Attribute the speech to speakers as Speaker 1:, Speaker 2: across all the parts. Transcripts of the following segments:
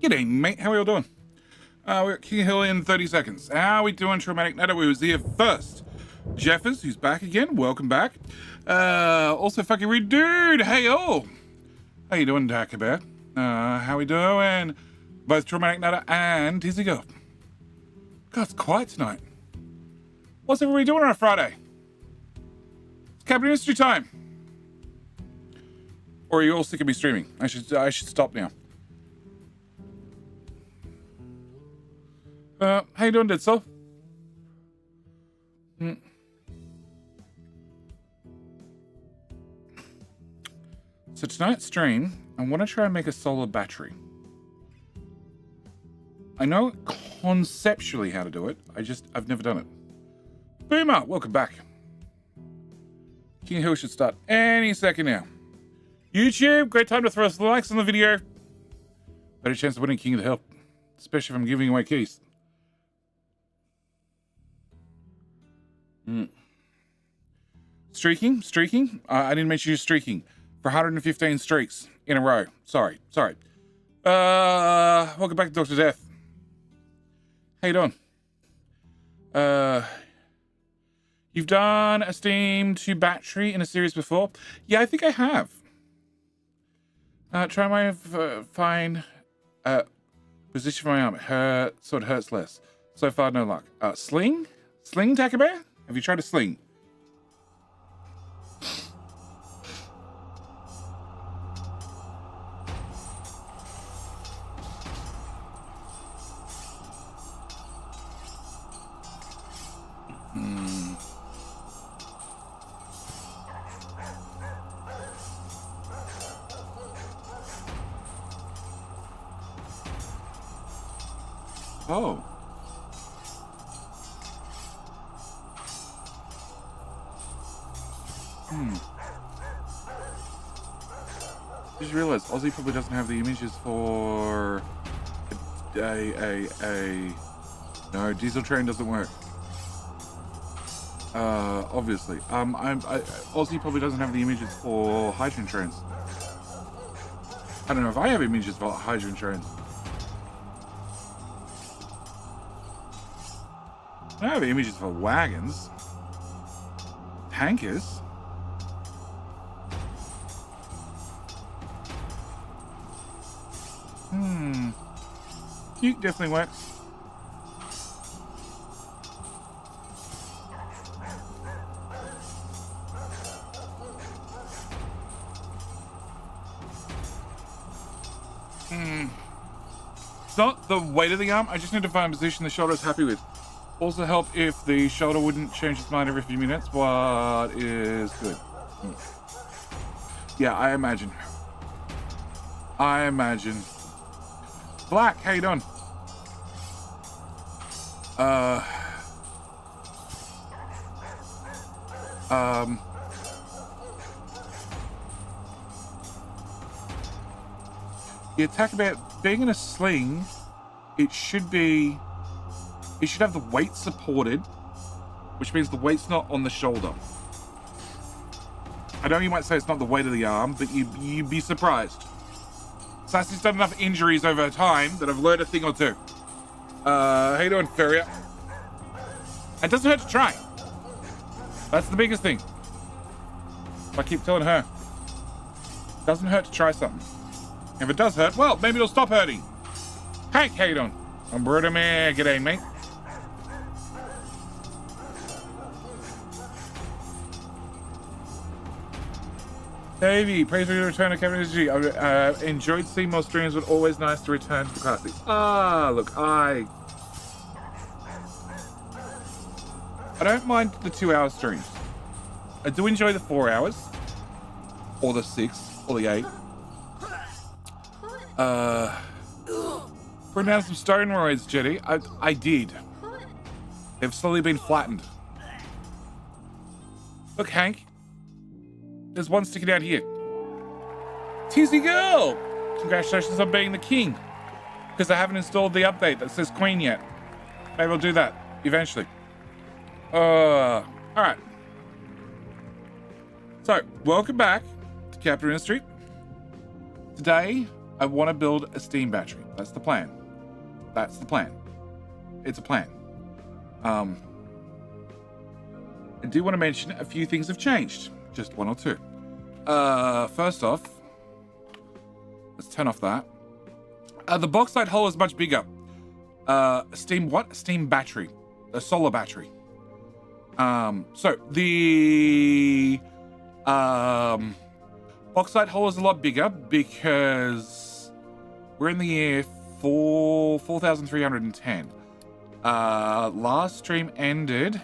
Speaker 1: G'day, mate. How are you all doing? We're at King Hill in 30 seconds. How are we doing, Traumatic Natter? We was here first. Jeffers, who's back again. Welcome back. Also, fucking Reed Dude. Hey, all. How you doing, Darker Bear? How we doing? Both Traumatic Natter and Dizzy Girl. God, it's quiet tonight. What's everybody doing on a Friday? It's Cabinet History time. Or are you all sick of me streaming? I should stop now. How you doing, Dead Soul? So tonight's stream, I want to try and make a solar battery. I know conceptually how to do it. I've never done it. Boomer, welcome back. King Hill should start any second now. YouTube, great time to throw some likes on the video. Better chance of winning King of the Hill, especially if I'm giving away keys. Streaking. I didn't mention you streaking for 115 streaks in a row. Sorry. Welcome back to Dr. Death. How you doing? You've done a Steam to battery in a series before? Yeah, I think I have. Try my fine position for my arm. So it hurts less. So far, no luck. Sling, Tacker Bear? Have you tried a sling? Oh. Just realized Aussie probably doesn't have the images for no, diesel train doesn't work. Obviously. Aussie probably doesn't have the images for hydrogen trains. I don't know if I have images for hydrogen trains. I have images for wagons. Tankers. Puke definitely works. It's not the weight of the arm. I just need to find a position the shoulder is happy with. Also help if the shoulder wouldn't change its mind every few minutes. What is good? Yeah, I imagine. Black, how you doing? The attack about being in a sling, it should have the weight supported, which means the weight's not on the shoulder. I know you might say it's not the weight of the arm, but you'd be surprised. Sassy's done enough injuries over time that I've learned a thing or two. How you doing, Ferrier? It doesn't hurt to try. That's the biggest thing. I keep telling her. It doesn't hurt to try something. If it does hurt, well, maybe it'll stop hurting. Hank, how you doing? I'm Bruder Man. G'day, mate. Davey, praise for your return to Cabinet History. I enjoyed seeing more streams, but always nice to return to the classics. Look, I don't mind the 2 hour streams. I do enjoy the 4 hours, or the 6, or the 8. Bring down some steroids, Jetty. I did. They've slowly been flattened. Look, Hank. There's one sticking out here. Tizzy Girl! Congratulations on being the king. Because I haven't installed the update that says Queen yet. Maybe I'll do that eventually. Alright. So, welcome back to Capital Industry. Today, I want to build a steam battery. That's the plan. That's the plan. It's a plan. I do want to mention a few things have changed. Just one or two. First off, let's turn off that. The bauxite hull is much bigger. Steam what? Steam battery. A solar battery. So the bauxite hull is a lot bigger because we're in the year 4,310. Last stream ended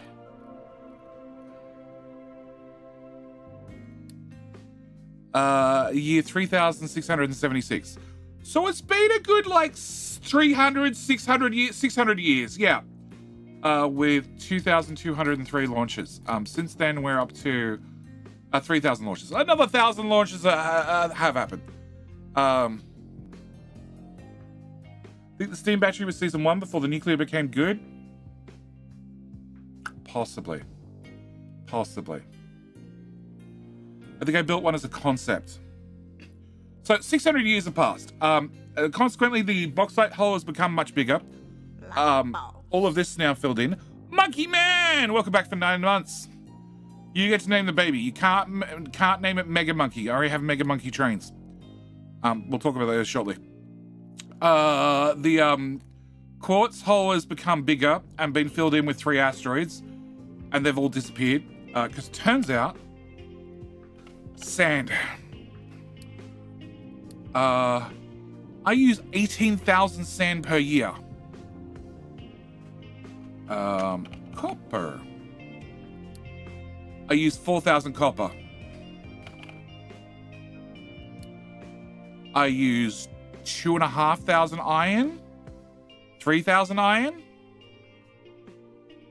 Speaker 1: year 3,676. So it's been a good like 600 years, yeah. With 2,203 launches. Since then, we're up to 3,000 launches. Another 1,000 launches have happened. Think the steam battery was season 1 before the nuclear became good? Possibly. Possibly. I think I built one as a concept. So 600 years have passed. Consequently, the bauxite hull has become much bigger. All of this is now filled in. Monkey Man! Welcome back for 9 months. You get to name the baby. You can't name it Mega Monkey. I already have Mega Monkey trains. We'll talk about those shortly. The quartz hull has become bigger and been filled in with 3 asteroids, and they've all disappeared. Because turns out, sand. I use 18,000 sand per year. Copper. I use 4,000 copper. I use 2,500 iron. 3,000 iron.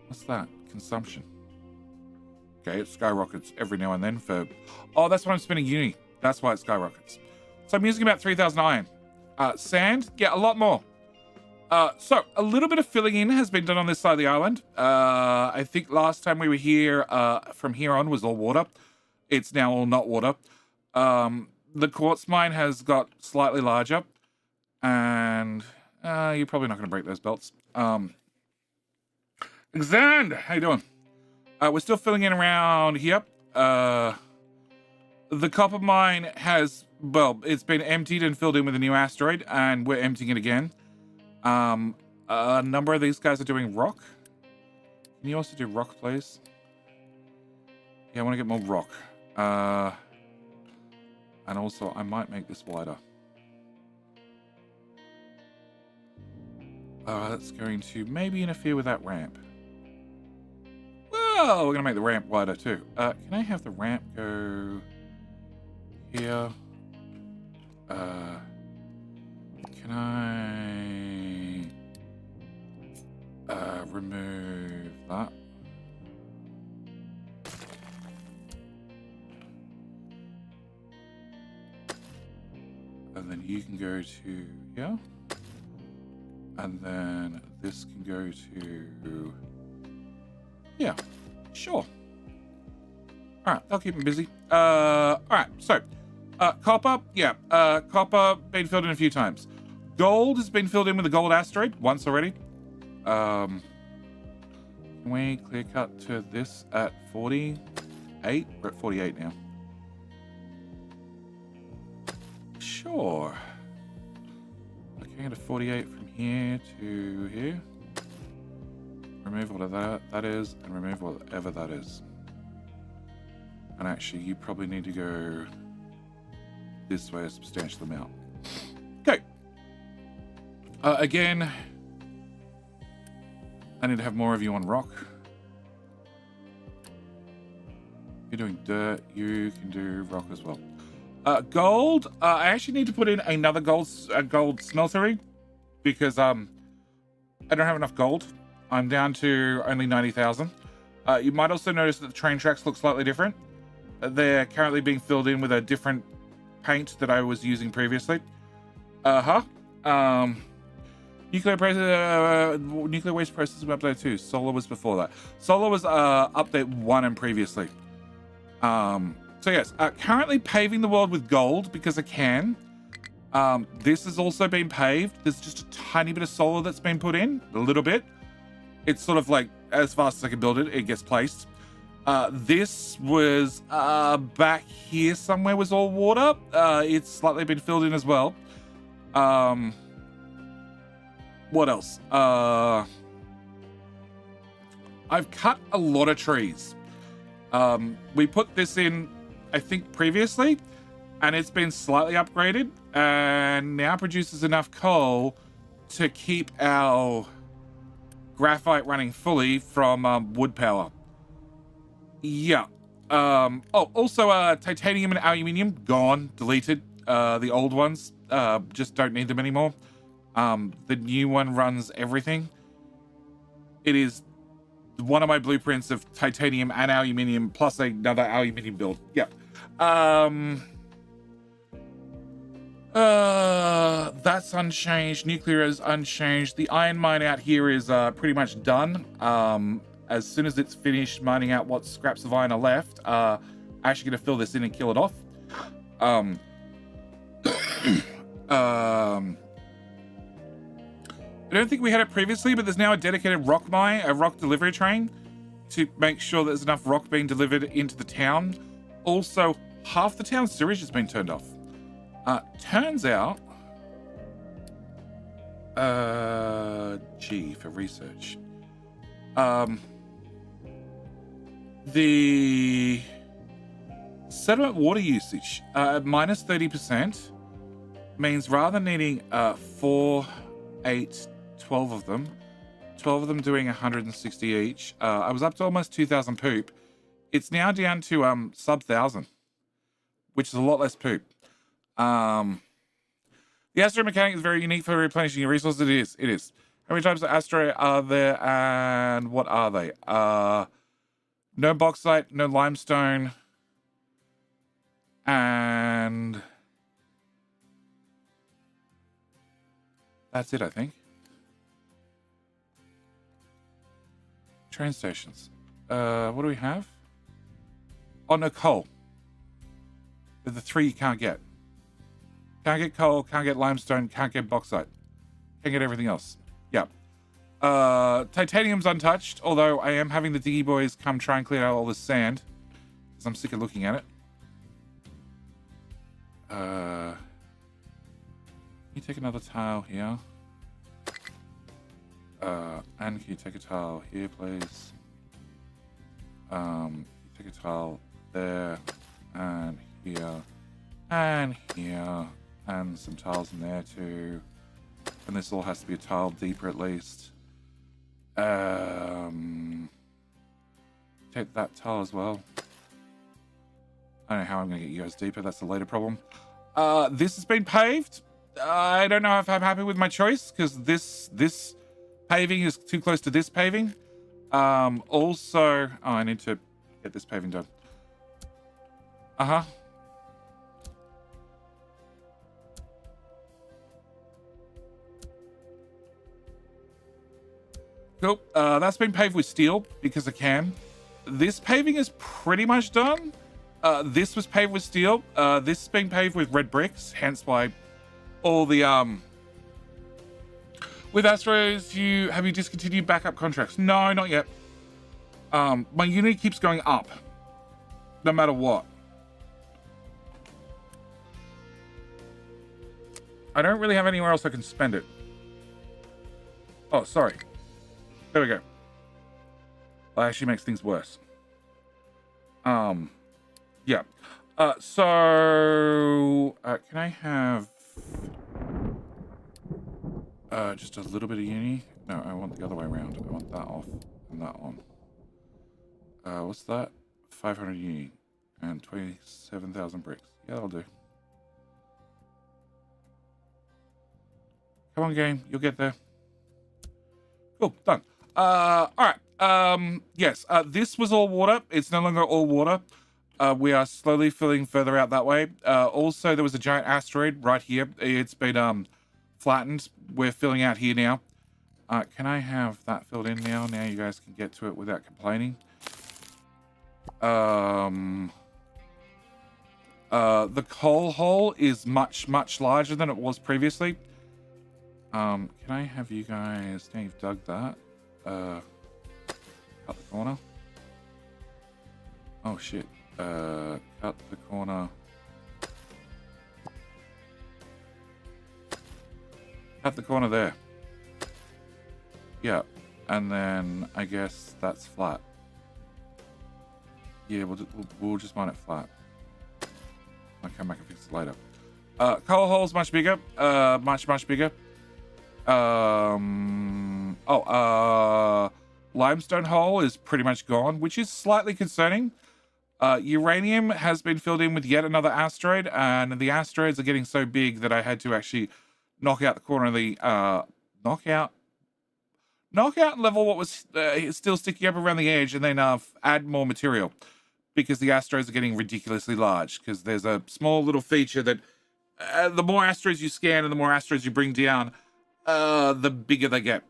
Speaker 1: What's that? Consumption. Okay, it skyrockets every now and then for... Oh, that's when I'm spending uni. That's why it skyrockets. So I'm using about 3,000 iron. Sand, yeah, a lot more. So a little bit of filling in has been done on this side of the island. I think last time we were here, from here on was all water. It's now all not water. The quartz mine has got slightly larger, and you're probably not going to break those belts. Xand, how you doing? We're still filling in around here. The copper mine has, well, it's been emptied and filled in with a new asteroid, and we're emptying it again. A number of these guys are doing rock. Can you also do rock, please? Yeah, I want to get more rock. And also, I might make this wider. That's going to maybe interfere with that ramp. Well, we're going to make the ramp wider too. Can I have the ramp go here? Can I remove that? And then you can go to here. And then this can go to... Yeah, sure. Alright, I'll keep them busy. Alright, so... copper, yeah. Copper, been filled in a few times. Gold has been filled in with a gold asteroid once already. Can we clear cut to this at 48? We're at 48 now. Sure. Okay, to 48 from here to here. Remove whatever that is, and remove whatever that is. And actually, you probably need to go this way a substantial amount. Okay. Again, I need to have more of you on rock. If you're doing dirt, you can do rock as well. Gold, I actually need to put in another gold smeltery because I don't have enough gold. I'm down to only 90,000. You might also notice that the train tracks look slightly different. They're currently being filled in with a different paint that I was using previously. Nuclear waste processing update 2. Solar was before that. Solar was update 1 and previously. So yes, currently paving the world with gold because I can. This has also been paved. There's just a tiny bit of solar that's been put in, a little bit. It's sort of like, as fast as I can build it, it gets placed. This was back here somewhere was all water. It's slightly been filled in as well. What else? I've cut a lot of trees. We put this in, I think, previously, and it's been slightly upgraded and now produces enough coal to keep our graphite running fully from wood power. Yeah. Also, titanium and aluminium, gone, deleted. The old ones, just don't need them anymore. The new one runs everything. It is one of my blueprints of titanium and aluminium plus another aluminium build. Yep. That's unchanged. Nuclear is unchanged. The iron mine out here is pretty much done. As soon as it's finished mining out what scraps of iron are left, actually gonna fill this in and kill it off. I don't think we had it previously, but there's now a dedicated rock mine, a rock delivery train, to make sure there's enough rock being delivered into the town. Also, half the town's sewage has been turned off. Turns out, G for research. The sediment water usage minus 30% means rather than needing 4, 8, 12 of them, 12 of them doing 160 each. I was up to almost 2,000 poop. It's now down to sub 1,000, which is a lot less poop. The Asteroid mechanic is very unique for replenishing your resources. It is. How many types of Asteroid are there and what are they? No bauxite, no limestone, and that's it, I think. Train stations. What do we have? Oh, no, coal. They're the 3 you can't get. Can't get coal, can't get limestone, can't get bauxite. Can't get everything else. Yeah. Titanium's untouched, although I am having the diggy boys come try and clear out all this sand, because I'm sick of looking at it. Can you take another tile here? And can you take a tile here, please? Take a tile there, and here, and here, and some tiles in there too. And this all has to be a tile deeper at least. Take that tile as well. I don't know how I'm going to get you guys deeper. That's a later problem. This has been paved. I don't know if I'm happy with my choice because this paving is too close to this paving. Also, I need to get this paving done. Cool. That's been paved with steel because I can. This paving is pretty much done. This was paved with steel. This is being paved with red bricks, hence why all the with Asteroids, have you discontinued backup contracts? No, not yet. My unit keeps going up, no matter what. I don't really have anywhere else I can spend it. Oh, sorry. There we go. That actually makes things worse. Yeah. So can I have just a little bit of uni? No, I want the other way around. I want that off and that on. What's that? 500 uni and 27,000 bricks. Yeah, that'll do. Come on, game. You'll get there. Cool. Done. All right. Yes, this was all water. It's no longer all water. We are slowly filling further out that way. Also, there was a giant asteroid right here. It's been flattened. We're filling out here now. Can I have that filled in now? Now you guys can get to it without complaining. The coal hole is much, much larger than it was previously. Can I have you guys... Now you've dug that. Cut the corner. Oh, shit. Cut the corner. Cut the corner there. Yeah. And then I guess that's flat. Yeah, we'll just mine it flat. I'll come back and fix it later. Coal hole's much bigger. Much bigger. Limestone hole is pretty much gone, which is slightly concerning. Uranium has been filled in with yet another asteroid, and the asteroids are getting so big that I had to actually knock out the corner of the knock out and level what was still sticking up around the edge, and then add more material, because the asteroids are getting ridiculously large, because there's a small little feature that the more asteroids you scan and the more asteroids you bring down, the bigger they get.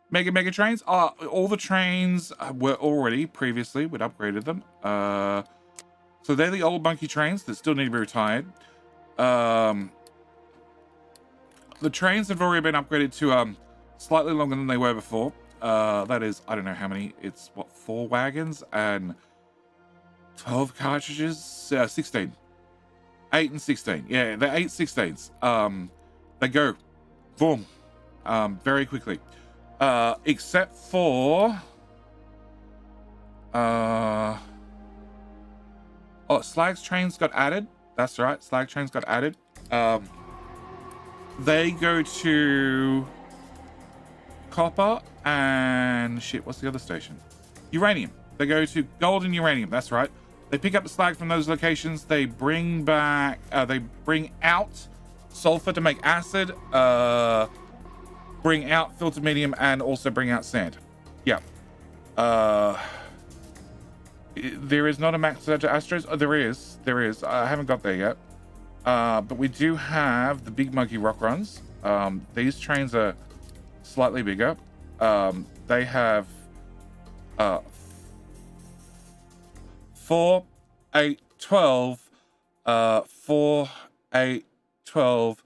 Speaker 1: Mega trains. All the trains were already previously, we'd upgraded them. So they're the old monkey trains that still need to be retired. The trains have already been upgraded to slightly longer than they were before. That is, I don't know how many. It's what, 4 wagons and 12 cartridges? 16. 8 and 16. Yeah, they're 8 16s. They go, boom, very quickly. Except for Slag's trains got added. That's right, Slag trains got added. They go to copper and shit, what's the other station? Uranium. They go to gold and uranium, that's right. They pick up the slag from those locations. They bring back, they bring out sulfur to make acid, bring out filtered medium, and also bring out sand. Yeah. There is not a max to asteroids. Oh, there is. I haven't got there yet. But we do have the big monkey rock runs. These trains are slightly bigger. They have 4, 8, 12, 4, 8, 12,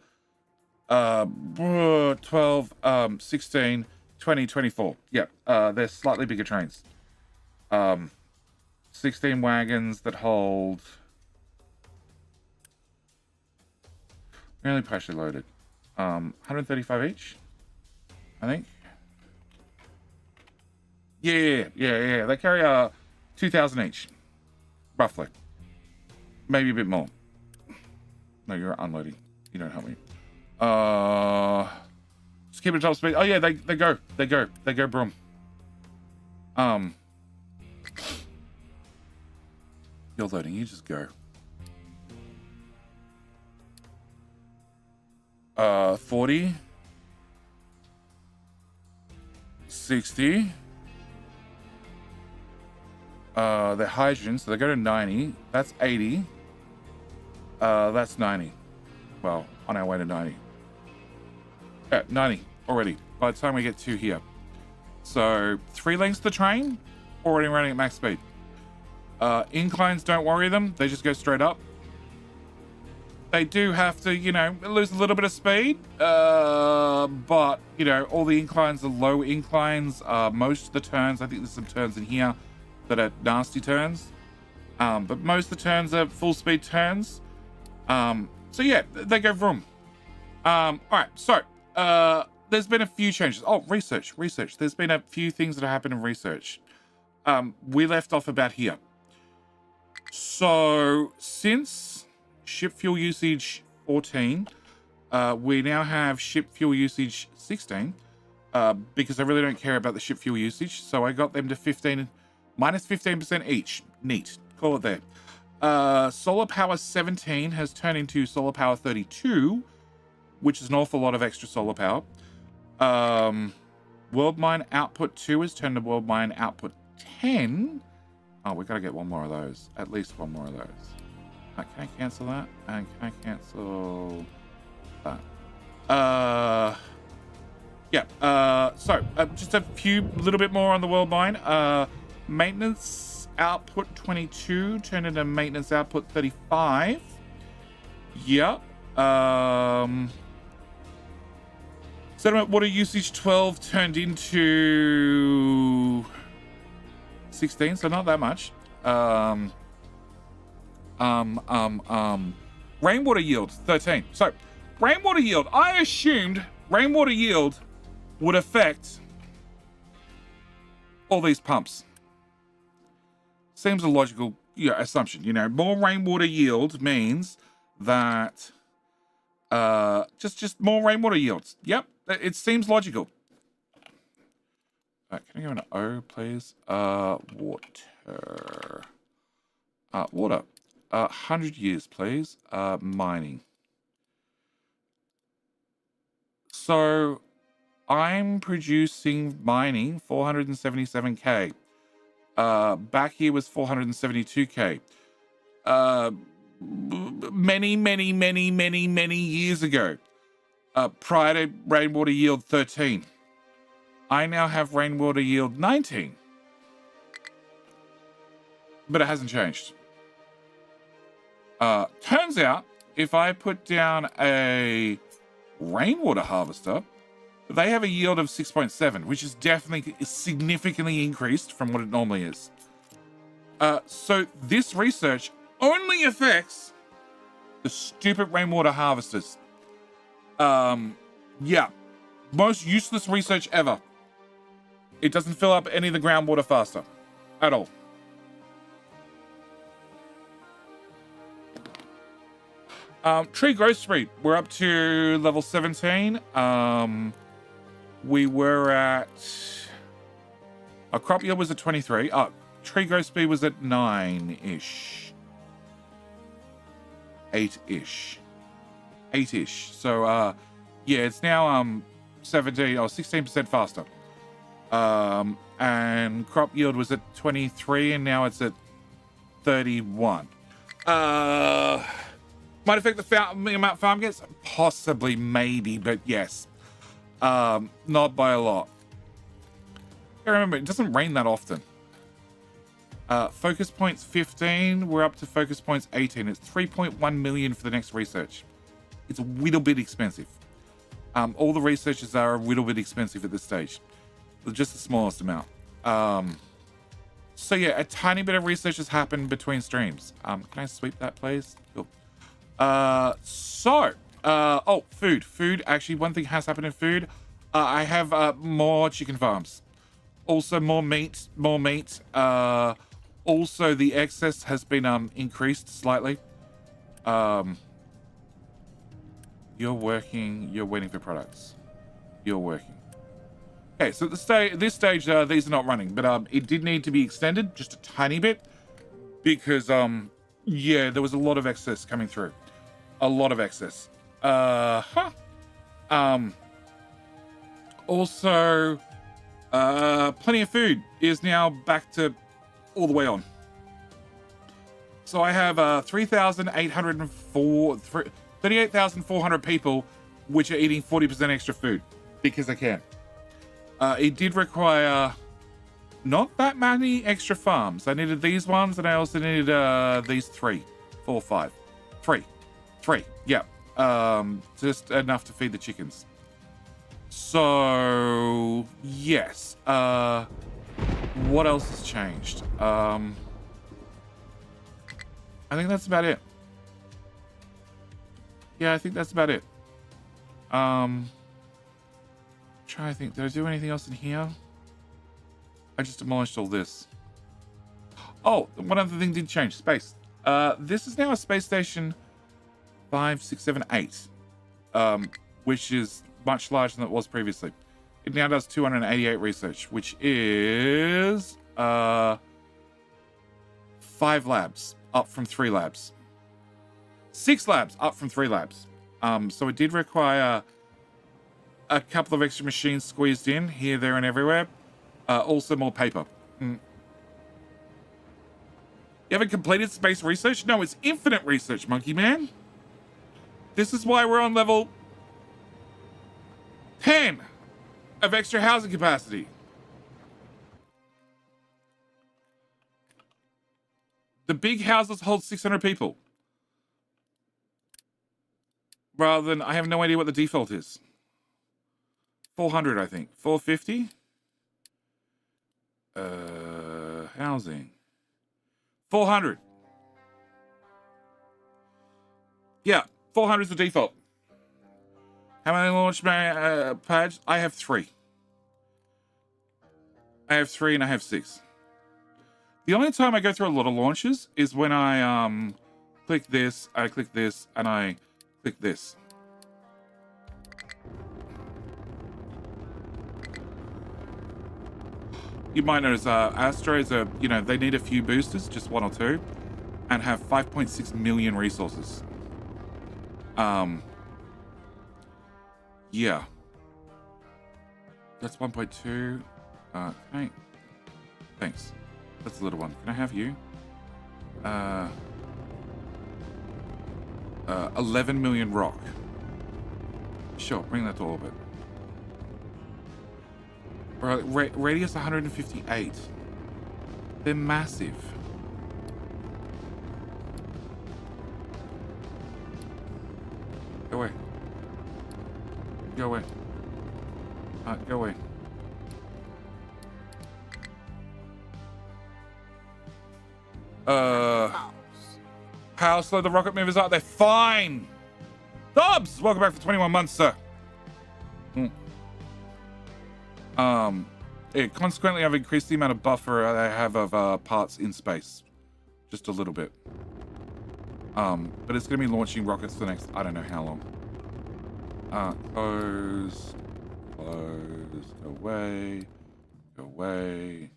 Speaker 1: 12, 16, 20, 24. Yeah, they're slightly bigger trains. 16 wagons that hold... Nearly partially loaded. 135 each, I think. Yeah. They carry 2,000 each, roughly. Maybe a bit more. No, you're unloading. You don't help me. Just keep it at top speed. Oh yeah, they go broom. You're loading. You just go. 40, 60. They're hydrogen, so they go to 90. That's 80. That's 90. Well, on our way to 90. Yeah, 90 already by the time we get to here. So 3 lengths of the train, already running at max speed. Inclines don't worry them, they just go straight up. They do have to, you know, lose a little bit of speed, but, you know, all the inclines are low inclines. Most of the turns, I think there's some turns in here that are nasty turns, but most of the turns are full speed turns. So yeah, they go vroom. All right, so there's been a few changes. Oh, research. There's been a few things that have happened in research. We left off about here. So since ship fuel usage 14, we now have ship fuel usage 16, because I really don't care about the ship fuel usage. So I got them to 15, minus 15% each. Neat. Call it there. Solar power 17 has turned into solar power 32, which is an awful lot of extra solar power. World mine output 2 has turned to world mine output 10. Oh, we got to get one more of those. At least one more of those. Can I cancel that? And can I cancel that? Yeah. So just a little bit more on the world mine. Maintenance output 22 turned into maintenance output 35. Yep. Sediment water usage 12 turned into 16, so not that much. Rainwater yield 13. So rainwater yield, I assumed rainwater yield would affect all these pumps. Seems a logical assumption. More rainwater yield means that just more rainwater yields. Yep, it seems logical. Can I go into O, please? Water. Water. 100 years, please. Mining. So I'm producing mining 477k. Back here was 472k. Many years ago. Prior to rainwater yield 13. I now have rainwater yield 19. But it hasn't changed. Turns out, if I put down a rainwater harvester, they have a yield of 6.7, which is definitely significantly increased from what it normally is. So this research only affects the stupid rainwater harvesters. Yeah, most useless research ever. It doesn't fill up any of the groundwater faster at all. Tree growth speed, we're up to level 17. We were at... Our crop yield was at 23. Tree growth speed was at 9-ish. 8-ish. 8-ish. So, yeah, it's now 17 or 16% faster. And crop yield was at 23, and now it's at 31. Might affect the amount farm gets? Possibly, maybe, but yes. Not by a lot. I remember, it doesn't rain that often. Focus points 15, we're up to focus points 18. It's 3.1 million for the next research. It's a little bit expensive. All the researches are a little bit expensive at this stage. Just the smallest amount. So yeah, a tiny bit of research has happened between streams. Can I sweep that, please? Cool. Food. Food, actually, one thing has happened in food. I have more chicken farms. Also, more meat. Also, the excess has been increased slightly. You're working. You're waiting for products. You're working. Okay, so at this stage, these are not running, but it did need to be extended just a tiny bit because yeah, there was a lot of excess coming through. A lot of excess. Also, plenty of food is now back to all the way on. So I have 38,400 people which are eating 40% extra food because I can. It did require not that many extra farms. I needed these ones, and I also needed these 3, 4, 5. 3. Yeah. Just enough to feed the chickens. So yes. What else has changed? I think that's about it. Yeah, I think that's about it. Trying to think, did I do anything else in here? I just demolished all this. Oh, one other thing did change. Space. This is now a space station 5, 6, 7, 8, which is much larger than it was previously. It now does 288 research, which is 5 labs up from 3 labs. 6 labs up from 3 labs. So it did require a couple of extra machines squeezed in here, there, and everywhere. Also more paper. You haven't completed space research? No, it's infinite research, monkey man. This is why we're on level 10 of extra housing capacity. The big houses hold 600 people. Rather than, I have no idea what the default is. 400, I think. 450? Housing. 400. Yeah, 400 is the default. How many launch pads? I have 3. I have 3 and I have 6. The only time I go through a lot of launches is when I click this, and I click this. You might notice Asteroids are, you know, they need a few boosters, just 1 or 2, and have 5.6 million resources. Yeah. That's 1.2. Okay. Thanks. That's a little one. Can I have you? 11 million rock. Sure, bring that to orbit. Radius 158. They're massive. Go away. Go away. Go away. How slow the rocket movers are. They're fine. Dobbs, welcome back for 21 months, sir. Consequently, I've increased the amount of buffer I have of parts in space. Just a little bit. But it's going to be launching rockets for the next, I don't know how long. Close, go away, go away,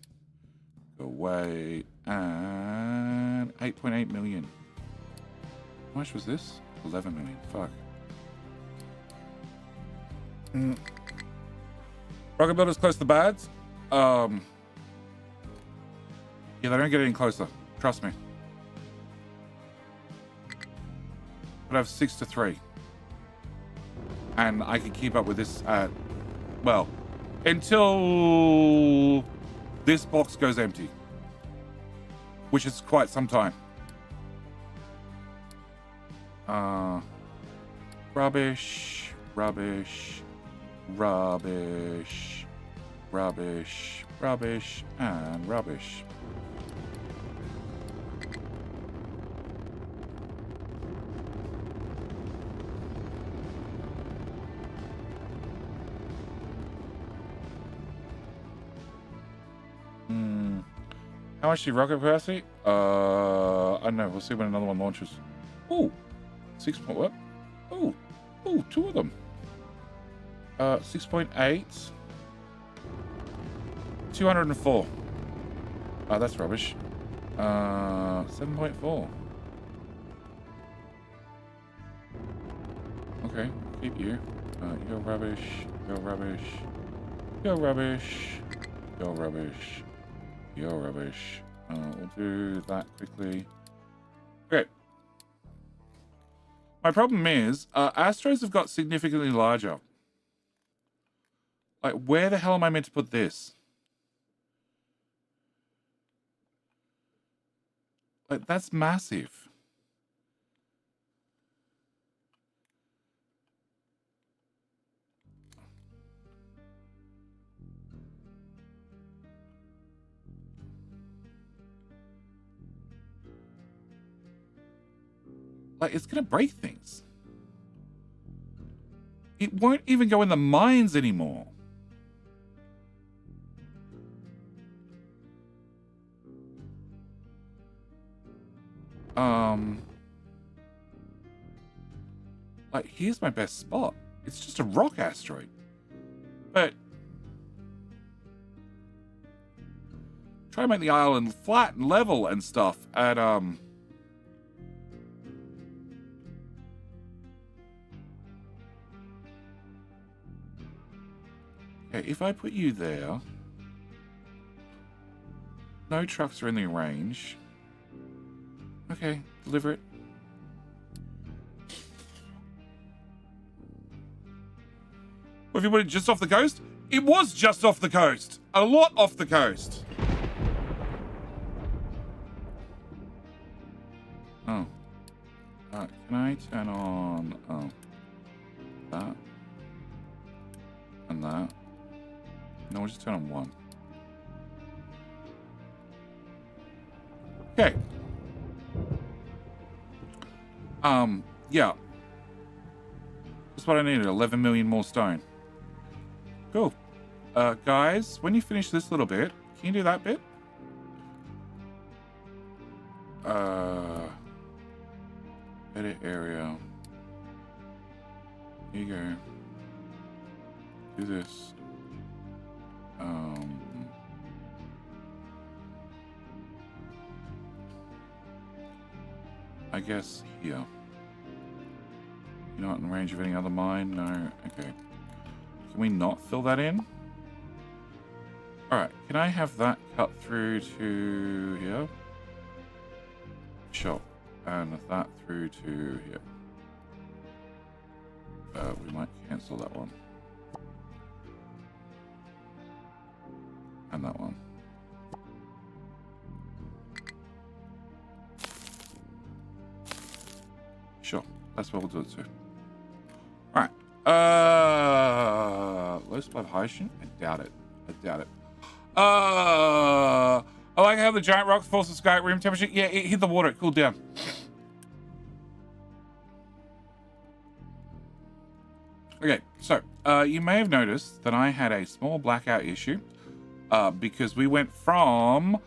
Speaker 1: go away, and 8.8 million. How much was this? 11 million, fuck. Rocket builders close to bads. Yeah, they don't get any closer. Trust me. But I have 6 to 3. And I can keep up with this at, well, until this box goes empty. Which is quite some time. Rubbish, rubbish, rubbish, rubbish, rubbish, and rubbish. How much do you rocket capacity? I don't know. We'll see when another one launches. Ooh, 6. What? Ooh, 2 of them. 6.8. 204. Oh, that's rubbish. 7.4. Okay, keep you. You're rubbish. You're rubbish. You're rubbish. You're rubbish. You're rubbish. We'll do that quickly. Okay. My problem is, Asteroids have got significantly larger. Like, where the hell am I meant to put this? Like, that's massive. Like, it's gonna break things. It won't even go in the mines anymore. Like, here's my best spot. It's just a rock asteroid. But try to make the island flat and level and stuff at okay, if I put you there, no trucks are in the range. Okay, deliver it. Well, if you put it just off the coast, it was just off the coast. A lot off the coast. Alright, can I turn on that and that? No, we'll just turn on one. Okay. Yeah. That's what I needed, 11 million more stone. Cool. Guys, when you finish this little bit, can you do that bit? Edit area. Here you go. Do this. I guess here. You're not in range of any other mine? No. Okay. Can we not fill that in? Alright, can I have that cut through to here? Sure. And that through to here. We might cancel that one. And that one. Sure. That's what we'll do it to. Alright. Low splat hydrogen? I doubt it. I doubt it. I like how the giant rocks force the sky at room temperature. Yeah, it hit the water. It cooled down. Okay, so you may have noticed that I had a small blackout issue because we went from,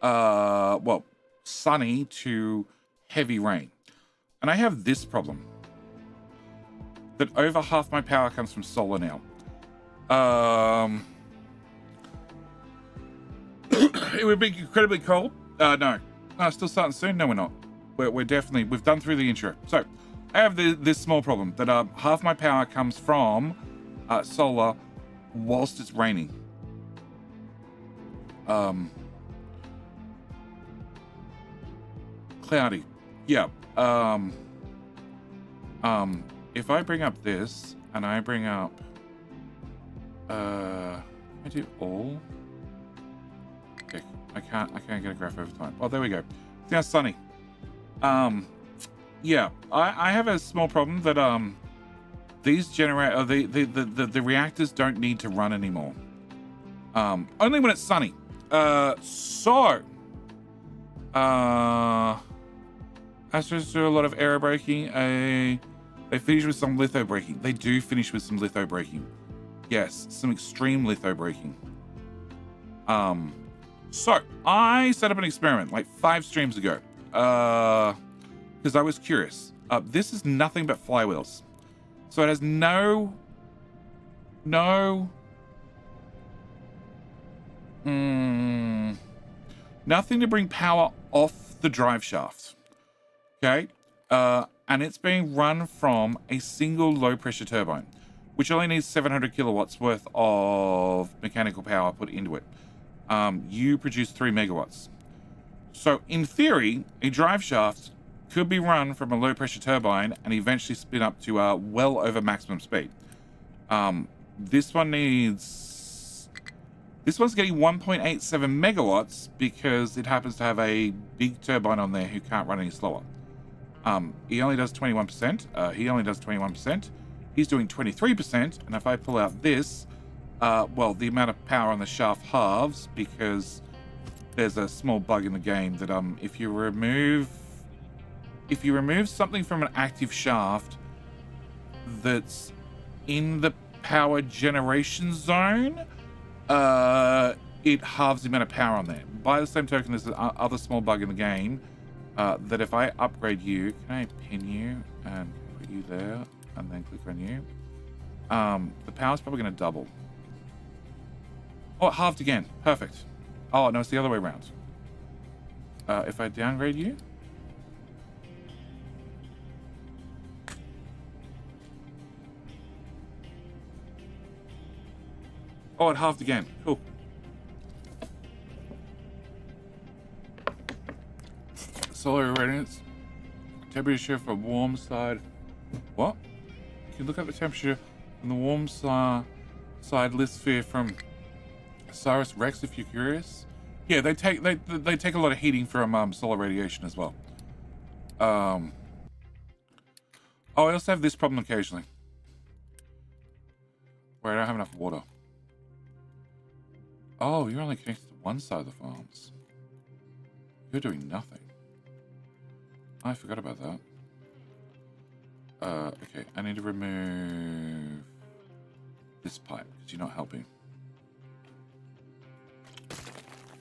Speaker 1: well, sunny to heavy rain. And I have this problem. That over half my power comes from solar now. It would be incredibly cold. No, still starting soon. No, we're not. We're definitely, we've done through the intro. So I have this small problem that half my power comes from solar whilst it's raining. Cloudy. Yeah. If I bring up this and I bring up, I do all. Okay, I can't get a graph over time. Oh, there we go. It's now sunny. Yeah, I have a small problem that these the reactors don't need to run anymore. Only when it's sunny. Astros do a lot of aero braking. They finish with some litho braking. They do finish with some litho braking. Yes, some extreme litho braking. So I set up an experiment like 5 streams ago. Because I was curious. This is nothing but flywheels. So it has nothing to bring power off the drive shaft. Okay? And it's being run from a single low pressure turbine, which only needs 700 kilowatts worth of mechanical power put into it. You produce 3 megawatts. So in theory, a drive shaft could be run from a low pressure turbine and eventually spin up to well over maximum speed. This one's getting 1.87 megawatts because it happens to have a big turbine on there who can't run any slower. He only does 21%. He only does 21%. He's doing 23%. And if I pull out this, well, the amount of power on the shaft halves because there's a small bug in the game that if you remove something from an active shaft that's in the power generation zone, it halves the amount of power on there. By the same token, there's another small bug in the game that if I upgrade you, can I pin you and put you there and then click on you? The power's probably going to double. Oh, it halved again. Perfect. Oh, no, it's the other way around. If I downgrade you. Oh, it halved again. Cool. Solar irradiance. Temperature for warm side. What? You can look up the temperature from the warm side lithosphere from Cyrus Rex if you're curious. Yeah, they take a lot of heating from solar radiation as well. Oh, I also have this problem occasionally, where I don't have enough water. Oh, you're only connected to one side of the farms. You're doing nothing. I forgot about that. Okay, I need to remove this pipe because you're not helping.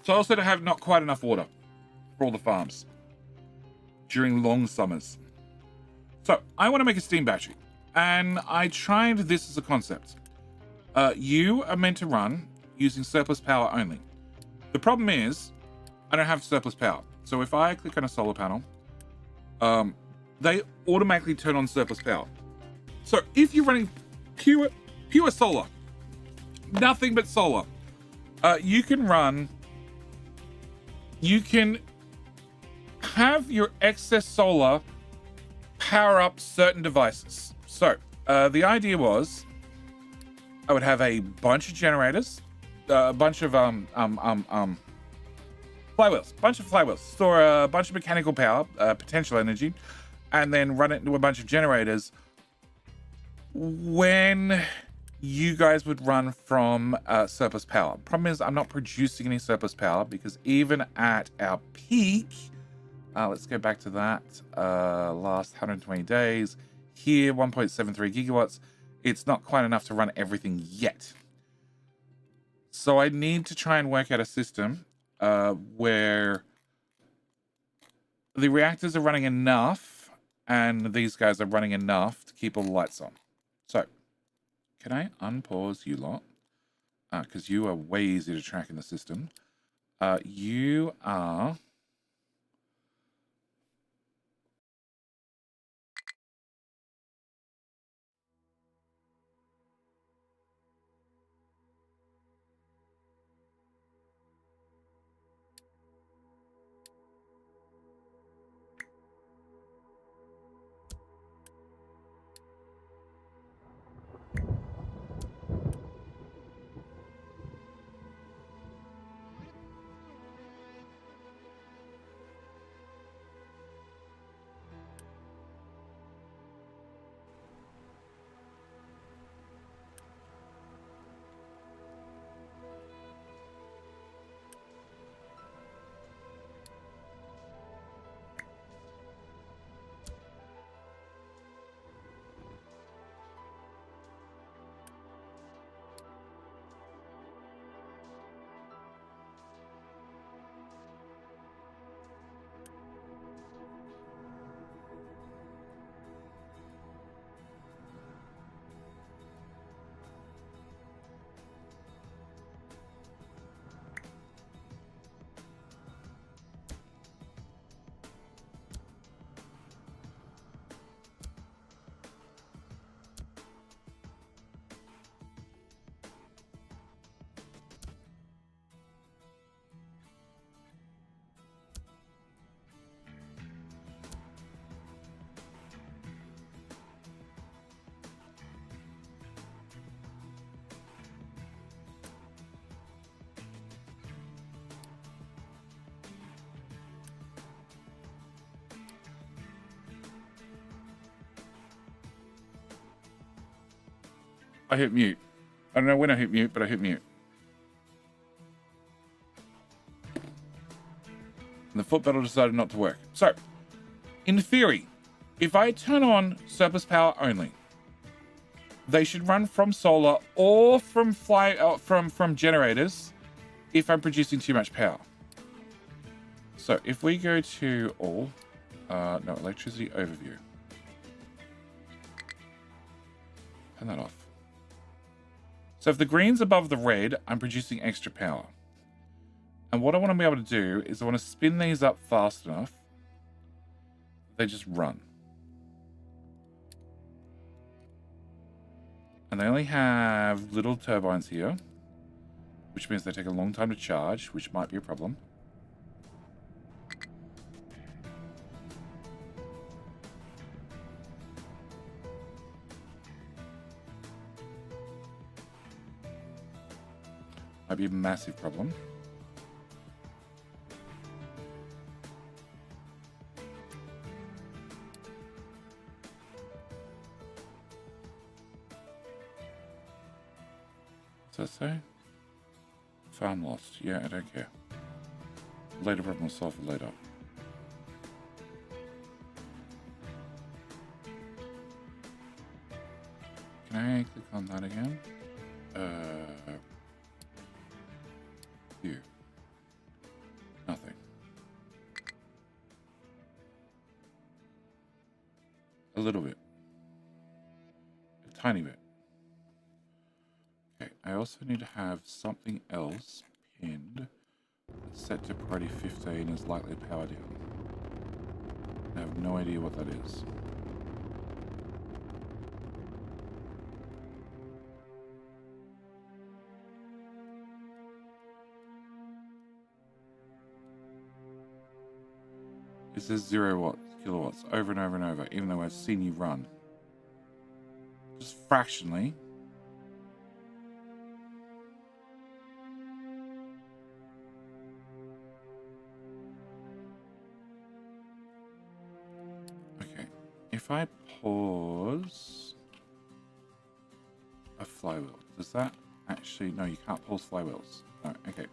Speaker 1: So I also have not quite enough water for all the farms during long summers. So I want to make a steam battery, and I tried this as a concept. You are meant to run using surplus power only. The problem is I don't have surplus power. So if I click on a solar panel, they automatically turn on surplus power. So if you're running pure solar, nothing but solar, you can have your excess solar power up certain devices. So the idea was I would have a bunch of generators, a bunch of flywheels, store a bunch of mechanical power, potential energy, and then run it into a bunch of generators when you guys would run from surplus power. Problem is I'm not producing any surplus power because even at our peak, let's go back to that, last 120 days, here 1.73 gigawatts, it's not quite enough to run everything yet. So I need to try and work out a system where the reactors are running enough and these guys are running enough to keep all the lights on. So can I unpause you lot? Because you are way easier to track in the system. You are... I hit mute. I don't know when I hit mute, but I hit mute. And the foot pedal decided not to work. So, in theory, if I turn on surplus power only, they should run from solar or from from generators if I'm producing too much power. So if we go to all, no, electricity overview. Turn that off. So if the green's above the red, I'm producing extra power. And what I want to be able to do is I want to spin these up fast enough. They just run. And they only have little turbines here, which means they take a long time to charge, which might be a problem. Might be a massive problem. What's that say? Farm lost. Yeah, I don't care. Later problem will solve it later. Can I click on that again? Here. Nothing. A little bit. A tiny bit. Okay, I also need to have something else pinned that's set to priority 15 is likely power down. I have no idea what that is. It says 0 kilowatts over and over and over, even though I've seen you run. Just fractionally. Okay, if I pause a flywheel, does that actually... No, you can't pause flywheels. No, okay.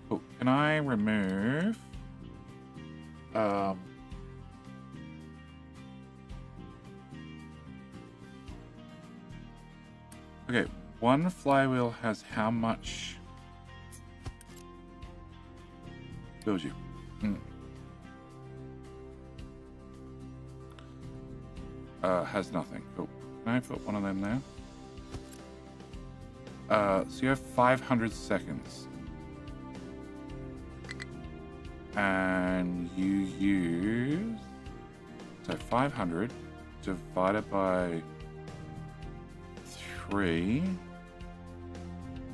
Speaker 1: Cool. Can I remove... Okay, one flywheel has how much? Build you. Has nothing. Cool. Can I put one of them there? So you have 500 seconds. And you use... So 500 divided by 3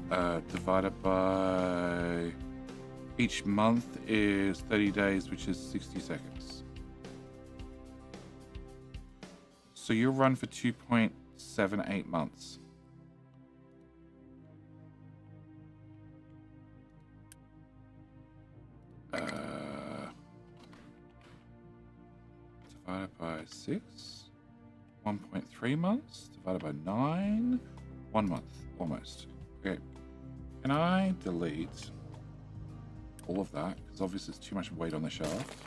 Speaker 1: divided by each month is 30 days, which is 60 seconds. So you'll run for 2.78 months. Divided by 6, 1.3 months, divided by 9, 1 month, almost. Okay, can I delete all of that? Because obviously it's too much weight on the shaft.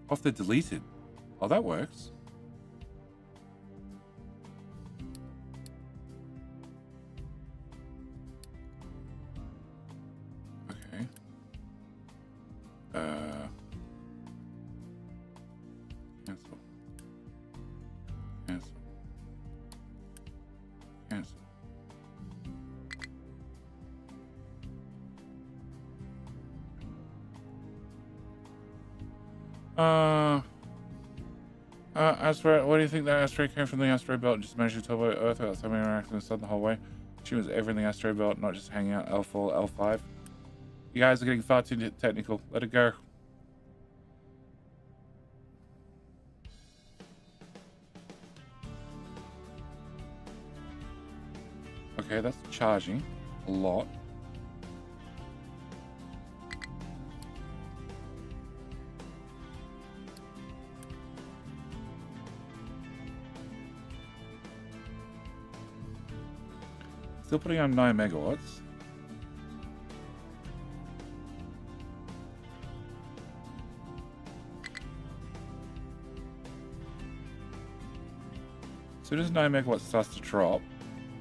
Speaker 1: Off they're deleted. Oh, that works. Okay. Cancel. Cancel. Cancel. Asteroid, what do you think that asteroid came from the asteroid belt and just managed to tell about Earth without something interacting with the sun the whole way? She was everything asteroid belt, not just hanging out L4, L5. You guys are getting far too technical. Let it go. Okay, that's charging a lot. Still putting on 9 megawatts. As soon as 9 megawatts starts to drop,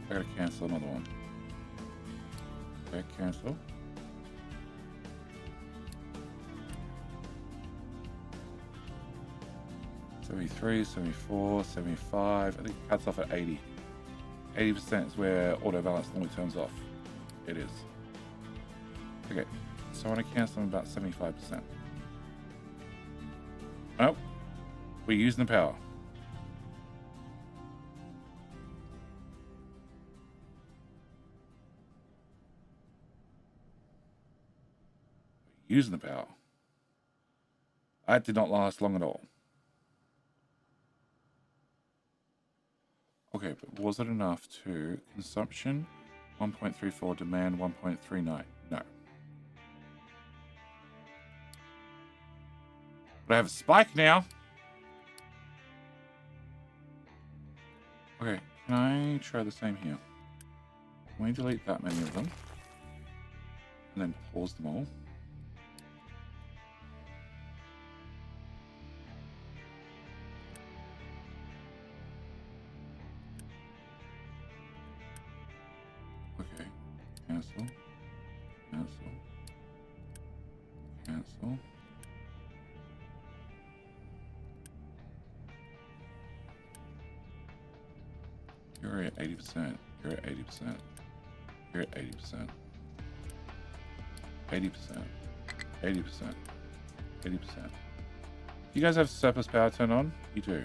Speaker 1: I gotta cancel another one. Okay, cancel. $73, $74, $75. I think it cuts off at 80. 80% is where auto balance normally turns off. It is. Okay, so I want to cancel them about 75%. Oh, we're using the power. Using the power. That did not last long at all. Okay, but was it enough to consumption 1.34, demand 1.39? No. But I have a spike now. Okay, Can I try the same here? Can we delete that many of them? And then pause them all. Okay. Cancel. Cancel. Cancel. You're at 80%. You're at 80%. You're at 80%. 80%. 80%. 80%. You guys have surplus power turned on? You do.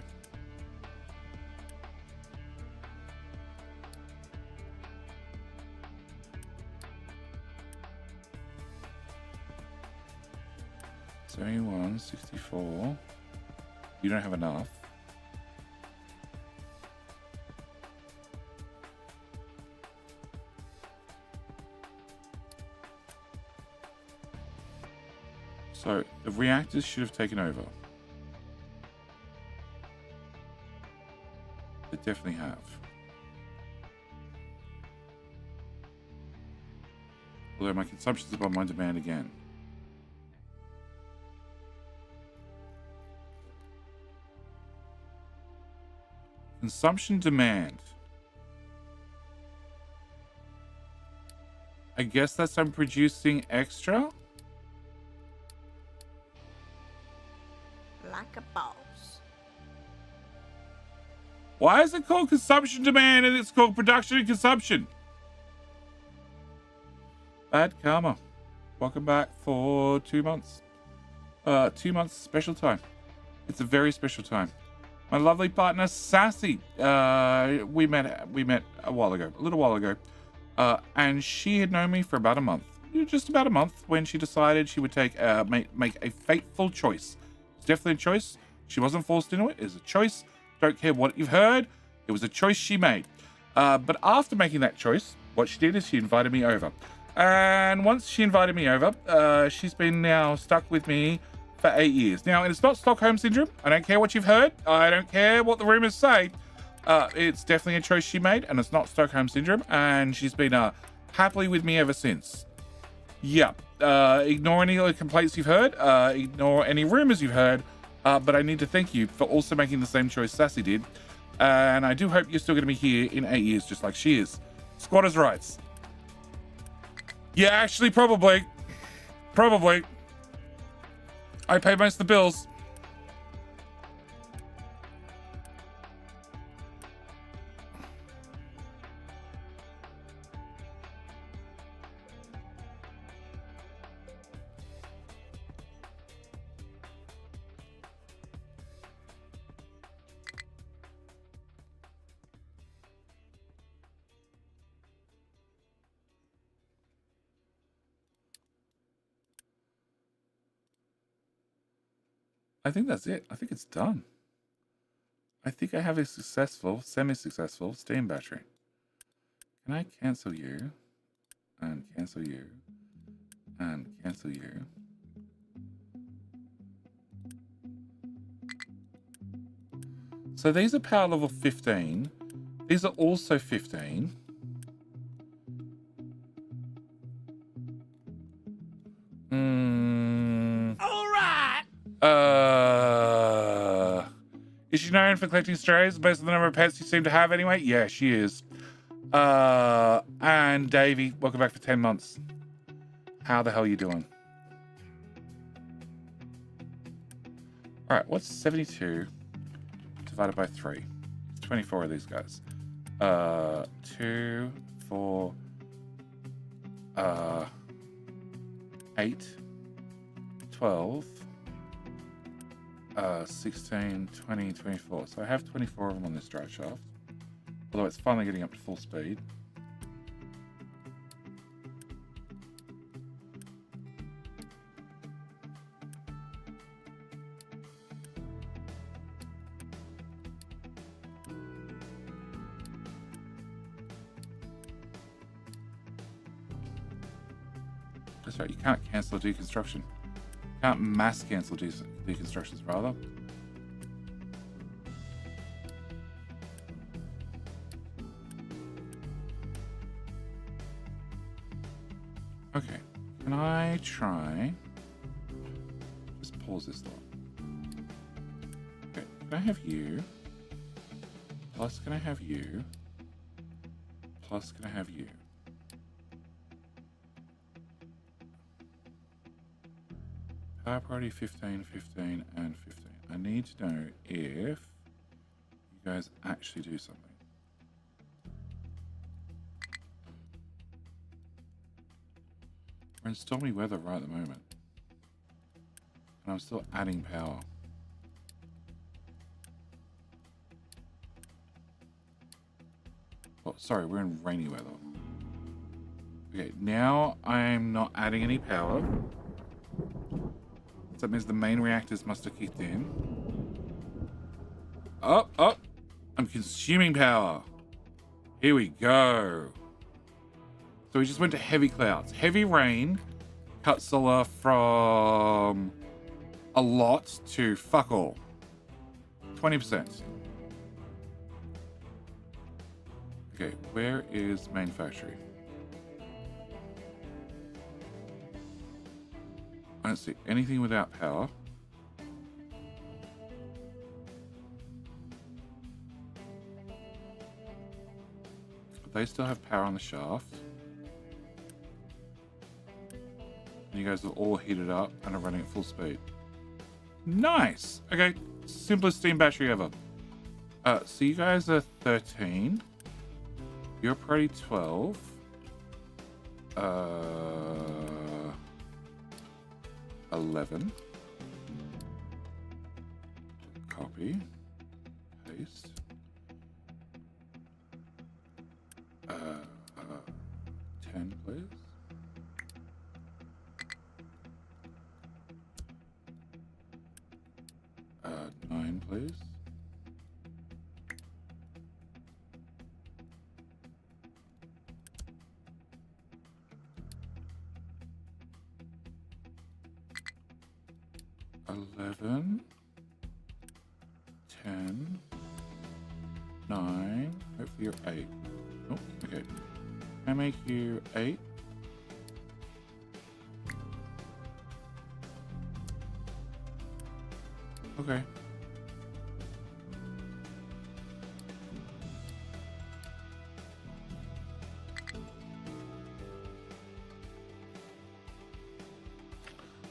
Speaker 1: $71, $64. You don't have enough. So the reactors should have taken over. They definitely have. Although my consumption is above my demand again. Consumption demand. I guess that's I'm producing extra.
Speaker 2: Like a boss.
Speaker 1: Why is it called consumption demand and it's called production and consumption? Bad karma. Welcome back for 2 months. 2 months special time. It's a very special time. My lovely partner Sassy. We met a while ago, a little while ago, and she had known me for about a month, just about a month, when she decided she would make a fateful choice. It's definitely a choice. She wasn't forced into it. It was a choice. Don't care what you've heard. It was a choice she made. But after making that choice, what she did is she invited me over. And once she invited me over, she's been now stuck with me for 8 years. Now, it's not Stockholm Syndrome. I don't care what you've heard. I don't care what the rumors say. It's definitely a choice she made, and it's not Stockholm Syndrome. And she's been happily with me ever since. Yeah. Ignore any complaints you've heard. Ignore any rumors you've heard. But I need to thank you for also making the same choice Sassy did. And I do hope you're still going to be here in 8 years, just like she is. Squatters' rights. Yeah, actually, probably. Probably. I pay most of the bills. I think that's it. I think it's done. I think I have a successful, semi-successful steam battery. Can I cancel you? And cancel you. And cancel you. So these are power level 15. These are also 15. Is she known for collecting strays based on the number of pets you seem to have anyway? Yeah, she is. And Davey, welcome back for 10 months. How the hell are you doing? All right, what's 72 divided by 3? It's 24 of these guys. 2, 4, 8, 12, 16, 20, 24. So I have 24 of them on this drive shaft. Although it's finally getting up to full speed. That's right, you can't cancel deconstruction. Can't mass cancel deconstructions, rather. Okay. Can I try? Just pause this thought. Okay. Can I have you? Plus, can I have you? Plus, can I have you? Power priority 15, 15, and 15. I need to know if you guys actually do something. We're in stormy weather right at the moment. And I'm still adding power. Oh, sorry, we're in rainy weather. Okay, now I'm not adding any power. So that means the main reactors must have kicked in. Oh, I'm consuming power. Here we go. So we just went to heavy clouds. Heavy rain cut solar from a lot to fuck all. 20%. Okay, where is main factory? I don't see anything without power. They still have power on the shaft. And you guys are all heated up and are running at full speed. Nice! Okay, simplest steam battery ever. So you guys are 13. You're probably 12. 11. Copy. Paste. 10, please. Nine, please. $11, 10, 9. Hopefully you're 8. Oh, okay. I make you 8. Okay.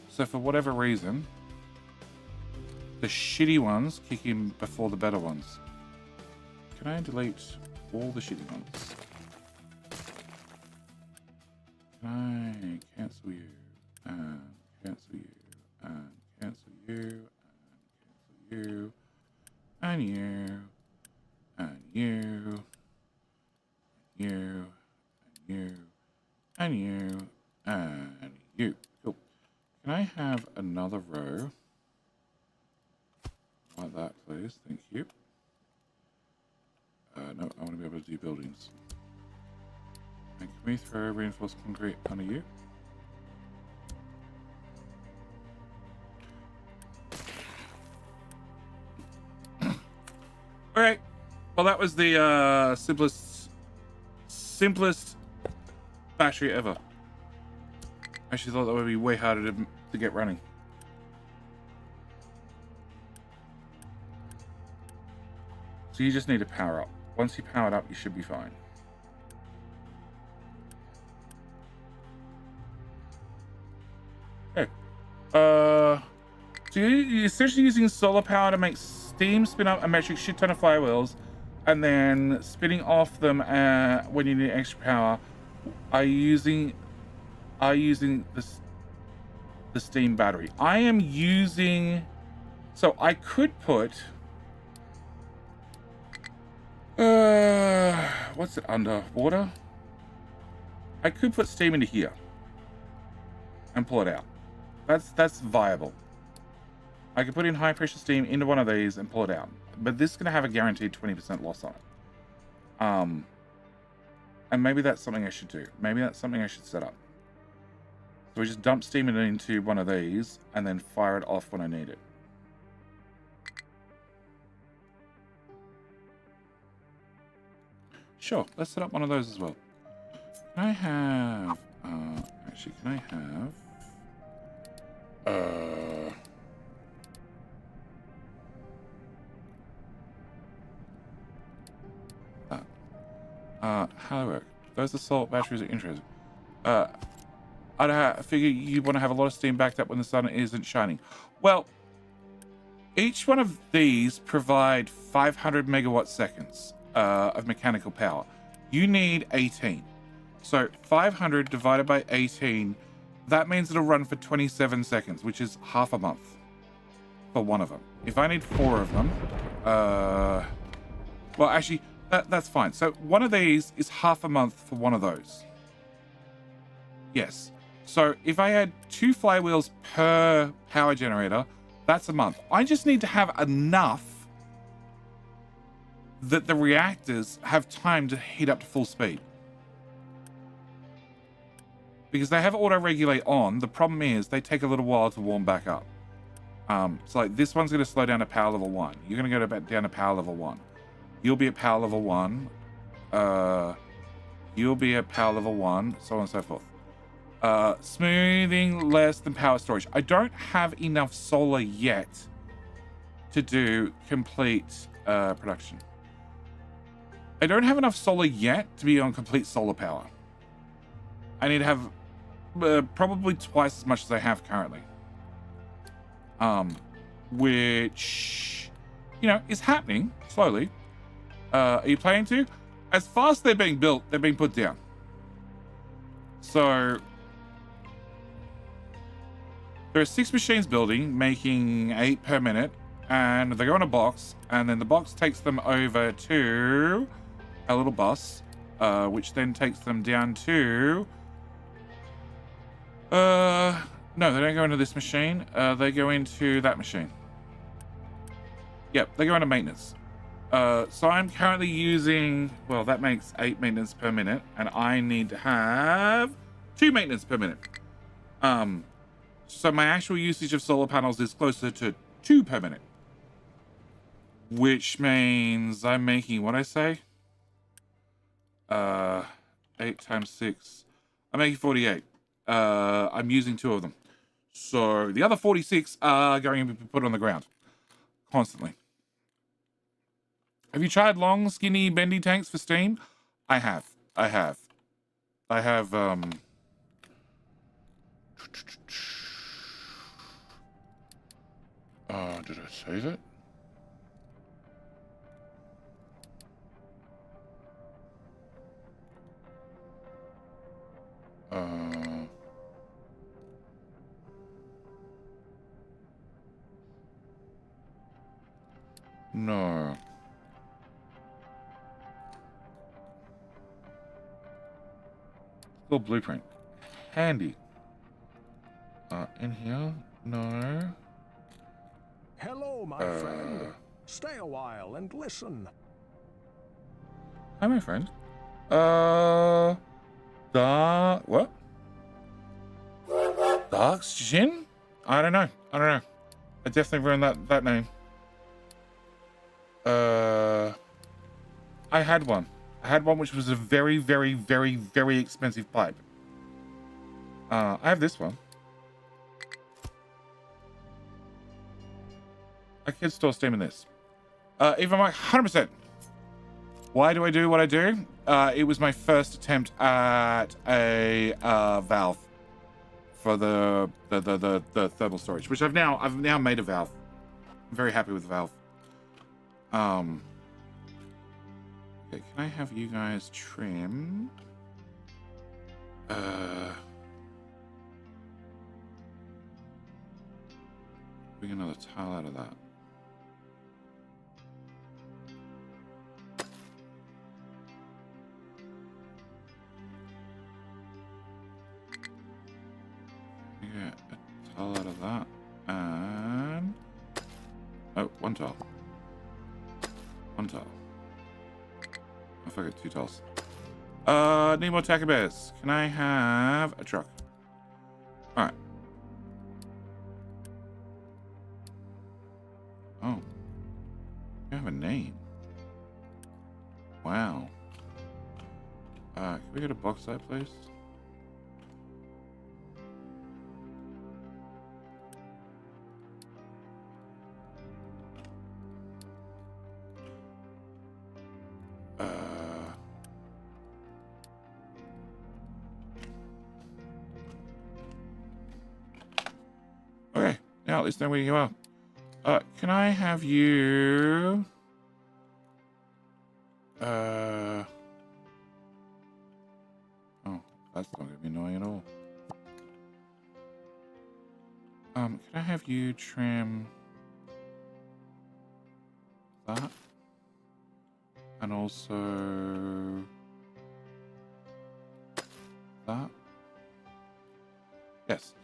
Speaker 1: So for whatever reason, the shitty ones kick in before the better ones. Can I delete all the shitty ones? Can I cancel you? And cancel you? And cancel you? You and you and you and you and you and you and you. Cool. Can I have another row like that, please? Thank you. No, I want to be able to do buildings. And can we throw reinforced concrete under you? Alright, well that was the simplest battery ever. I actually thought that would be way harder to get running. So you just need to power up. Once you power it up, you should be fine. Okay. So you're essentially using solar power to make steam spin up a metric shit ton of flywheels, and then spinning off them when you need extra power. Are you using the steam battery? I am using. So I could put. What's it under water? I could put steam into here and pull it out. That's viable. I could put in high pressure steam into one of these and pull it out, but this is going to have a guaranteed 20% loss on it. And maybe that's something I should do. Maybe that's something I should set up. So we just dump steam into one of these and then fire it off when I need it. Sure, let's set up one of those as well. Can I have... actually, Actually, can I have... how do I work? Those assault batteries are interesting. I figure you want to have a lot of steam backed up when the sun isn't shining. Well, each one of these provide 500 megawatt seconds of mechanical power. You need 18. So 500 divided by 18, that means it'll run for 27 seconds, which is half a month for one of them. If I need 4 of them, well, actually, that's fine. So one of these is half a month for one of those. Yes. So if I had 2 flywheels per power generator, that's a month. I just need to have enough that the reactors have time to heat up to full speed. Because they have auto-regulate on. The problem is they take a little while to warm back up. So like this one's going to slow down to power level 1. You're going to go down to power level 1. You'll be at power level 1. You'll be at power level 1, so on and so forth. Smoothing less than power storage. I don't have enough solar yet to do complete production. I don't have enough solar yet to be on complete solar power. I need to have probably twice as much as I have currently. Which, you know, is happening slowly. Are you planning to? As fast as they're being built, they're being put down. So there are 6 machines building, making 8 per minute, and they go in a box, and then the box takes them over to a little bus, which then takes them down to... no, they don't go into this machine. They go into that machine. Yep, they go into maintenance. So I'm currently using... Well, that makes 8 maintenance per minute, and I need to have 2 maintenance per minute. So my actual usage of solar panels is closer to 2 per minute. Which means I'm making, what I say? 8 times 6. I'm making 48. I'm using 2 of them. So the other 46 are going to be put on the ground. Constantly. Have you tried long, skinny, bendy tanks for steam? I have. Did I save it? No. Little blueprint. Handy. In here? No.
Speaker 2: Hello, my friend. Stay a while and listen.
Speaker 1: Hi, my friend. What? Dark Shin? I don't know. I definitely ruined that name. I had one. Which was a very, very, very, very expensive pipe. I have this one. I can store steam in this. Even my 100%. Why do I do what I do? It was my first attempt at a valve for the thermal storage, which I've now made a valve. I'm very happy with the valve. Okay, can I have you guys trim? Bring another tile out of that. Get a tile out of that, and one tile. I forgot 2 tiles. Need more taco bears. Can I have a truck? All right. Oh, you have a name. Wow. Can we get a bauxite, please? Now at least know where you are. Can I have you? Oh, that's not gonna be annoying at all. Can I have you trim that? And also that? Yes.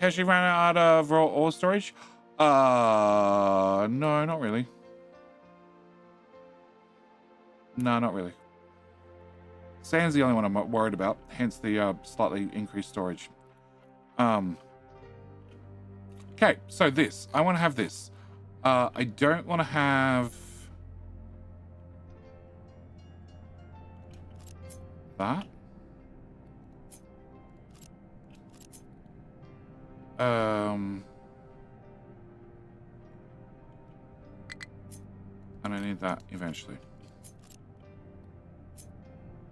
Speaker 1: Has you ran out of raw ore storage? No, not really. No, not really. Sand's the only one I'm worried about, hence the slightly increased storage. Okay, so this. I want to have this. I don't want to have that. And I need that eventually.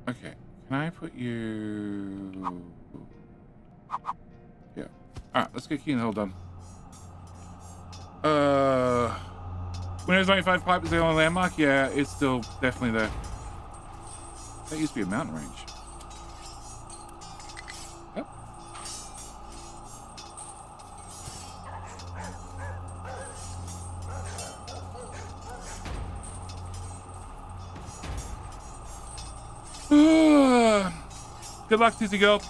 Speaker 1: Okay, can I put you... Yeah. Alright, let's get Key and Hill done. Windows 95 pipe is the only landmark? Yeah, it's still definitely there. That used to be a mountain range. Yep. Good luck, Tizzy Girl.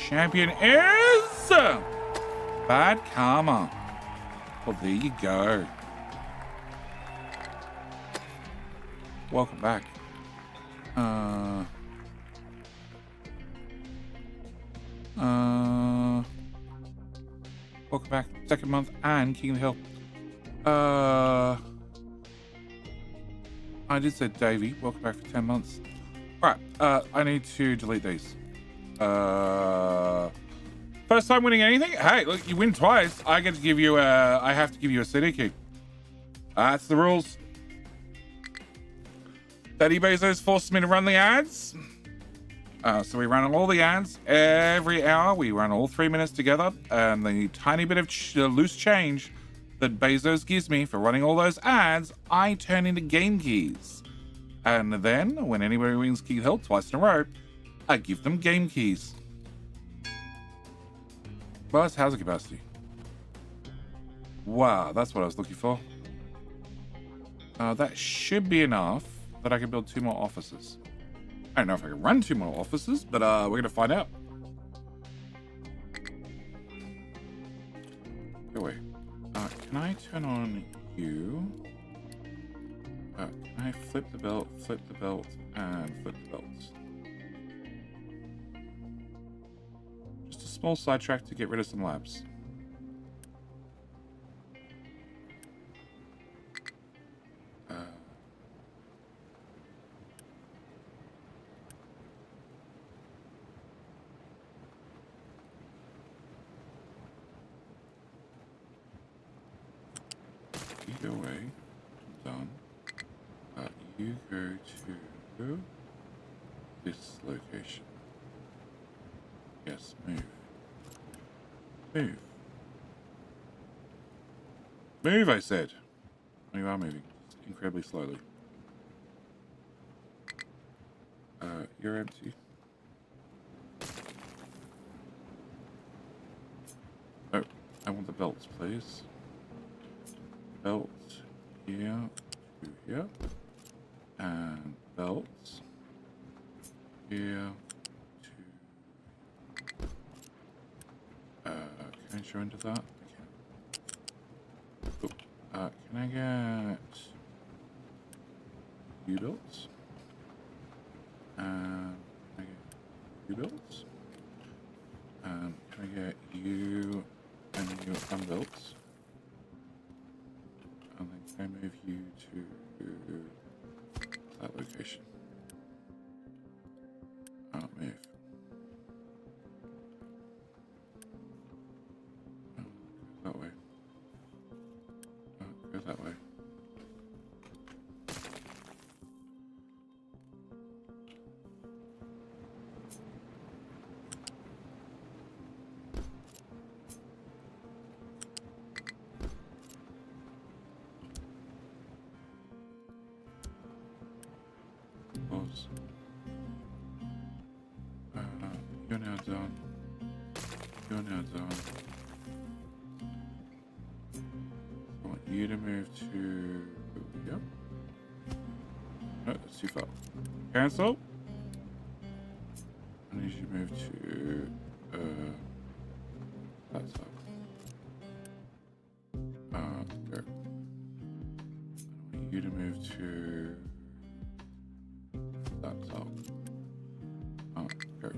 Speaker 1: Champion is Bad Karma. Well, there you go. Welcome back. Welcome back. Second month and King of the Hill. I did say Davey. Welcome back for 10 months. All right. I need to delete these. First time winning anything? Hey, look, you win twice. I get to give you I have to give you a city key. That's the rules. Daddy Bezos forced me to run the ads. So we run all the ads every hour. We run all 3 minutes together, and the tiny bit of loose change that Bezos gives me for running all those ads, I turn into game keys. And then, when anybody wins King Hill twice in a row, I give them game keys. Well, that's housing capacity. Wow, that's what I was looking for. That should be enough that I can build 2 more offices. I don't know if I can run 2 more offices, but we're going to find out. Go away. Can I turn on you? Can I flip the belt, and flip the belt? Just a small sidetrack to get rid of some labs. You go away. Done. You go to this location. Yes, move. Move. Move, I said. Oh, you are moving. Just incredibly slowly. You're empty. Oh, I want the belts, please. Belt here to here. And belts here to... can I show into that? I can. Oh, can I get... U belts? And can I get U belts? And can I get you and you unbelts? And then can I move you to that location? Move. Go that way. Go that way. Pause. You're now done. You're now done. I want you to move to... Yep. No, that's too far. Cancel. I need you to move to... that side. Go. I want you to move to... that side. Go.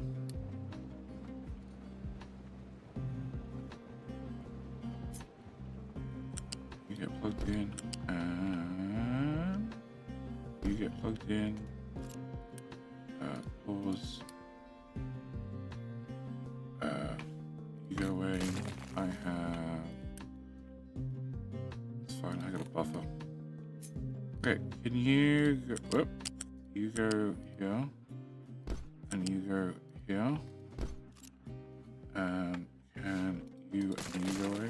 Speaker 1: You get plugged in, and you get plugged in. Pause. You go away. I have. It's fine. I got a buffer. Okay. Can you go? Whoop. You go here, and you go here, and can you and you go away?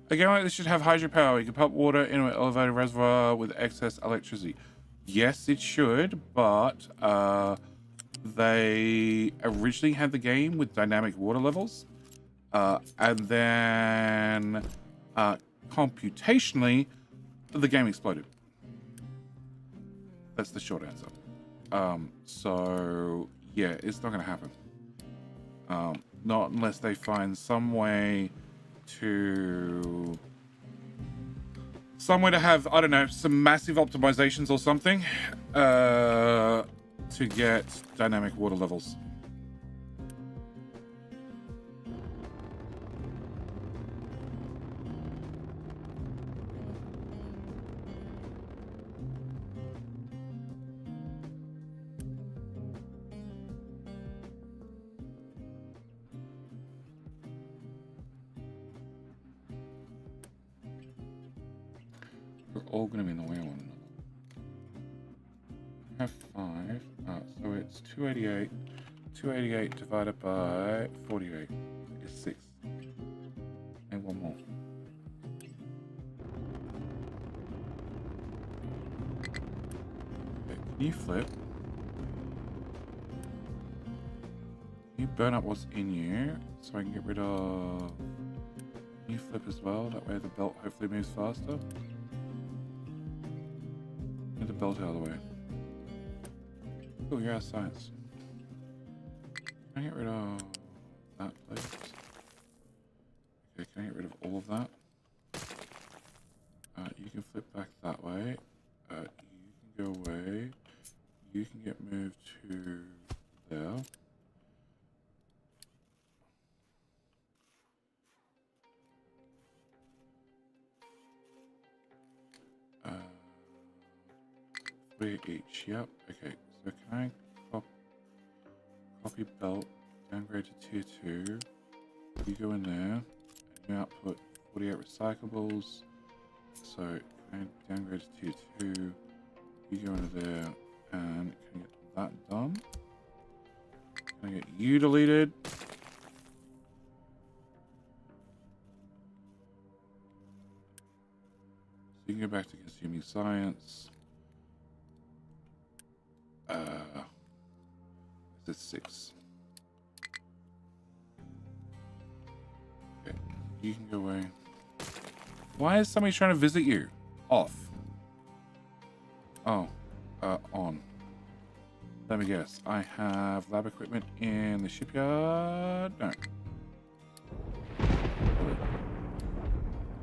Speaker 1: Again, like this should have hydropower. You can pump water into an elevated reservoir with excess electricity. Yes, it should, but they originally had the game with dynamic water levels, and then computationally, the game exploded. That's the short answer. So yeah, it's not going to happen. Not unless they find some way to have, I don't know, some massive optimizations or something to get dynamic water levels. We're all going to be in the way of one another. I have 5. So it's 288. 288 divided by 48 is 6. And one more. Okay, can you flip? Can you burn up what's in you so I can get rid of... Can you flip as well? That way the belt hopefully moves faster. Get the belt out of the way. Oh, you're out of science. Can I get rid of that, please? Okay, can I get rid of all of that? You can flip back that way. You can go away. You can get moved to there. Three each, yep. Okay, so can I copy belt, downgrade to tier 2. You go in there, and you output 48 recyclables. So can I downgrade to tier 2? You go into there, and can I get that done? Can I get you deleted? So you can go back to consuming science. It's 6. Okay, you can go away. Why is somebody trying to visit you? Off. Oh, on. Let me guess. I have lab equipment in the shipyard. No.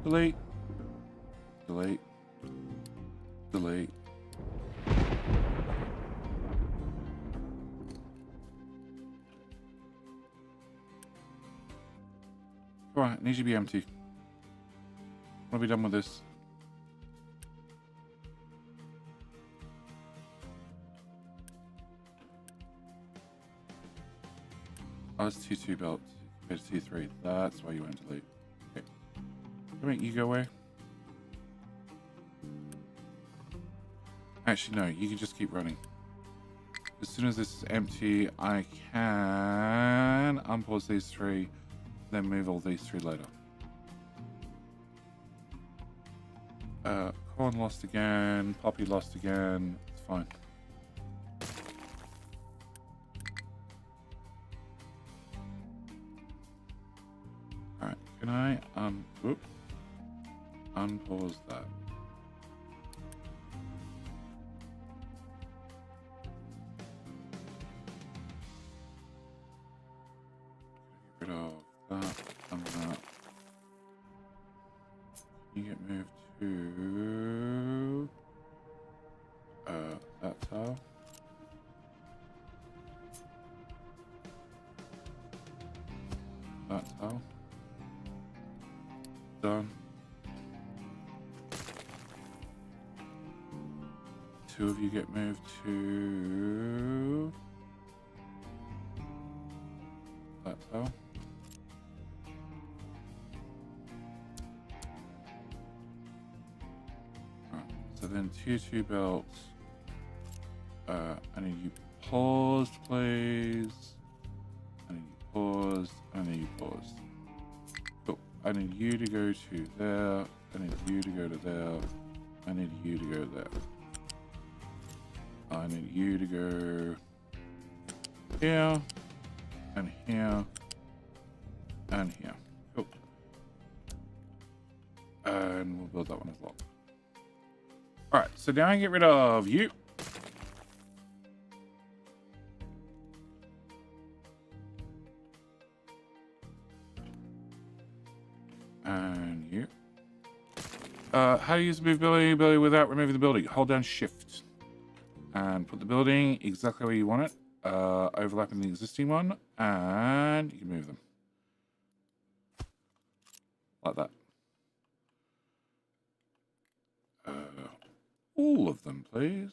Speaker 1: Delete. Delete. Delete. Come on, it needs to be empty. I want to be done with this. Oh, it's T2 belt compared to T3. That's why you went to late. Okay. Come on, you go away. Actually, no, you can just keep running. As soon as this is empty, I can unpause these 3. Then move all these 3 later. Corn lost again. Poppy lost again. It's fine. Alright, can I unpause that? Get rid of that and that. You get moved to that tile. That tile. Done. 2 of you get moved to that tile. So then tier 2 belts. I need you paused, please. I need you paused. I need you paused. Cool. I need you to go to there. I need you to go to there. I need you to go there. I need you to go here and here and here. Cool. And we'll build that one as well. Alright, so now I get rid of you. And you. How do you use the ability without removing the building? Hold down shift. And put the building exactly where you want it. Overlapping the existing one. And you can move them. Like that. All of them, please.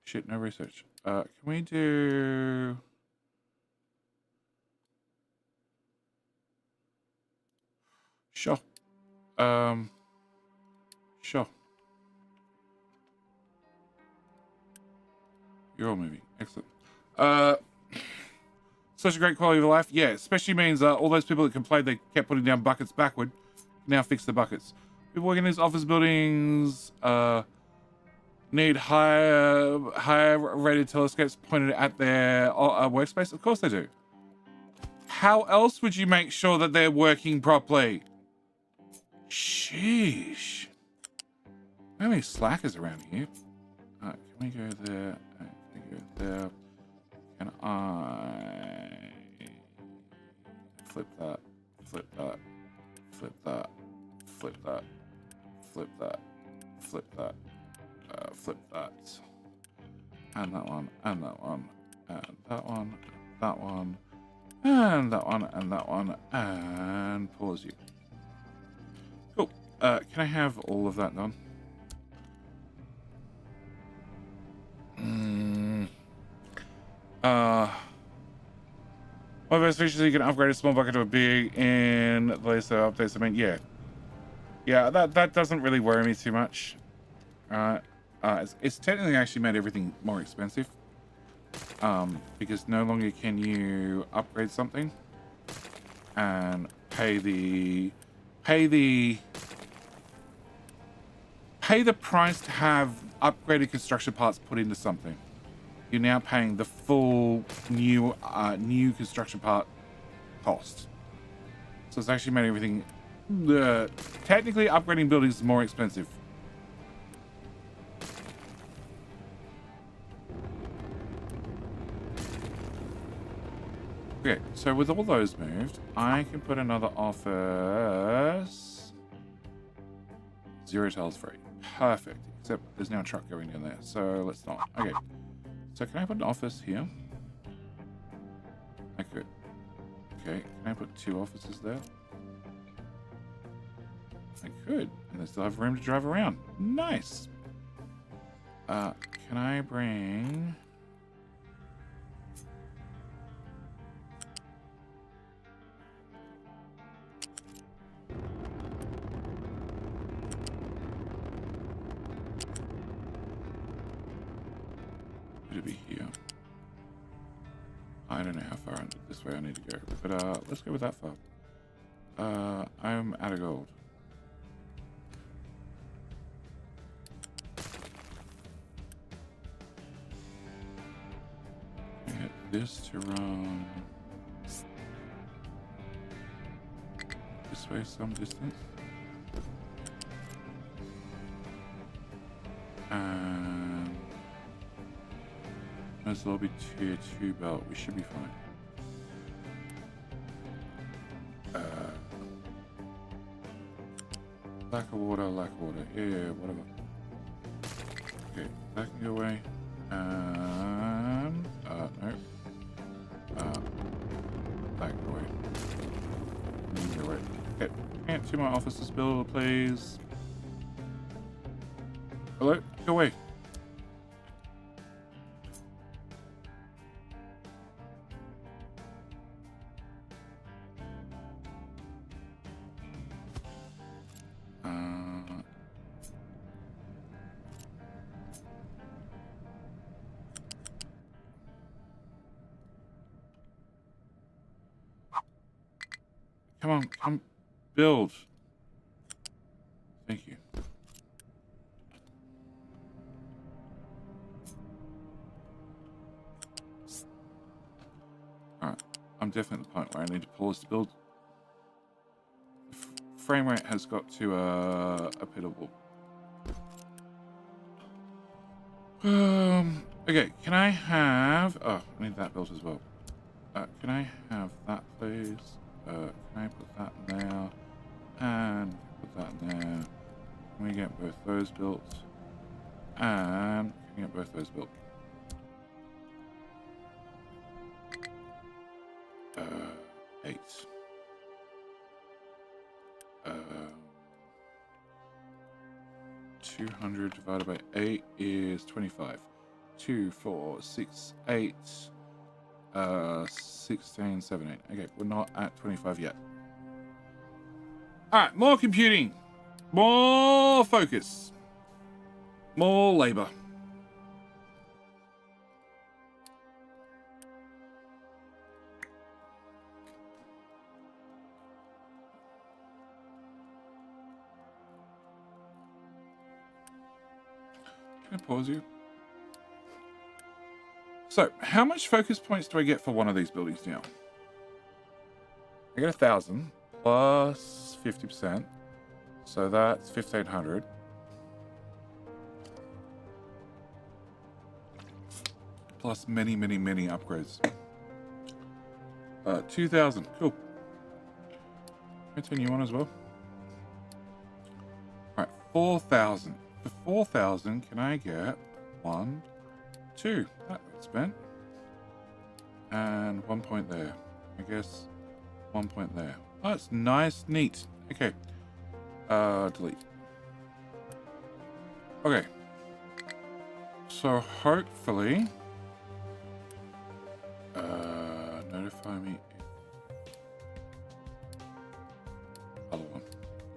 Speaker 1: Shit, no research. Can we do... Sure. Sure. You're all moving. Excellent. Such a great quality of life. Yeah, especially means all those people that complained they kept putting down buckets backward now fix the buckets. People working in these office buildings need higher rated telescopes pointed at their workspace. Of course they do. How else would you make sure that they're working properly? Sheesh. How many slackers around here? Can we go there? Can we go there? Can I flip that? Flip that. Flip that. Flip that. Flip that. Flip that. Flip that. And that one. And that one. And that one. That one. And that one. And that one. And pause you. Cool. Can I have all of that done? One of those features you can upgrade a small bucket to a big in the latest updates. I mean, yeah, that doesn't really worry me too much. It's technically actually made everything more expensive, because no longer can you upgrade something and pay the price to have upgraded construction parts put into something. You're now paying the full new construction part cost. So it's actually made everything technically upgrading buildings is more expensive. Okay, so with all those moved, I can put another office. 0 tiles free. Perfect. Except there's now a truck going in there, so let's not. Okay. So can I put an office here? I could. Okay, can I put 2 offices there? I could. And they still have room to drive around. Nice. Can I bring... It'll be here. I don't know how far this way I need to go, but let's go with that far. I'm out of gold. Get this to run this way some distance. And might as well be tier 2 belt. We should be fine. Lack of water, lack of water. Yeah, whatever. Okay, that can go away. And no. That can go away. Go away. Okay, can't see my offices build, please. Hello? Go away. Come on, come build. Thank you. Alright, I'm definitely at the point where I need to pause to build. Frame rate has got to a pitiable. Okay, can I have... Oh, I need that built as well. Can I have that, please? Can I put that in there? And put that in there. Can we get both those built? And can we get both those built? 8. 200 divided by 8 is 25. 2, 4, 6, 8, 16, 17. Okay, we're not at 25 yet. All right, more computing. More focus. More labor. Can I pause you? So, how much focus points do I get for one of these buildings now? I get 1,000 plus 50%. So that's 1,500. Plus many, many, many upgrades. 2,000. Cool. Can I turn you on as well? Alright, 4,000. For 4,000, can I get 1, 2? That got spent. And 1 point there. I guess 1 point there. Oh, that's nice, neat. Okay. Delete. Okay. So hopefully, notify me if other one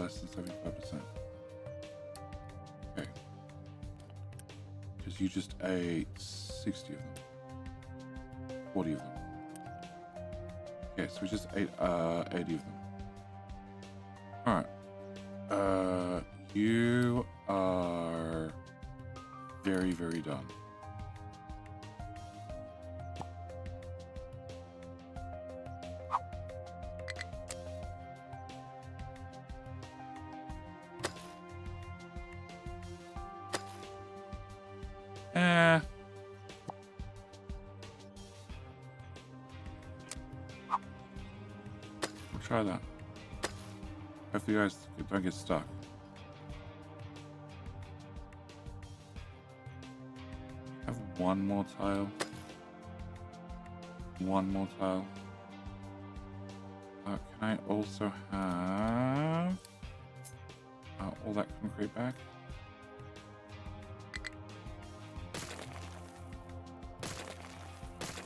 Speaker 1: less than 75%. Okay. Because you just ate 60 of them, 40 of them. Okay, so we just ate 80 of them. All right. You are very, very done. We'll try that. If you guys don't get stuck. Have one more tile. One more tile. Can I also have all that concrete back?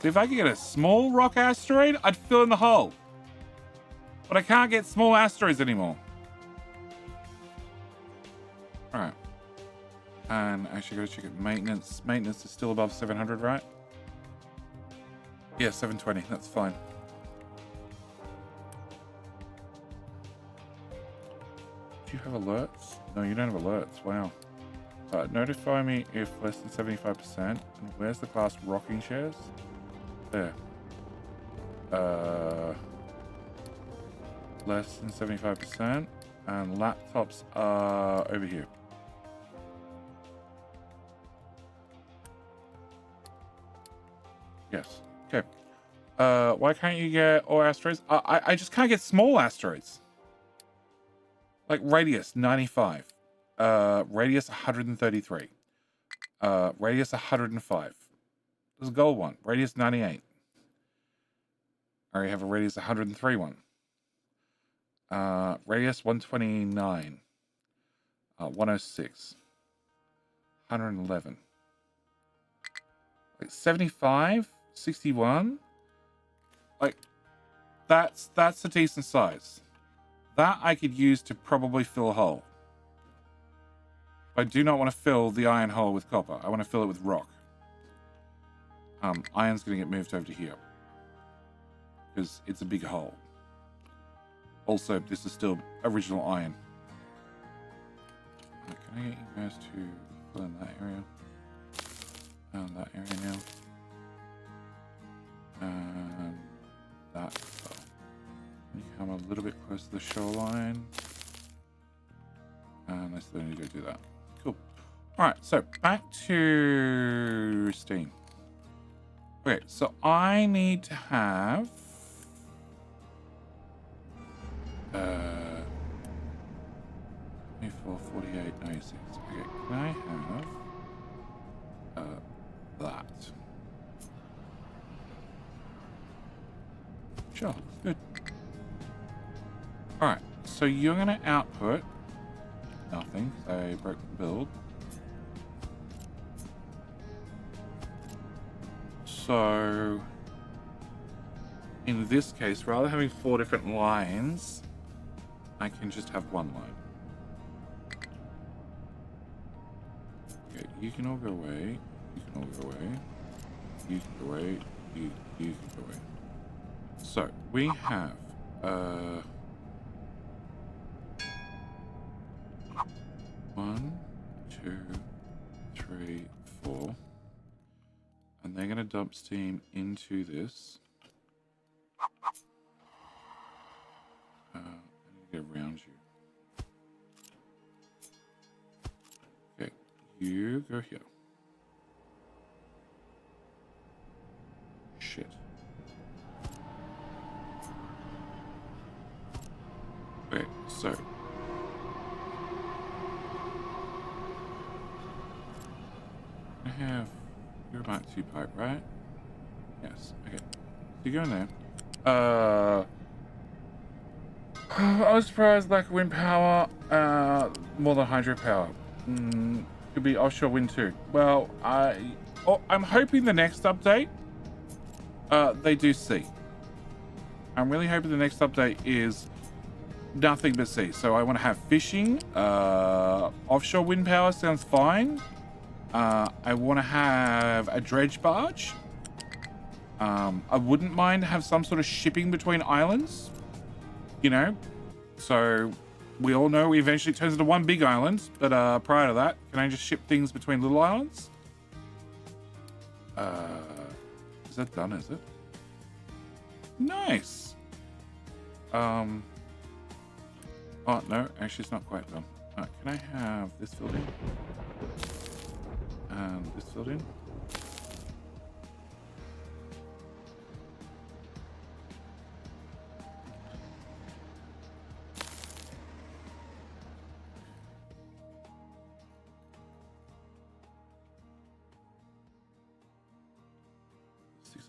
Speaker 1: So if I could get a small rock asteroid, I'd fill in the hole. But I can't get small asteroids anymore. Alright. And actually gotta check it. Maintenance. Maintenance is still above 700, right? Yeah, 720. That's fine. Do you have alerts? No, you don't have alerts. Wow. Notify me if less than 75%. And where's the class rocking chairs? There. Less than 75%. And laptops are over here. Yes. Okay. Why can't you get all asteroids? I just can't get small asteroids. Like radius 95. Radius 133. Radius 105. There's a gold one. Radius 98. I already have a radius 103 one. Radius 129. 106. 111. Like 75, 61. Like that's a decent size. That I could use to probably fill a hole. I do not want to fill the iron hole with copper. I want to fill it with rock. Iron's going to get moved over to here. Because it's a big hole. Also, this is still original iron. Can I get you guys to fill in that area? And that area now. And that as well. You come a little bit close to the shoreline. And I still need to go do that. Cool. Alright, so back to Steam. Okay, so I need to have 24, 48, 96. Okay, can I have that? Sure, good. Alright, so you're going to output nothing, because I broke the build. So, in this case, rather than having 4 different lines, I can just have one line. you can all go away. You can all go away. You can go away. You can go away. So we have 1, 2, 3, 4, and they're going to dump steam into this. I need to get around you. Okay, you go here. Shit. Okay, so I have your Mark 2 pipe, right? Yes. Okay. So you go in there. I was surprised lack of wind power, more than hydropower. Could be offshore wind too. Well, I'm hoping the next update, they do sea. I'm really hoping the next update is nothing but sea. So I want to have fishing. Offshore wind power sounds fine. I want to have a dredge barge. I wouldn't mind have some sort of shipping between islands. You know, so we all know we eventually turns into one big island, but prior to that, can I just ship things between little islands? Is that done, is it? Nice. Oh no, actually it's not quite done. Can I have this filled in? And this filled in?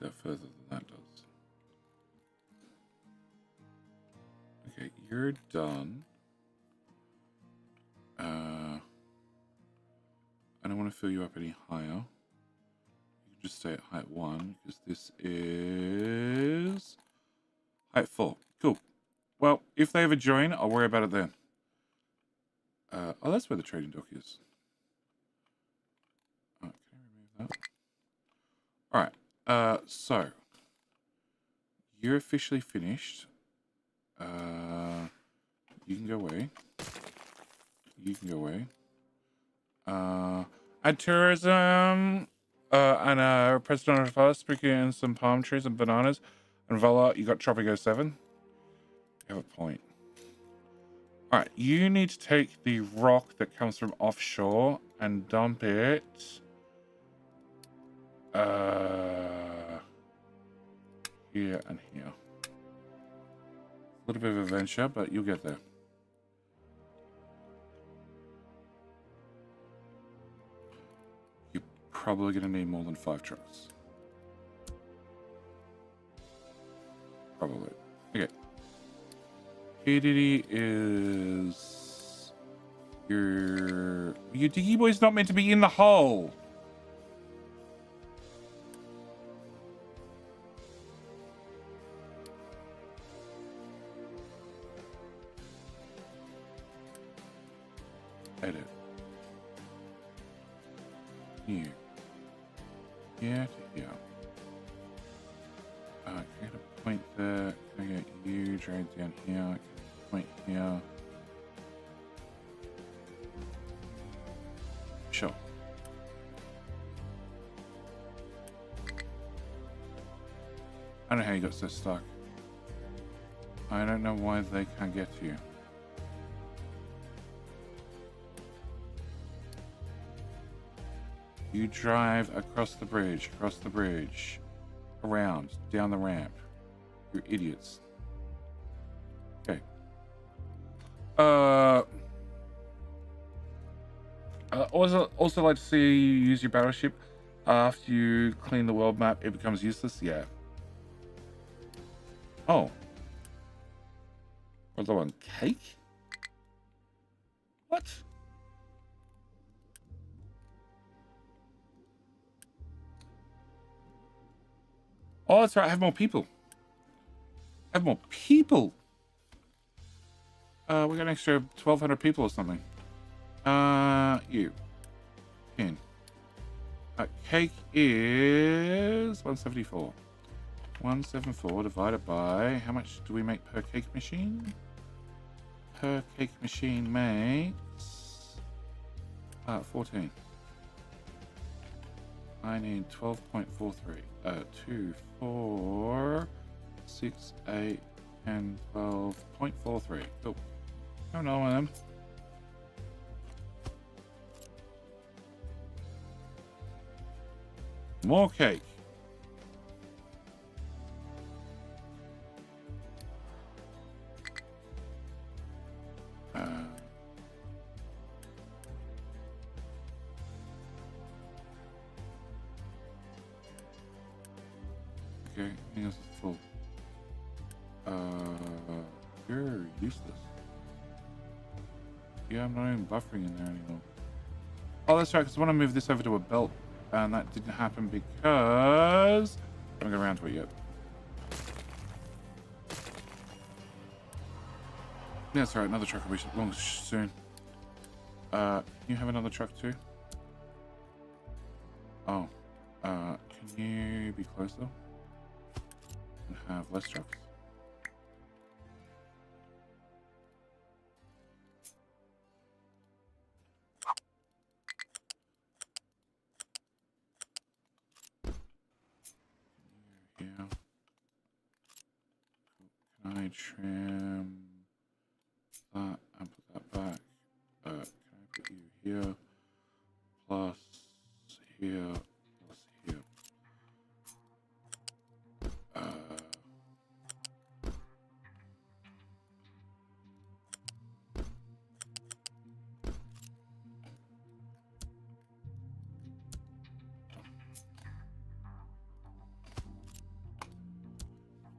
Speaker 1: That further than that does. Okay, you're done. I don't want to fill you up any higher. You can just stay at height 1 because this is height 4. Cool. Well, if they ever join, I'll worry about it then. Oh, that's where the trading dock is. Oh, can I remove that? All right. So you're officially finished. You can go away. You can go away. Add tourism, and president of us, speaking some palm trees and bananas, and voila, you got Tropico 7. You have a point. All right, you need to take the rock that comes from offshore and dump it. Here and here. A little bit of a venture, but you'll get there. You're probably going to need more than 5 trucks. Probably. Okay. Hidity is... Your diggy boy's not meant to be in the hole. Edit. Here. Here to here. Can I get a point there? Can I get you dragged down here? Can I get a point here? Sure. I don't know how you got so stuck. I don't know why they can't get to you. You drive across the bridge, around, down the ramp. You're idiots. Okay. Also like to see you use your battleship. After you clean the world map, it becomes useless. Yeah. Oh. Was that one cake? What? Oh, that's right. I have more people. We got an extra 1,200 people or something. You. 10. Cake is 174. 174 divided by, how much do we make per cake machine? Per cake machine makes 14. I need 12.43. 2, 4, 6, 8, 10, 12.43. Cool. Don't know one of them. More cake. Okay, everything else is full. You're useless. Yeah, I'm not even buffering in there anymore. Oh, that's right, because I want to move this over to a belt, and that didn't happen because I haven't got around to it yet. Yeah, that's right, another truck will be along soon. Can you have another truck too? Oh, can you be closer and have less trucks? Yeah. Can I trim that and put that back? Can I put you here? Plus here, plus here.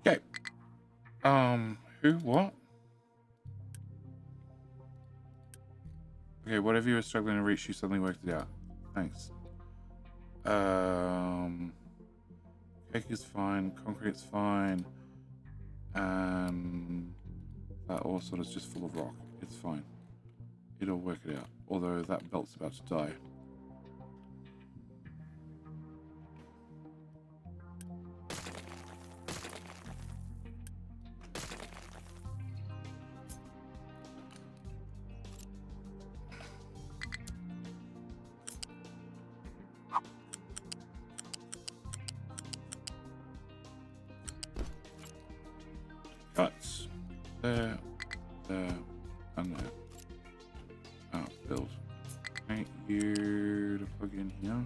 Speaker 1: Okay. Who? What? Okay, whatever you were struggling to reach, you suddenly worked it out. Thanks. Cake is fine, concrete's fine, and that all sort of is just full of rock. It's fine. It'll work it out. Although that belt's about to die. Cuts. There, and there. Build. Need you to plug in here.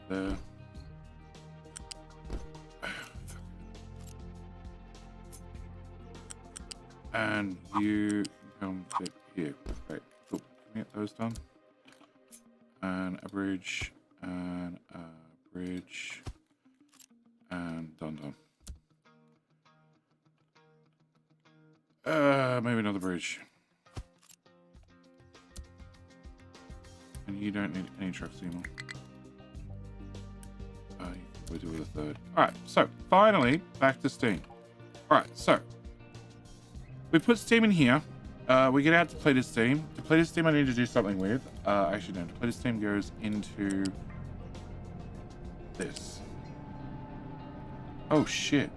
Speaker 1: There. And you can come sit here. Great. Cool. Can we get those done? And a bridge, and a bridge, and done. Maybe another bridge. And you don't need any trucks anymore. We'll do with a third. Alright, so finally back to Steam. Alright, so we put Steam in here. We get out depleted Steam. Depleted Steam I need to do something with. Actually no, depleted Steam goes into this. Oh shit.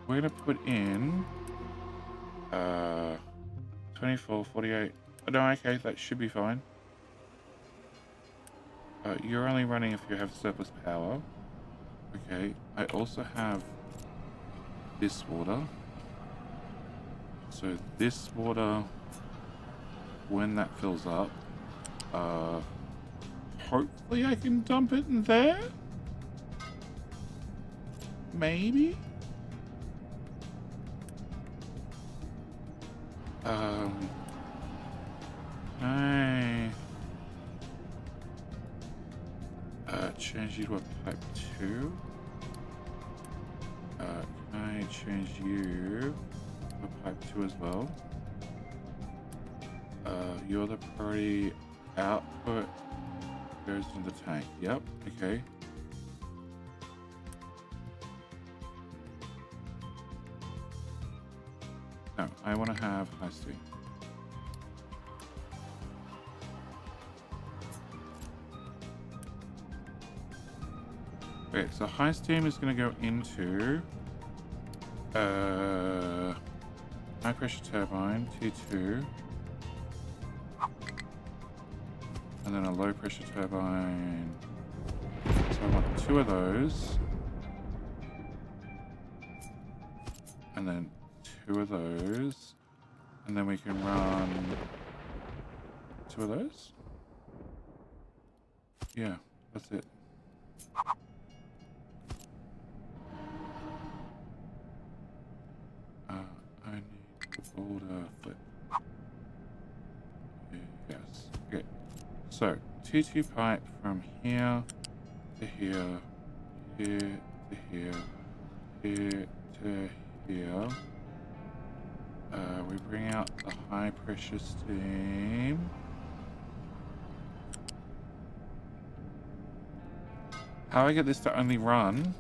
Speaker 1: We're gonna put in 24, 48. Oh, no, okay, that should be fine. You're only running if you have surplus power. Okay, I also have this water. So this water, when that fills up, hopefully I can dump it in there? Maybe? Change you to a pipe 2. Can I change you to a pipe 2 as well? You're the priority. Output goes in the tank. Yep. Okay. No, I want to have high steam. Okay, so high steam is going to go into high pressure turbine T2, and then a low pressure turbine. So I want 2 of those, and then 2 of those, and then we can run 2 of those. Yeah, that's it. I need to build a flip. Yes. Okay. So T2 pipe from here to here, here to here, here to here. We bring out the high pressure steam. How do I get this to only run?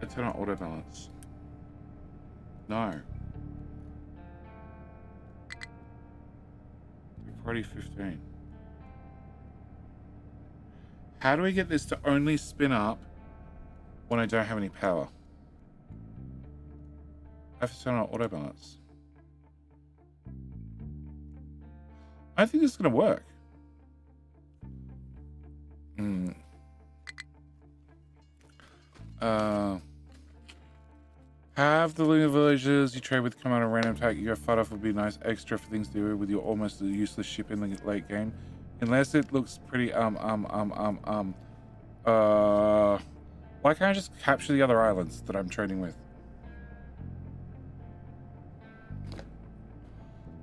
Speaker 1: I turn on auto balance. No. Priority 15. How do we get this to only spin up when I don't have any power? I have to turn on auto balance. I think this is going to work. Have the lunar villages you trade with come out a random attack you got fight off would be nice extra for things to do with your almost useless ship in the late game. Unless it looks pretty why can't I just capture the other islands that I'm trading with?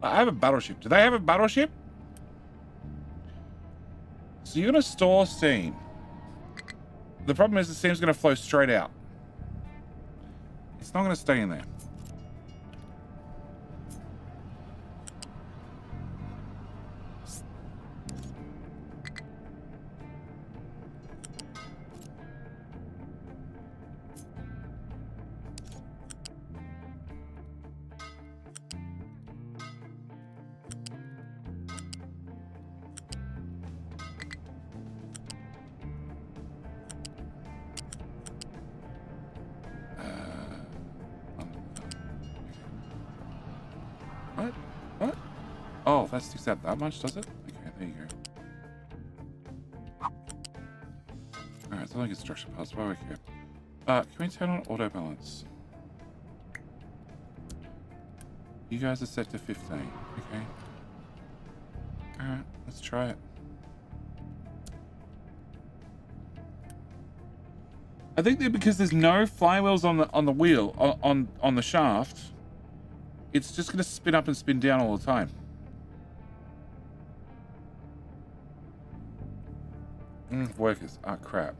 Speaker 1: I have a battleship. Do they have a battleship? So you're gonna store steam. The problem is the steam's gonna flow straight out. It's not going to stay in there. What? Oh, that sticks out that much, does it? Okay, there you go. Alright, it's not like construction parts, why okay. Can we turn on auto balance? You guys are set to 15, okay. Alright, let's try it. I think that because there's no flywheels on the wheel on the shaft, it's just going to spin up and spin down all the time. Workers. Ah, crap.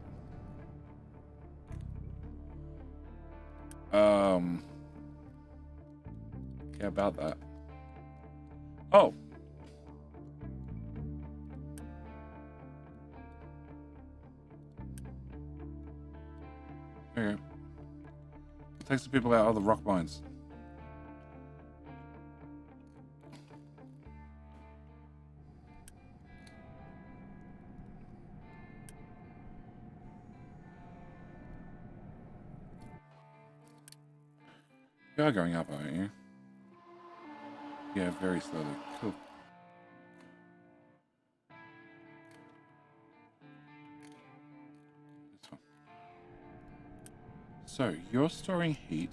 Speaker 1: Yeah, about that. Oh. Okay. It takes the people out of the rock mines. You are going up, aren't you? Yeah, very slowly. Cool. This one. So, you're storing heat.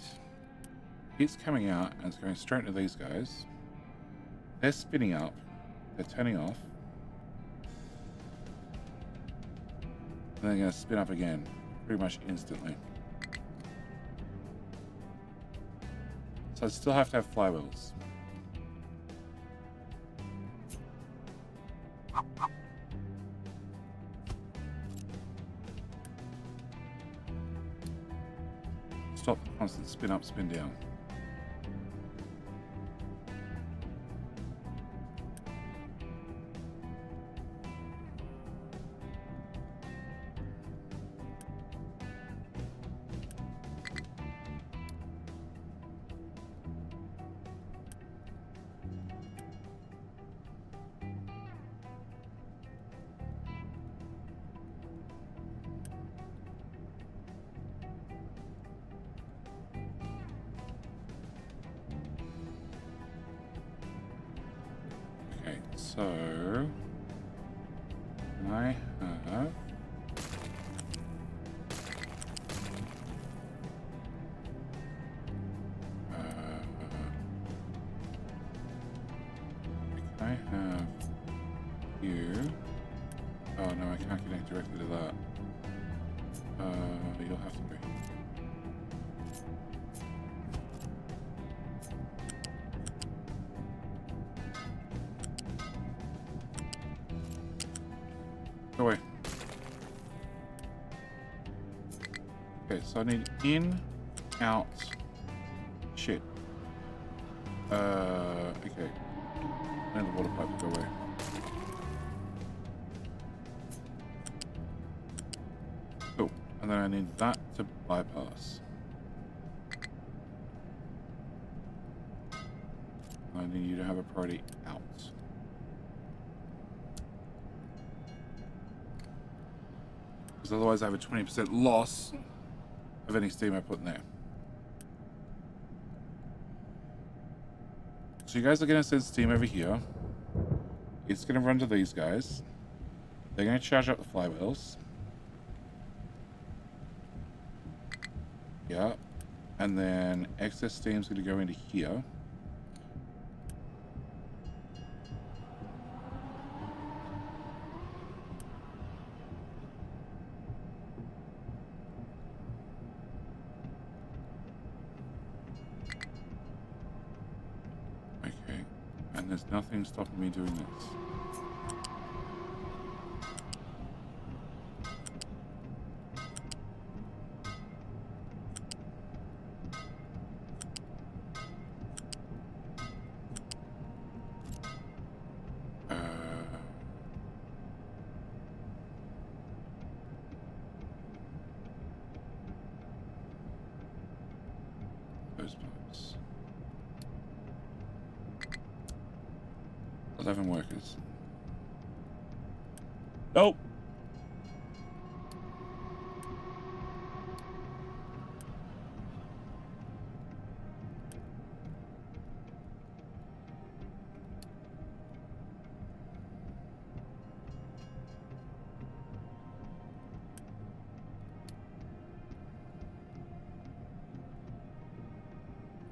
Speaker 1: Heat's coming out and it's going straight into these guys. They're spinning up. They're turning off. And they're going to spin up again. Pretty much instantly. So I still have to have flywheels. Stop the constant spin up, spin down. So I have I have you. Oh no, I can't connect directly to that. You'll have to be. Go away. Okay, so I need in, out, shit. Okay. And the water pipe to go away. Cool. And then I need that to bypass. I need you to have a priority out. Because otherwise I have a 20% loss of any steam I put in there. So you guys are going to send steam over here. It's going to run to these guys. They're going to charge up the flywheels. Yeah. And then excess steam is going to go into here. Okay. And there's nothing stopping me doing this. Those pipes. 11 workers. Nope.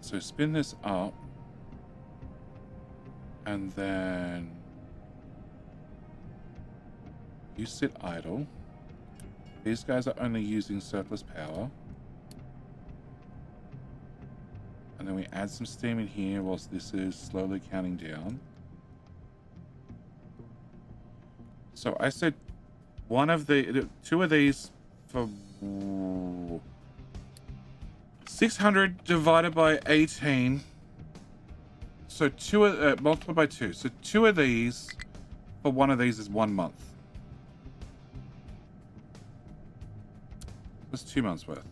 Speaker 1: So spin this up, and then you sit idle. These guys are only using surplus power. And then we add some steam in here whilst this is slowly counting down. So I said two of these for 600 divided by 18. So multiplied by 2. So 2 of these for one of these is 1 month. That's 2 months worth.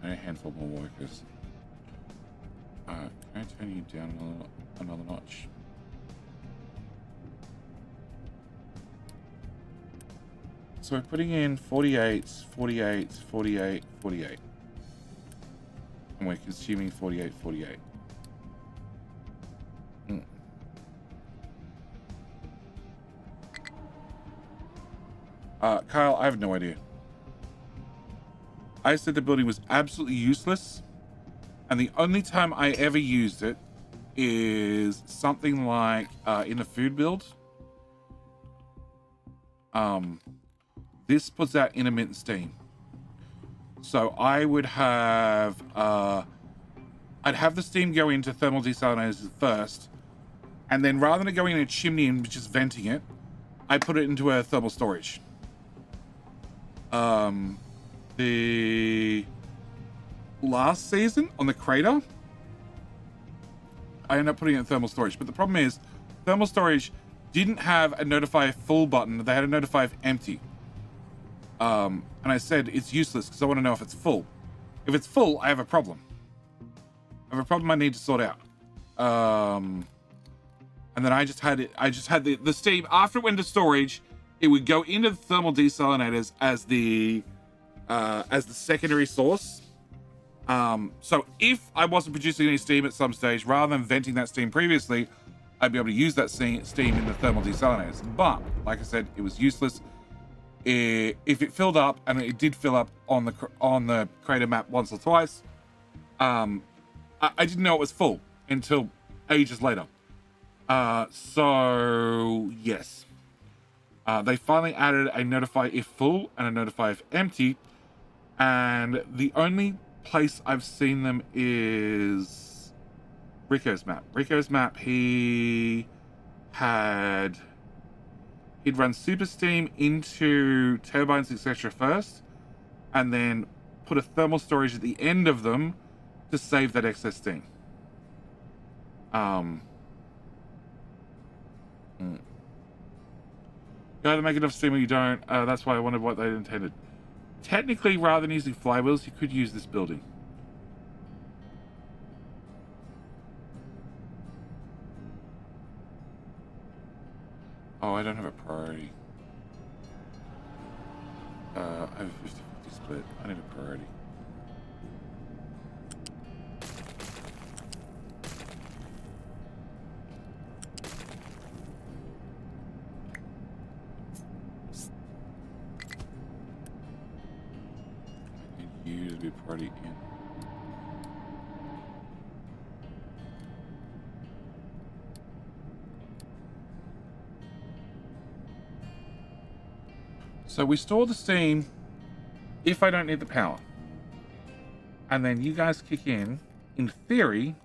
Speaker 1: And a handful more workers. Can I turn you down another notch? So we're putting in 48, 48, 48, 48. And we're consuming 48, 48. Kyle, I have no idea. I said the building was absolutely useless. And the only time I ever used it is something like in a food build. This puts out intermittent steam. So I would have, I'd have the steam go into thermal desalinators first, and then rather than going in a chimney and just venting it, I put it into a thermal storage. The last season on the crater, I ended up putting it in thermal storage. But the problem is, thermal storage didn't have a notify if full button. They had a notify if empty. And I said it's useless because I want to know if it's full. If it's full, I have a problem. I have a problem I need to sort out. And then I just had the steam after it went to storage. it would go into the thermal desalinators as the secondary source. So if I wasn't producing any steam at some stage, rather than venting that steam previously, I'd be able to use that steam in the thermal desalinators. But like I said, it was useless. If it filled up, and it did fill up on the crater map once or twice, I didn't know it was full until ages later. So yes, they finally added a notify if full and a notify if empty, and the only place I've seen them is Rico's map. Rico's map, he'd run super steam into turbines, etc. first, and then put a thermal storage at the end of them to save that excess steam. You either make enough steam or you don't. That's why I wondered what they intended. Technically, rather than using flywheels, you could use this building. Oh, I don't have a priority. I have a 50-50 split. I need a priority. I need you to be a priority in. So we store the steam if I don't need the power. And then you guys kick in theory,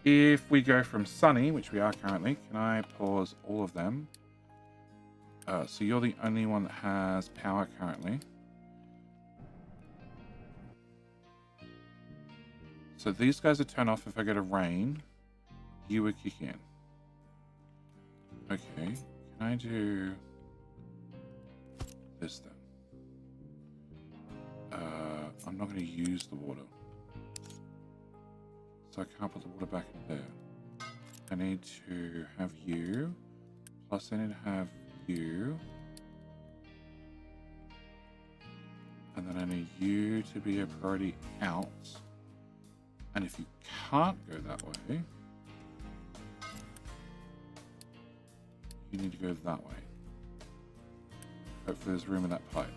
Speaker 1: if we go from sunny, which we are currently. Can I pause all of them? So you're the only one that has power currently. So these guys are turned off if I go to rain. You would kick in. Okay, can I do this then? I'm not going to use the water, so I can't put the water back in there. I need to have you, plus I need to have you, and then I need you to be a priority out. And if you can't go that way, you need to go that way. Hopefully there's room in that pipe.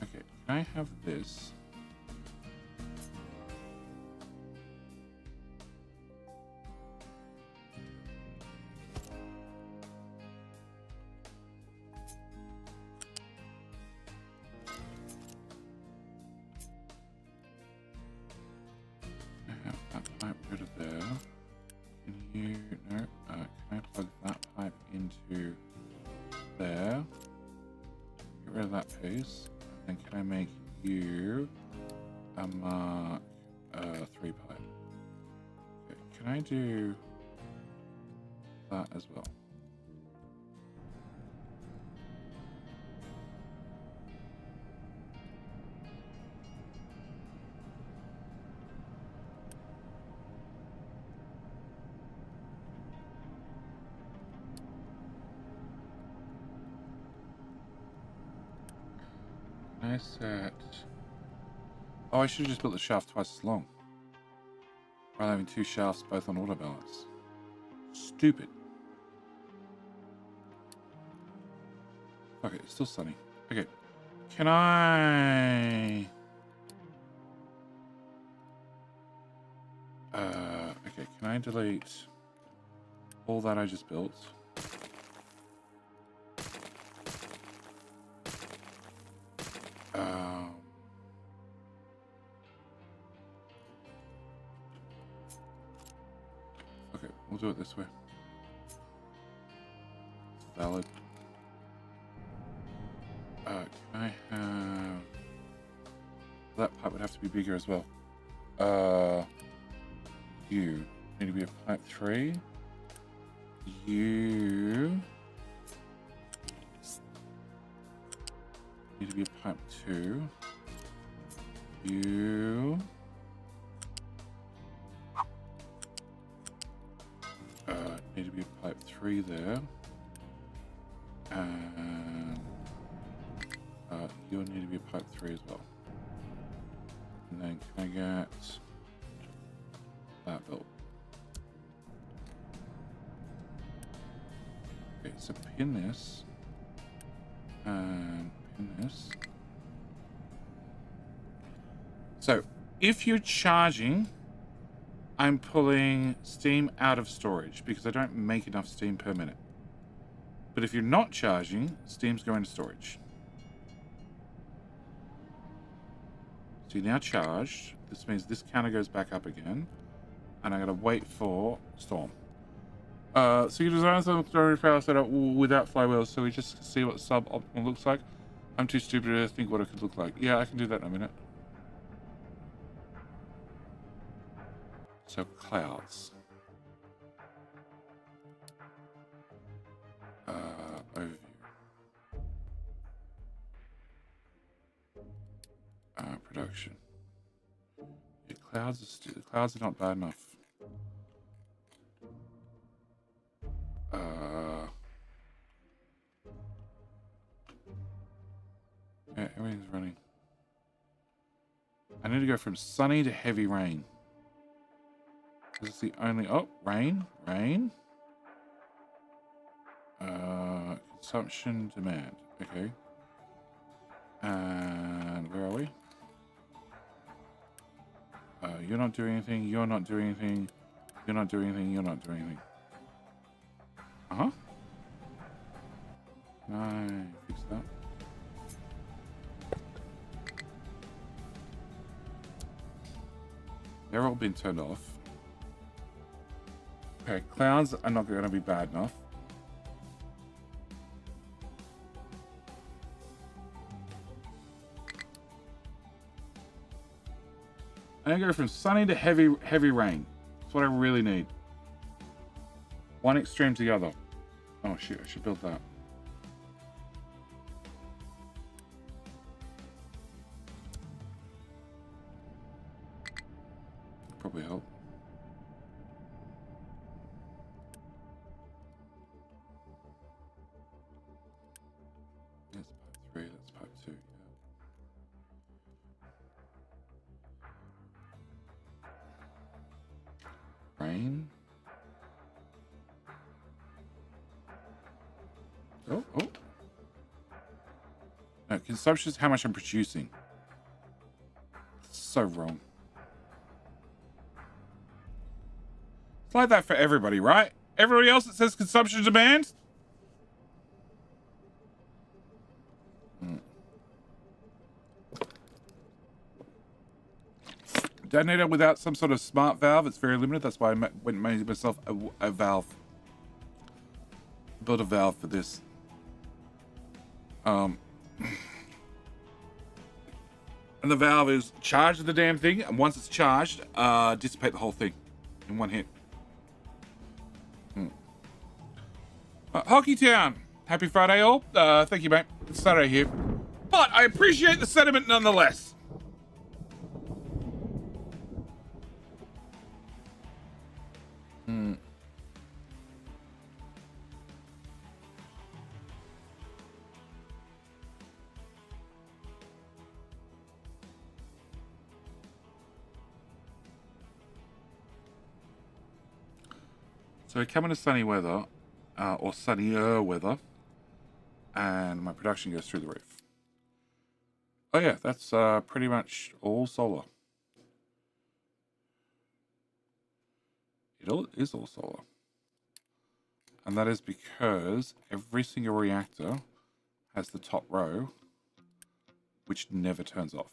Speaker 1: Okay, can I have this? I have that pipe go to there. Can you, no, can I plug that pipe into there? Get rid of that piece. And can I make you a Mark 3 pipe? Okay, can I do that as well? I set... Oh, I should have just built the shaft twice as long, rather than having two shafts both on auto balance. Stupid. Okay, it's still sunny. Okay, can I... okay, can I delete all that I just built? Okay, we'll do it this way. It's valid. Can I have... That pipe would have to be bigger as well. You need to be a pipe 3. You need to be a pipe 2. You need to be a pipe 3 there. And you'll need to be pipe 3 as well. And then can I get that built? Okay, so pin this and pin this. So if you're charging, I'm pulling steam out of storage because I don't make enough steam per minute. But if you're not charging, steam's going to storage. So you're now charged. This means this counter goes back up again. And I'm going to wait for storm. So you design some storage power setup without flywheels, so we just see what suboptimal looks like. I'm too stupid to think what it could look like. Yeah, I can do that in a minute. So clouds. Overview. Production. Yeah, clouds are not bad enough. Yeah, everything's running. I need to go from sunny to heavy rain. This is the only... Oh, rain. Consumption, demand. Okay. And where are we? You're not doing anything. You're not doing anything. You're not doing anything. You're not doing anything. Uh-huh. Can I fix that? They're all been turned off. Okay, clouds are not going to be bad enough. I'm going to go from sunny to heavy rain. That's what I really need. One extreme to the other. Oh shit, I should build that. Probably help. That's pipe 3, that's pipe 2, yeah. Rain. Oh. No, consumption is how much I'm producing. It's so wrong. It's like that for everybody, right? Everybody else that says consumption demand? Detonator without some sort of smart valve, it's very limited. That's why I went and made myself a valve. Build a valve for this. And the valve is charge the damn thing, and once it's charged, dissipate the whole thing in one hit. Hockey Town, happy Friday all. Thank you, mate. It's Saturday here, but I appreciate the sentiment nonetheless. So we come into sunny weather, or sunnier weather, and my production goes through the roof. Oh yeah, that's pretty much all solar. It is all solar. And that is because every single reactor has the top row, which never turns off.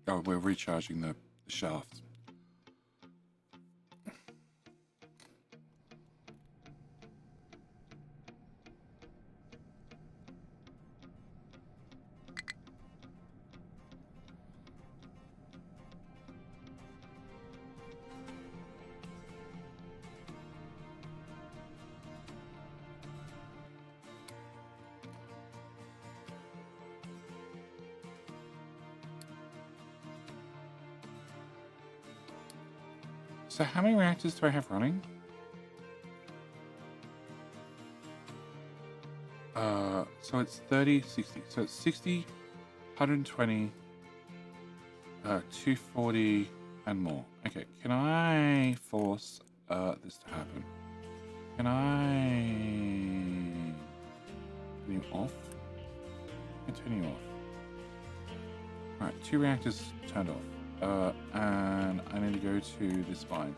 Speaker 1: Oh, we're recharging the shaft. So how many reactors do I have running? So it's 30, 60. So it's 60, 120, 240, and more. Okay, can I force this to happen? Can I turn you off? I turn you off. Alright, 2 reactors turned off. And I need to go to this mine.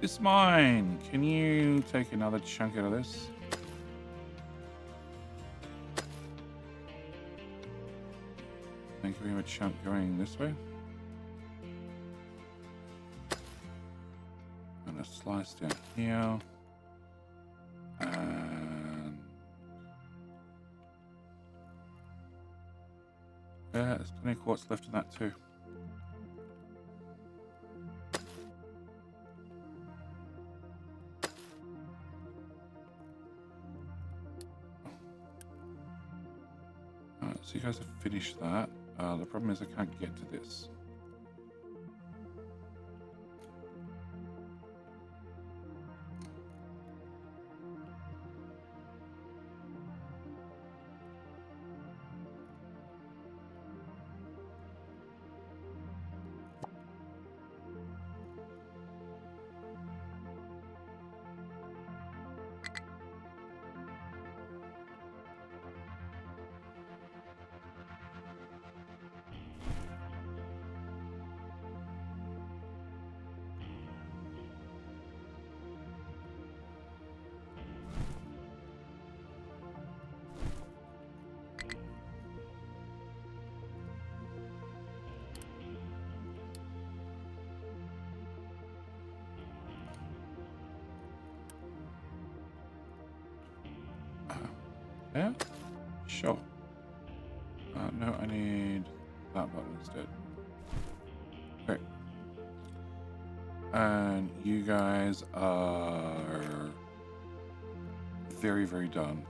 Speaker 1: This mine! Can you take another chunk out of this? Thank you very much, chunk going this way. And a slice down here. And yeah, there's plenty of quartz left in that too. Alright, so you guys have finished that. The problem is I can't get to this. Yeah? Sure. No, I need that button instead. Okay. And you guys are very, very done.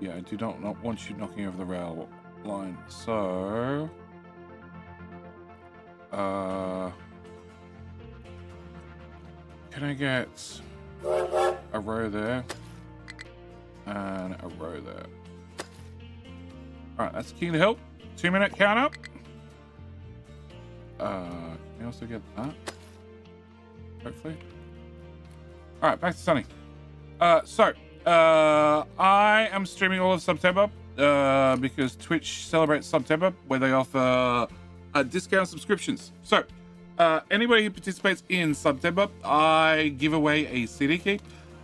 Speaker 1: Yeah, I do not want you knocking over the rail line. So... can I get a row there? And a row there. Alright, that's King of the Hill. 2-minute count up. Can we also get that? Hopefully. Alright, back to Sunny. I am streaming all of September because Twitch celebrates September where they offer discount subscriptions. So, anybody who participates in September, I give away a CD key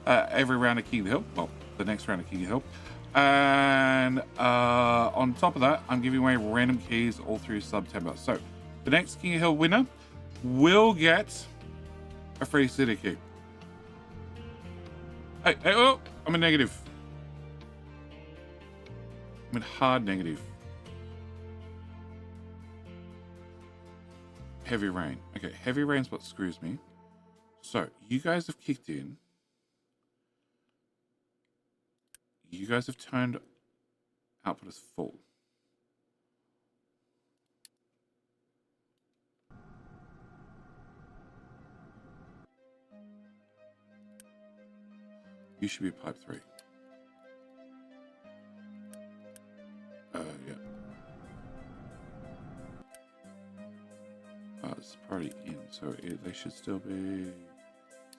Speaker 1: every round of King of the Hill. Well, the next round of King of the Hill. And on top of that, I'm giving away random keys all through September. So the next King of the Hill winner will get a free city key. Hey, oh, I'm a negative. I'm in hard negative. Heavy rain. Okay, heavy rain's what screws me. So you guys have kicked in. You guys have turned output as full. You should be pipe 3. Yeah. It's probably in, so they should still be...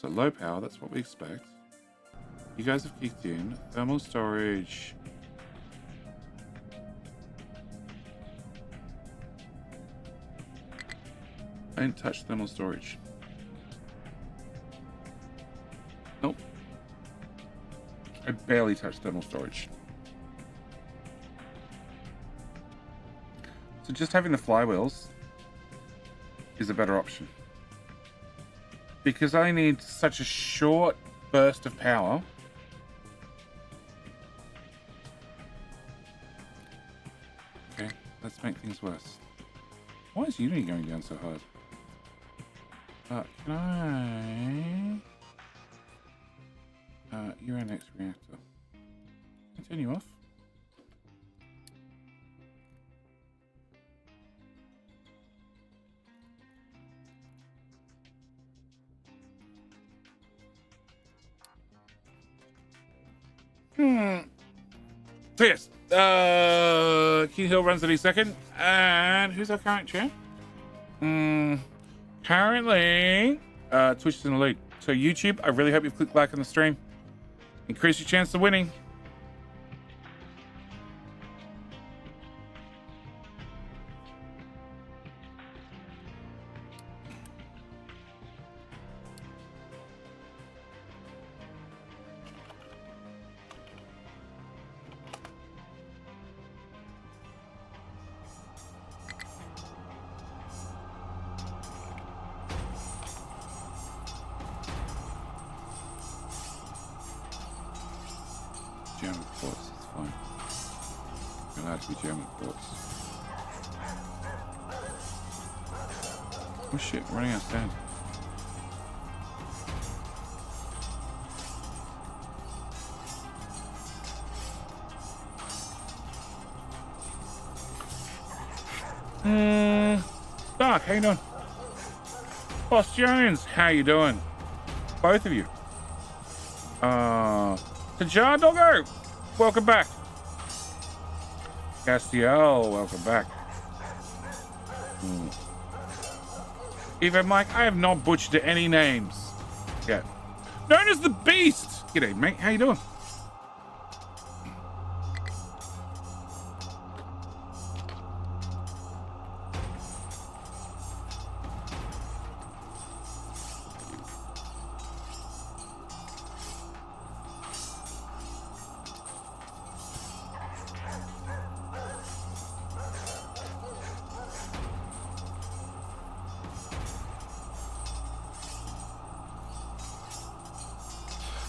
Speaker 1: So low power, that's what we expect. You guys have kicked in. Thermal storage. I didn't touch thermal storage. Nope. I barely touched thermal storage. So just having the flywheels is a better option. Because I need such a short burst of power. Okay, let's make things worse. Why is Unity going down so hard? Can I... you're our next reactor. Continue off. So yes, King Hill runs any second, and who's our current champ? Currently, Twitch is in the lead. So YouTube, I really hope you click like on the stream. Increase your chance of winning. German ports, it's fine. You're allowed to be German ports. Oh shit, running out of stand. Doc, how you doing? Boss Jones, how you doing? Both of you. Tajar Doggo, welcome back. Castiel, welcome back. Even Mike, I have not butchered any names yet. Known as the Beast. G'day, mate. How you doing?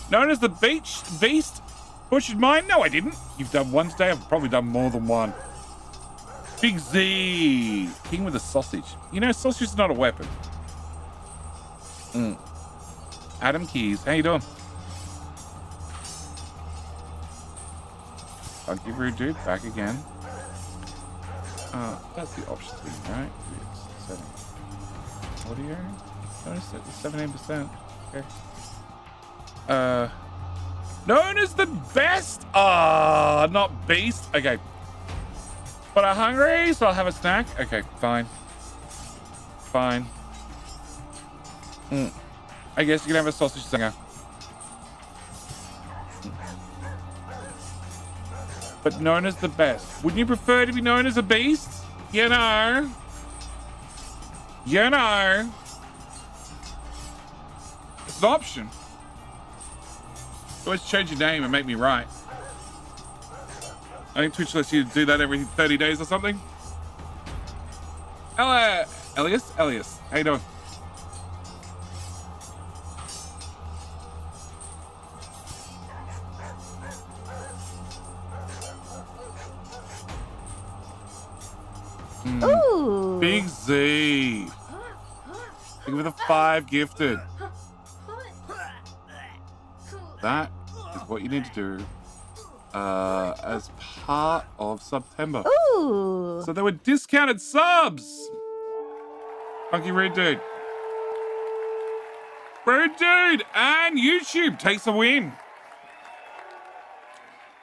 Speaker 1: Known as the Beast? Butchered mine? No, I didn't. You've done one today. I've probably done more than one. Big Z. King with a sausage. You know, sausage is not a weapon. Adam Keys. How you doing? Funky Rude Dude. Back again. That's the options thing, right? Setting. Audio. Notice it. 17%. Okay. Known as the best. Not beast. Okay. But I'm hungry, so I'll have a snack. Okay, fine. Fine. I guess you can have a sausage singer. But known as the best. Wouldn't you prefer to be known as a beast? You know. You know. It's an option. Always change your name and make me right. I think Twitch lets you do that every 30 days or something. Hello, Elias. How you doing?
Speaker 3: Ooh.
Speaker 1: Big Z. Think of the 5 gifted. That is what you need to do as part of September.
Speaker 3: Ooh.
Speaker 1: So there were discounted subs. Funky Red Dude. Red Dude and YouTube takes a win.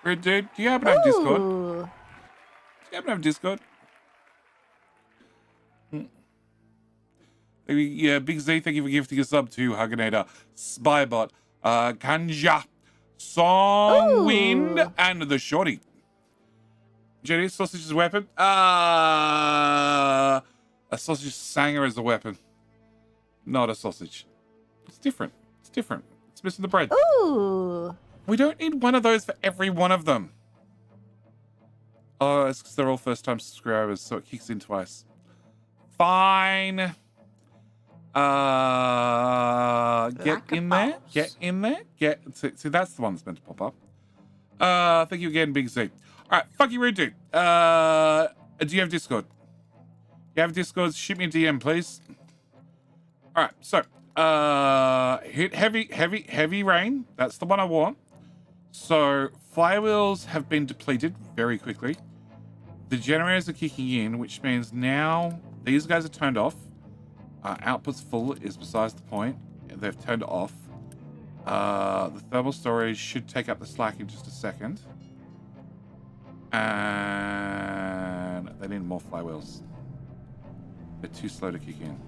Speaker 1: Red Dude, do you happen to have Discord? Do you happen to have Discord? Yeah, Big Z, thank you for gifting a sub to Hugginator, Spybot, Kanja, Songwind, and the Shorty. Jenny, sausage is a weapon? A sausage sanger is a weapon. Not a sausage. It's different. It's different. It's missing the bread.
Speaker 3: Ooh.
Speaker 1: We don't need one of those for every one of them. Oh, it's because they're all first-time subscribers, so it kicks in twice. Fine. Get in there. Get in there. See, that's the one that's meant to pop up. Thank you again, Big Z. All right, fuck you, Rude Dude. Do you have Discord? You have Discord? Shoot me a DM, please. All right, so hit heavy rain. That's the one I want. So flywheels have been depleted very quickly. The generators are kicking in, which means now these guys are turned off. Output's full is besides the point. They've turned it off. The thermal storage should take up the slack in just a second. And they need more flywheels. They're too slow to kick in.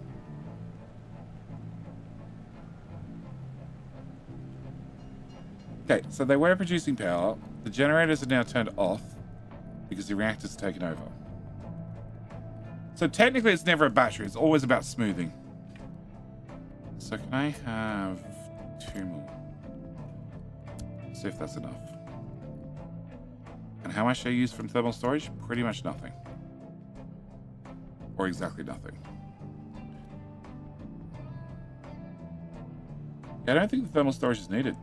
Speaker 1: Okay, so they were producing power. The generators are now turned off because the reactor's taken over. So technically it's never a battery. It's always about smoothing. So can I have 2 more? See if that's enough. And how much do I use from thermal storage? Pretty much nothing. Or exactly nothing. Yeah, I don't think the thermal storage is needed.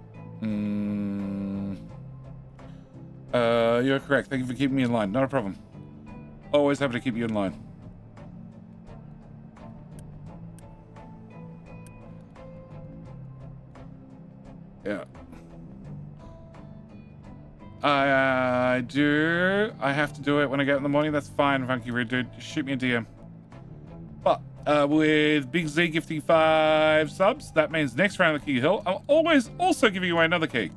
Speaker 1: You're correct. Thank you for keeping me in line. Not a problem. Always happy to keep you in line. Yeah. I do. I have to do it when I get in the morning. That's fine, Funky Rude Dude. Just shoot me a DM. But with Big Z gifting 5 subs, that means next round of the Key Hill, I'm always also giving away another key.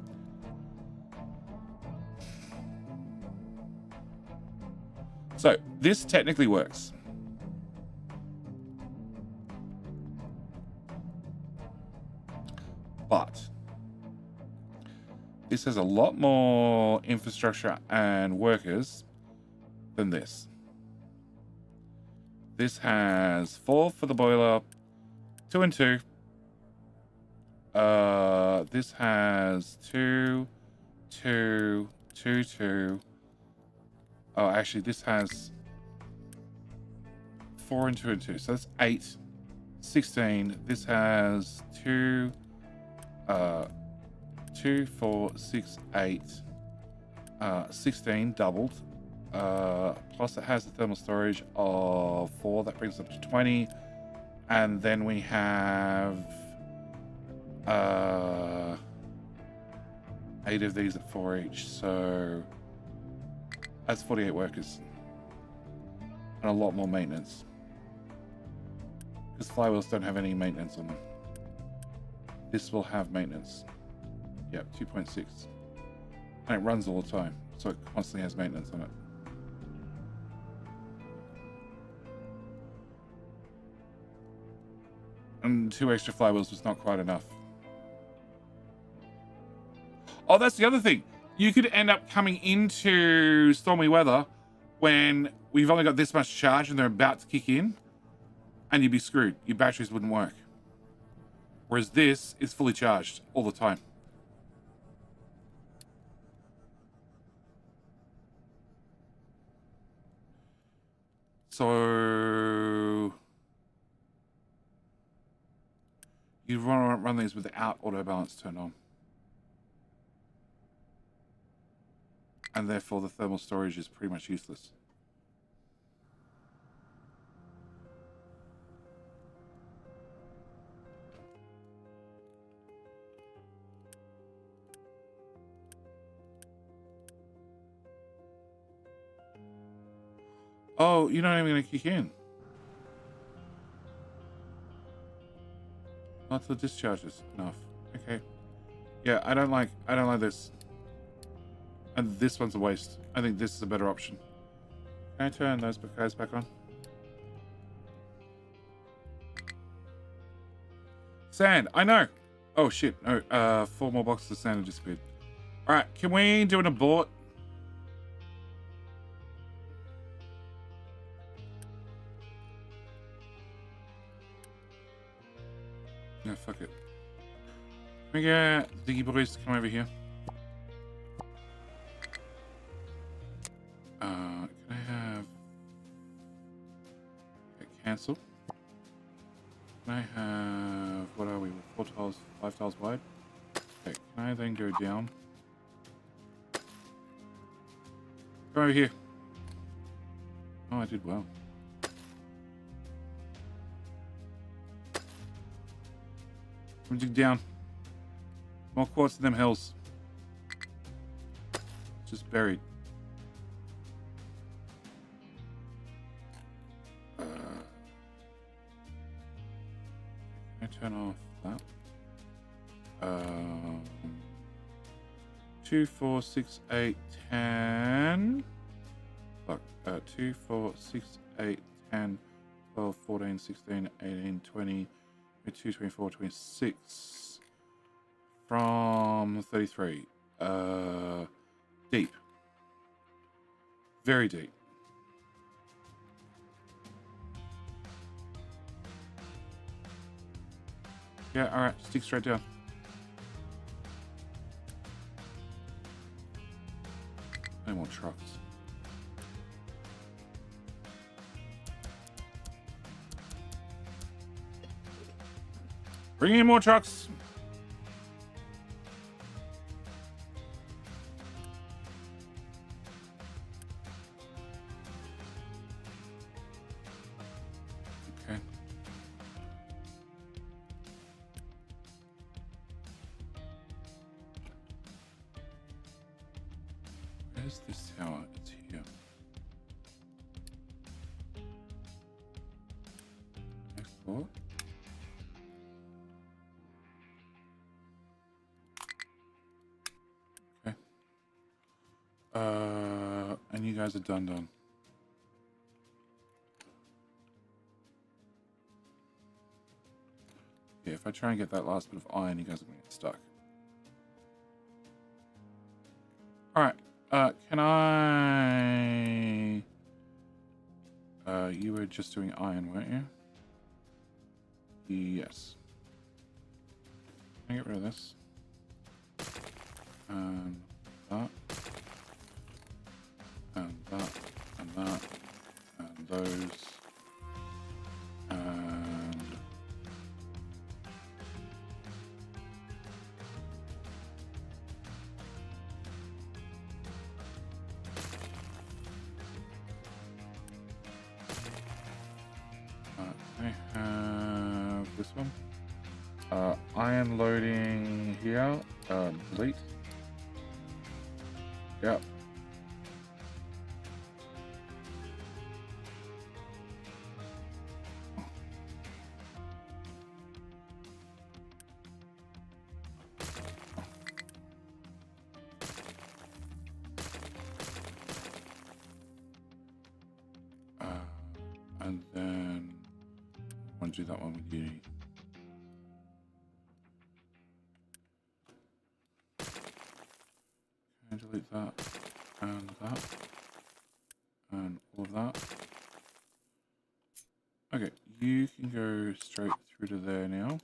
Speaker 1: So this technically works. But this has a lot more infrastructure and workers than this. This has 4 for the boiler, 2 and 2. This has 2, 2, 2, 2. Oh, actually, this has 4 and 2 and 2. So that's 8, 16. This has 2, 2, 4, 6, 8, 16 doubled. Plus it has the thermal storage of 4. That brings us up to 20. And then we have 8 of these at 4 each. So that's 48 workers. And a lot more maintenance. Because flywheels don't have any maintenance on them. This will have maintenance. Yep, 2.6. And it runs all the time, so it constantly has maintenance on it. And 2 extra flywheels was not quite enough. Oh, that's the other thing. You could end up coming into stormy weather when we've only got this much charge and they're about to kick in, and you'd be screwed. Your batteries wouldn't work. Whereas this is fully charged all the time. So you want to run these without auto balance turned on. And therefore the thermal storage is pretty much useless. Oh, you're not even going to kick in. Not the discharges enough. Okay. Yeah, I don't like this. And this one's a waste. I think this is a better option. Can I turn those guys back on? Sand, I know. Oh shit, no, 4 more boxes of sand have disappeared. Alright, can we do an abort? No, fuck it. Can we get Diggy Boys to come over here? Can I have... Okay, cancel. Can I have... What are we? 4 tiles, 5 tiles wide? Okay, can I then go down? Come over here. Oh, I did well. Come dig down. More quartz in them hills. Just buried. Can I turn off that? 2, 4, 6, 8, 10. Fuck. 2, 4, 6, 8, 10, 12, 14, 16, 18, 20, 22, 24, 26. From 33. Deep. Very deep. Yeah, alright. Stick straight down. No more trucks. Bring in more trucks. Okay. Where's this tower? It's here. Export. Okay. And you guys are done. Yeah, if I try and get that last bit of iron, you guys are going to get stuck. Alright, can I... you were just doing iron, weren't you? Yes. Can I get rid of this? And that. And that. And that. And those. And... I have this one. Iron loading here. Delete. Yep. And then I want to do that one with Unity. Can I delete that and all of that? Okay, you can go straight through to there now.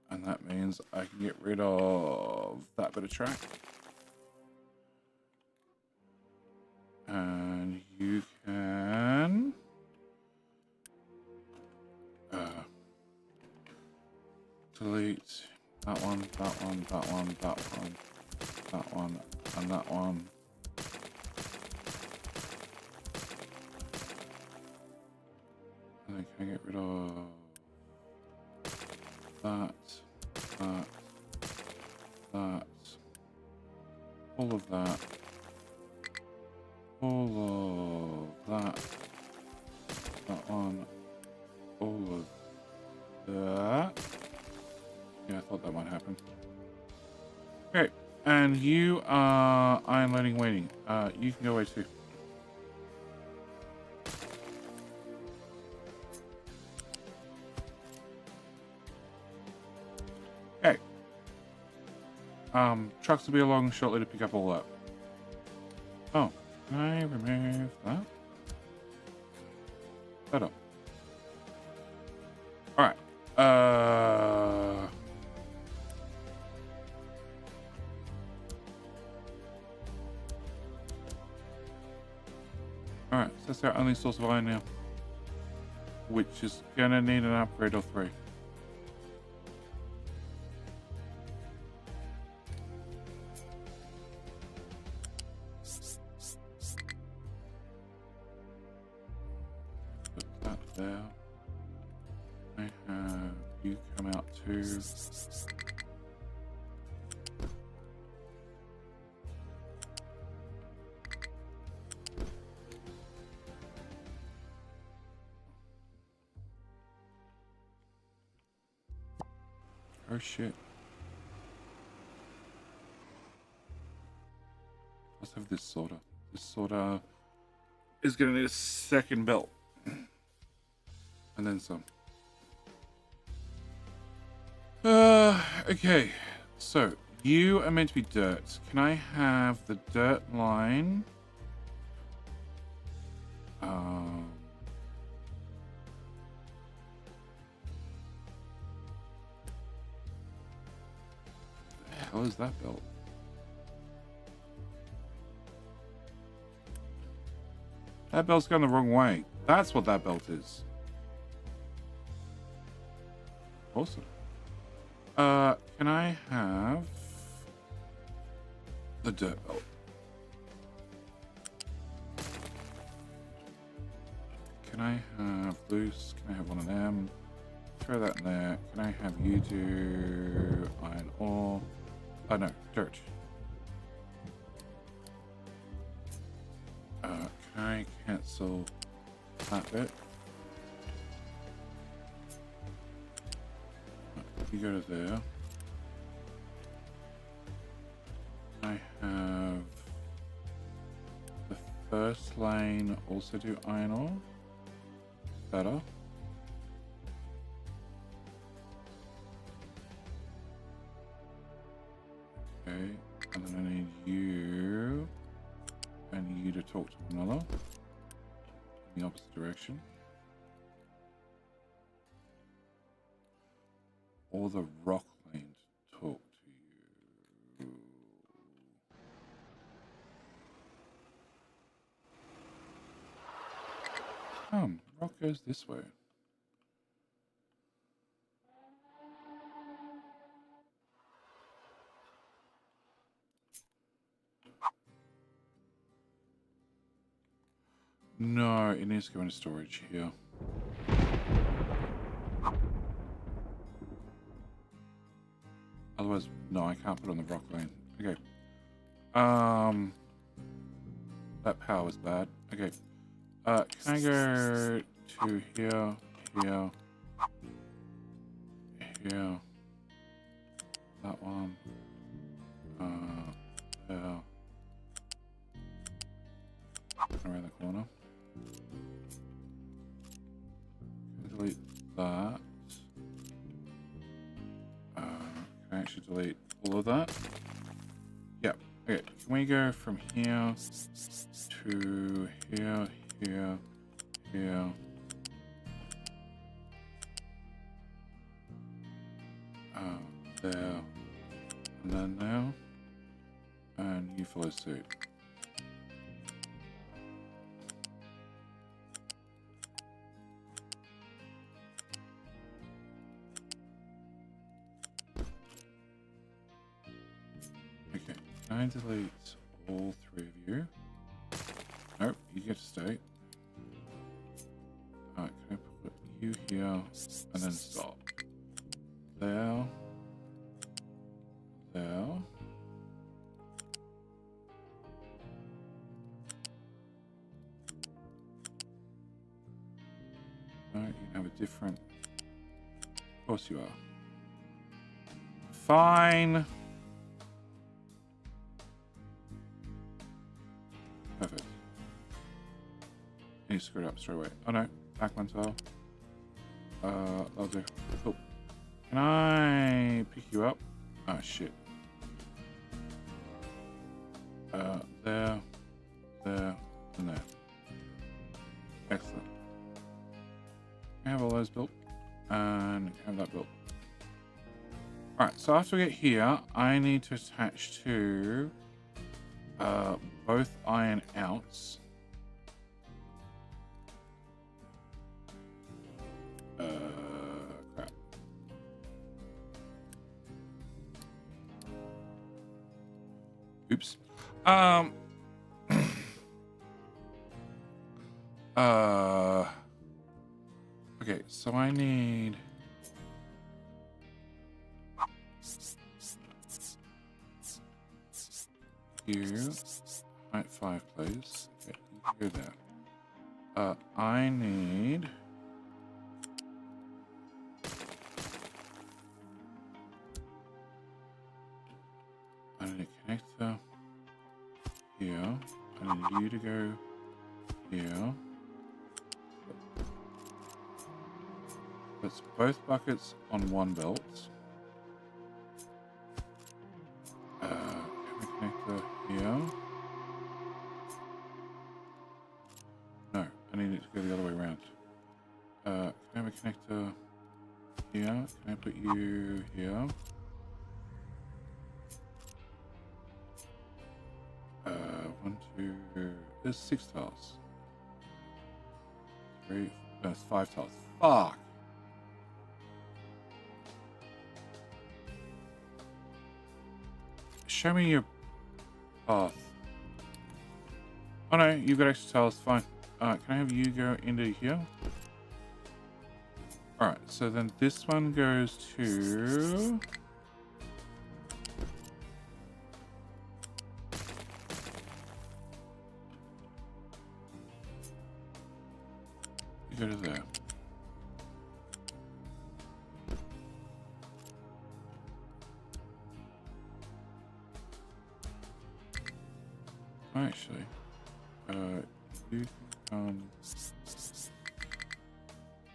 Speaker 1: And that means I can get rid of that bit of track. And you can delete that one, that one, that one, that one, that one, and that one. And then can I get rid of that, that, all of that. All of that one, all of that. Yeah, I thought that might happen. Okay, and you are iron loading waiting. You can go away too. Okay. Trucks will be along shortly to pick up all that. Oh. Can I remove that? Shut up. Alright. Alright, so that's our only source of iron now. Which is gonna need an upgrade or 3. There. I have you come out too. Oh shit. Let's have this sorter. This sorter is gonna need a second belt. And then some. Okay. So, you are meant to be dirt. Can I have the dirt line? The hell is that belt? That belt's going the wrong way. That's what that belt is. Awesome. Can I have the dirt belt? Can I have loose? Can I have one of them? Throw that in there. Can I have you do iron ore? Oh no, dirt. Can I cancel that bit? You go to there. I have the first lane also do iron ore. Better. Okay, and then I need you and you to talk to another in the opposite direction. Or the rock lane to talk to you. Rock goes this way. No, it needs to go into storage here. Otherwise, no, I can't put it on the rock lane. Okay. That power was bad. Okay. Can I go to here, here, here, that one, there, around the corner. Delete that. Can I actually delete all of that? Yeah. Okay. Can we go from here to here, here, here? There, and then there, and you follow suit. Okay, can I delete all three of you? Nope, you get to stay. Alright, can I put you here, and then stop. There. There. No, you have a different. Of course you are. Fine. Perfect. And you screwed up straight away. Oh no, back one tile. That'll do. Cool. Can I pick you up? Oh shit. There, there, and there. Excellent. I have all those built, and have that built. Alright, so after we get here, I need to attach to both iron outs. Crap. Oops. Okay, so I need you height 5 please. Okay, you go there. I need need a connector here. I need you to go here. Puts both buckets on one belt. Connector here. No, I need it to go the other way around. Can I have a connector here? Can I put you here? One, two, there's 6 tiles. 3, that's 5 tiles. Fuck! Show me your path. Oh no, you've got extra tiles, fine. Can I have you go into here? Alright, so then this one goes to... You go to there. Actually, you can come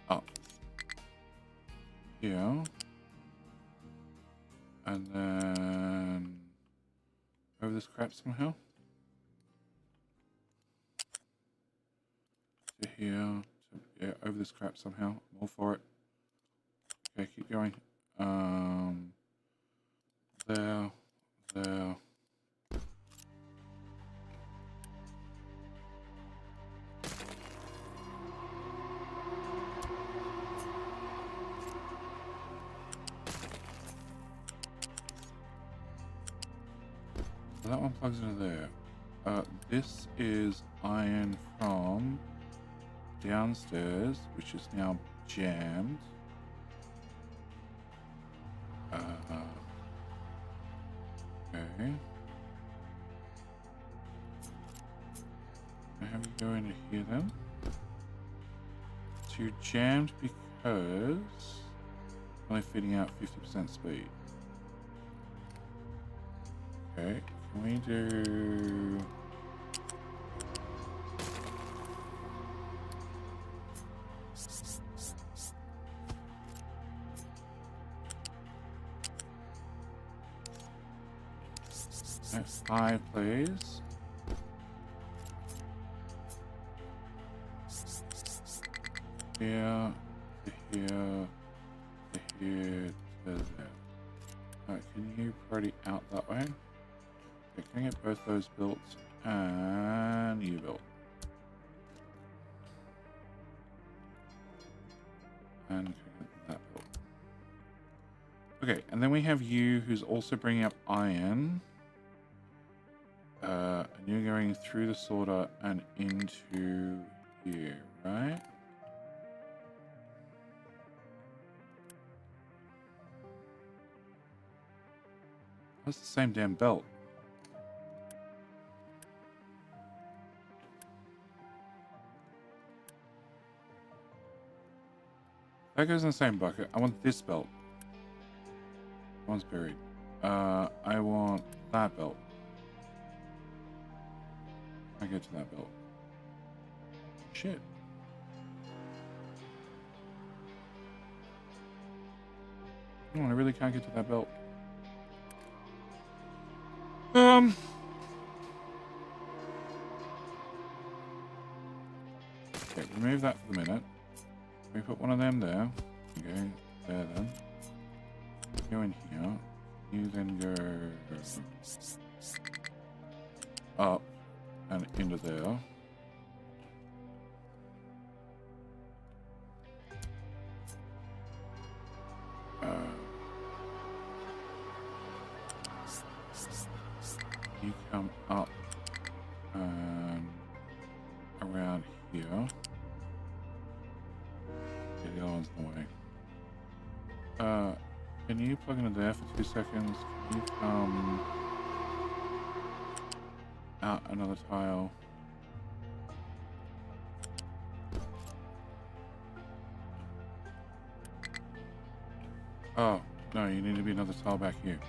Speaker 1: up here, and then over this crap somehow to here, yeah, over this crap somehow. I'm all for it. Okay, keep going. There. So that one plugs into there. This is iron from downstairs, which is now jammed. Okay. I have you go into here then. So you're jammed because only feeding out 50% speed. Okay. Can we do... That's 5, please. Here, to here, to here, to there. Alright, can you party out that way? Okay, can I get both those built and you built? And can I get that built? Okay, and then we have you who's also bringing up iron. And you're going through the sorter and into here, right? That's the same damn belt. That goes in the same bucket. I want this belt. One's buried. I want that belt. I get to that belt. Shit. I really can't get to that belt. Okay, remove that for the minute. We put one of them there. Okay, there then. Go in here. You then go up and into there. You come up and around here. Yeah, the other one's in the way. Can you plug into there for 2 seconds? Can you come out another tile? Oh, no, you need to be another tile back here.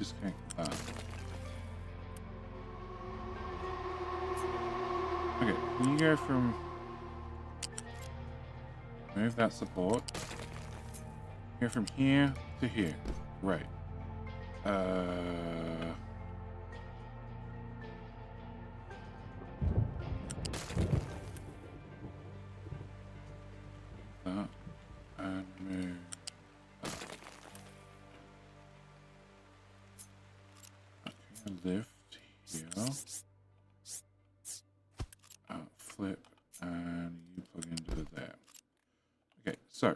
Speaker 1: disconnect that. Okay, can you go from... Move that support. Go from here to here. Right. That. And move that. Okay, lift here. Flip, and you plug into there. Okay, so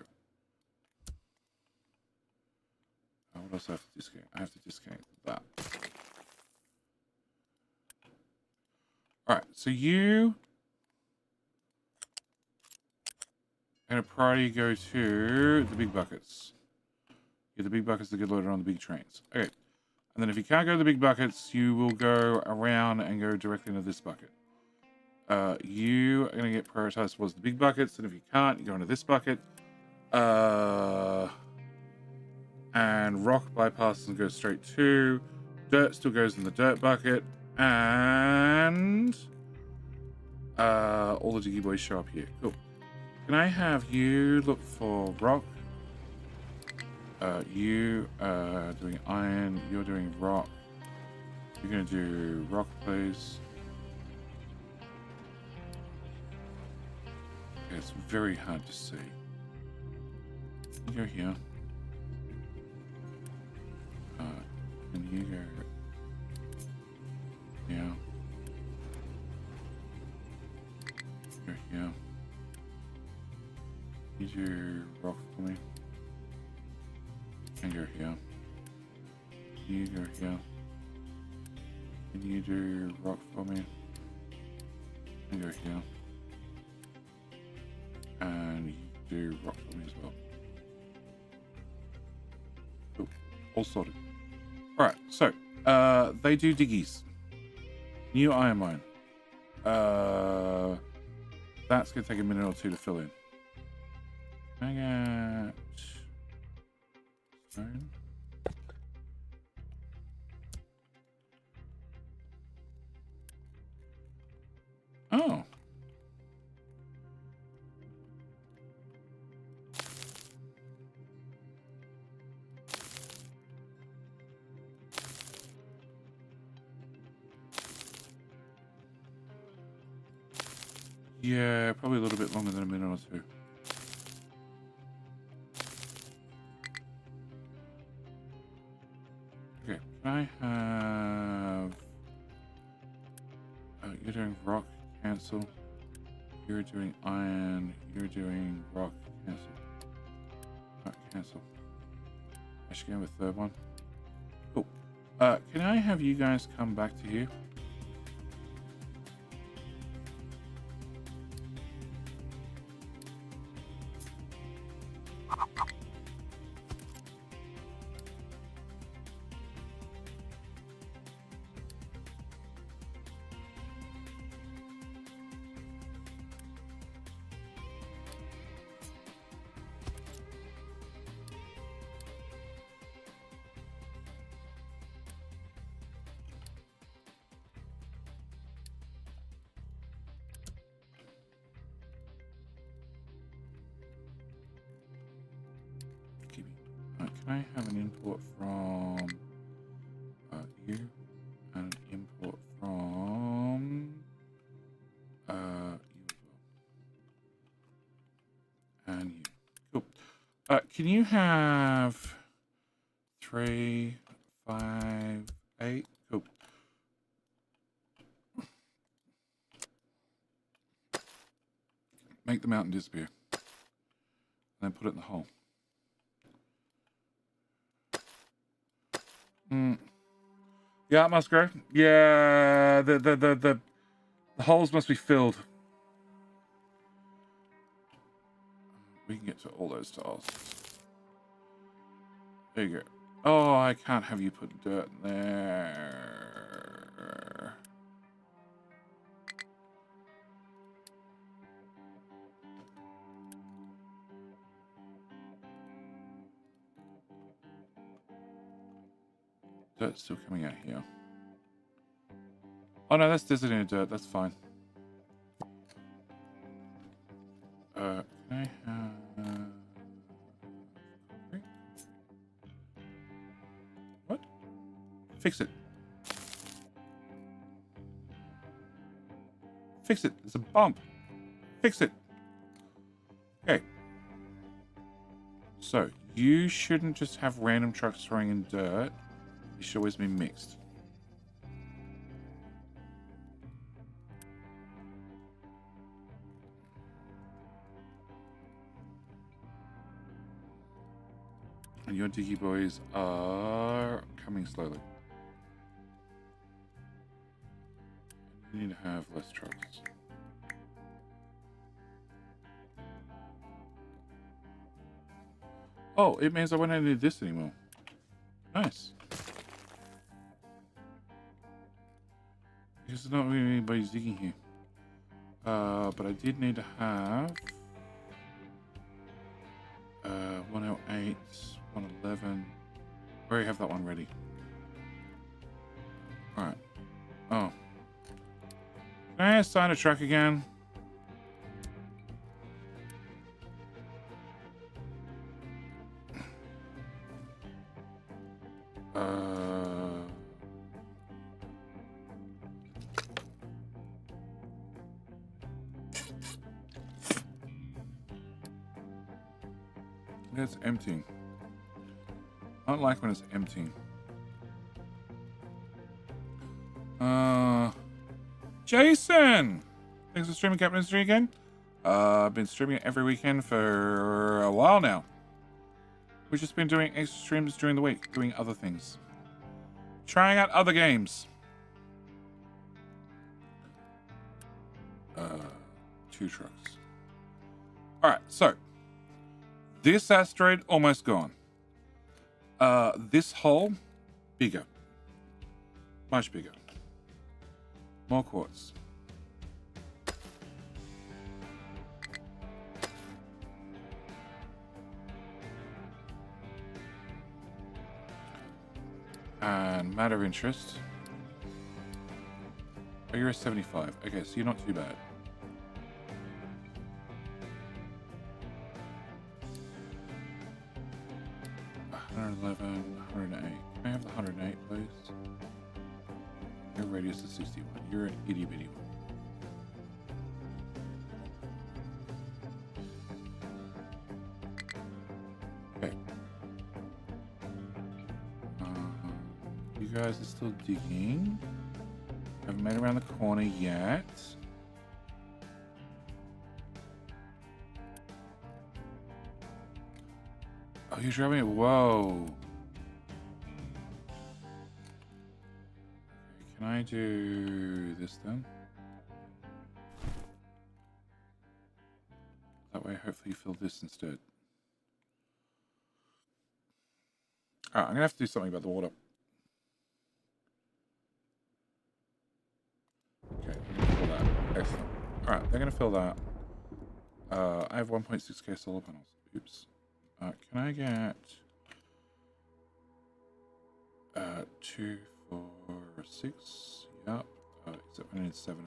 Speaker 1: what else do I have to disconnect? I have to disconnect that. All right, so you and a priority go to the big buckets. Get the big buckets that get loaded on the big trains. Okay, and then if you can't go to the big buckets, you will go around and go directly into this bucket. You are going to get prioritized towards the big buckets, and if you can't, you go into this bucket. And rock bypasses and goes straight to. Dirt still goes in the dirt bucket, and all the diggy boys show up here. Cool. Can I have you look for rock? You are doing iron. You're doing rock. You're going to do rock, please. It's very hard to see. You go here. And you go here. Go here. You do rock for me. And go here. You go here. And you do rock for me. And go here. And you do rock for me as well. Cool. All sorted. Alright, so they do diggies. New iron mine. That's gonna take a minute or two to fill in. Can I get stone? Oh. Yeah, probably a little bit longer than a minute or two. Okay, can I have... you're doing rock, cancel. You're doing iron. You're doing rock, cancel. Cancel. I should go with third one. Cool. Can I have you guys come back to here? Can I have an import from you and an import from you as well? And you. Cool. Can you have 3, 5, 8? Cool. Make the mountain disappear. And then put it in the hole. Yeah, it must grow. Yeah, the holes must be filled. We can get to all those tiles. There you go. Oh, I can't have you put dirt in there. Dirt's still coming out here. Oh no, that's designated dirt. That's fine. Can I have... What? Fix it. Fix it. There's a bump. Fix it. Okay. So, you shouldn't just have random trucks throwing in dirt. It should always be mixed. And your diggy boys are coming slowly. You need to have less trucks. Oh, it means I won't need this anymore. Nice. Because there's not really anybody digging here. But I did need to have 108, 111. I already have that one ready. Alright. Oh. Can I assign a truck again? It's empty. I don't like when it's empty. Jason! Thanks for streaming Captain History again. I've been streaming it every weekend for a while now. We've just been doing extra streams during the week, doing other things. Trying out other games. 2 trucks. Alright, so. This asteroid, almost gone. This hole, bigger. Much bigger. More quartz. And matter of interest. Oh, you're a 75. Okay, so you're not too bad. $111, 108. Can I have the 108, please? Your radius is 61. You're an itty bitty one. Okay. You guys are still digging. Haven't made it around the corner yet. Oh, you're driving it. Whoa. Okay, can I do this then? That way, hopefully, you fill this instead. Alright, I'm gonna have to do something about the water. Okay, I'm gonna fill that. Excellent. Alright, they're gonna fill that. I have 1.6k solar panels. Oops. Can I get 2, 4, 6? Yep. Except I need 7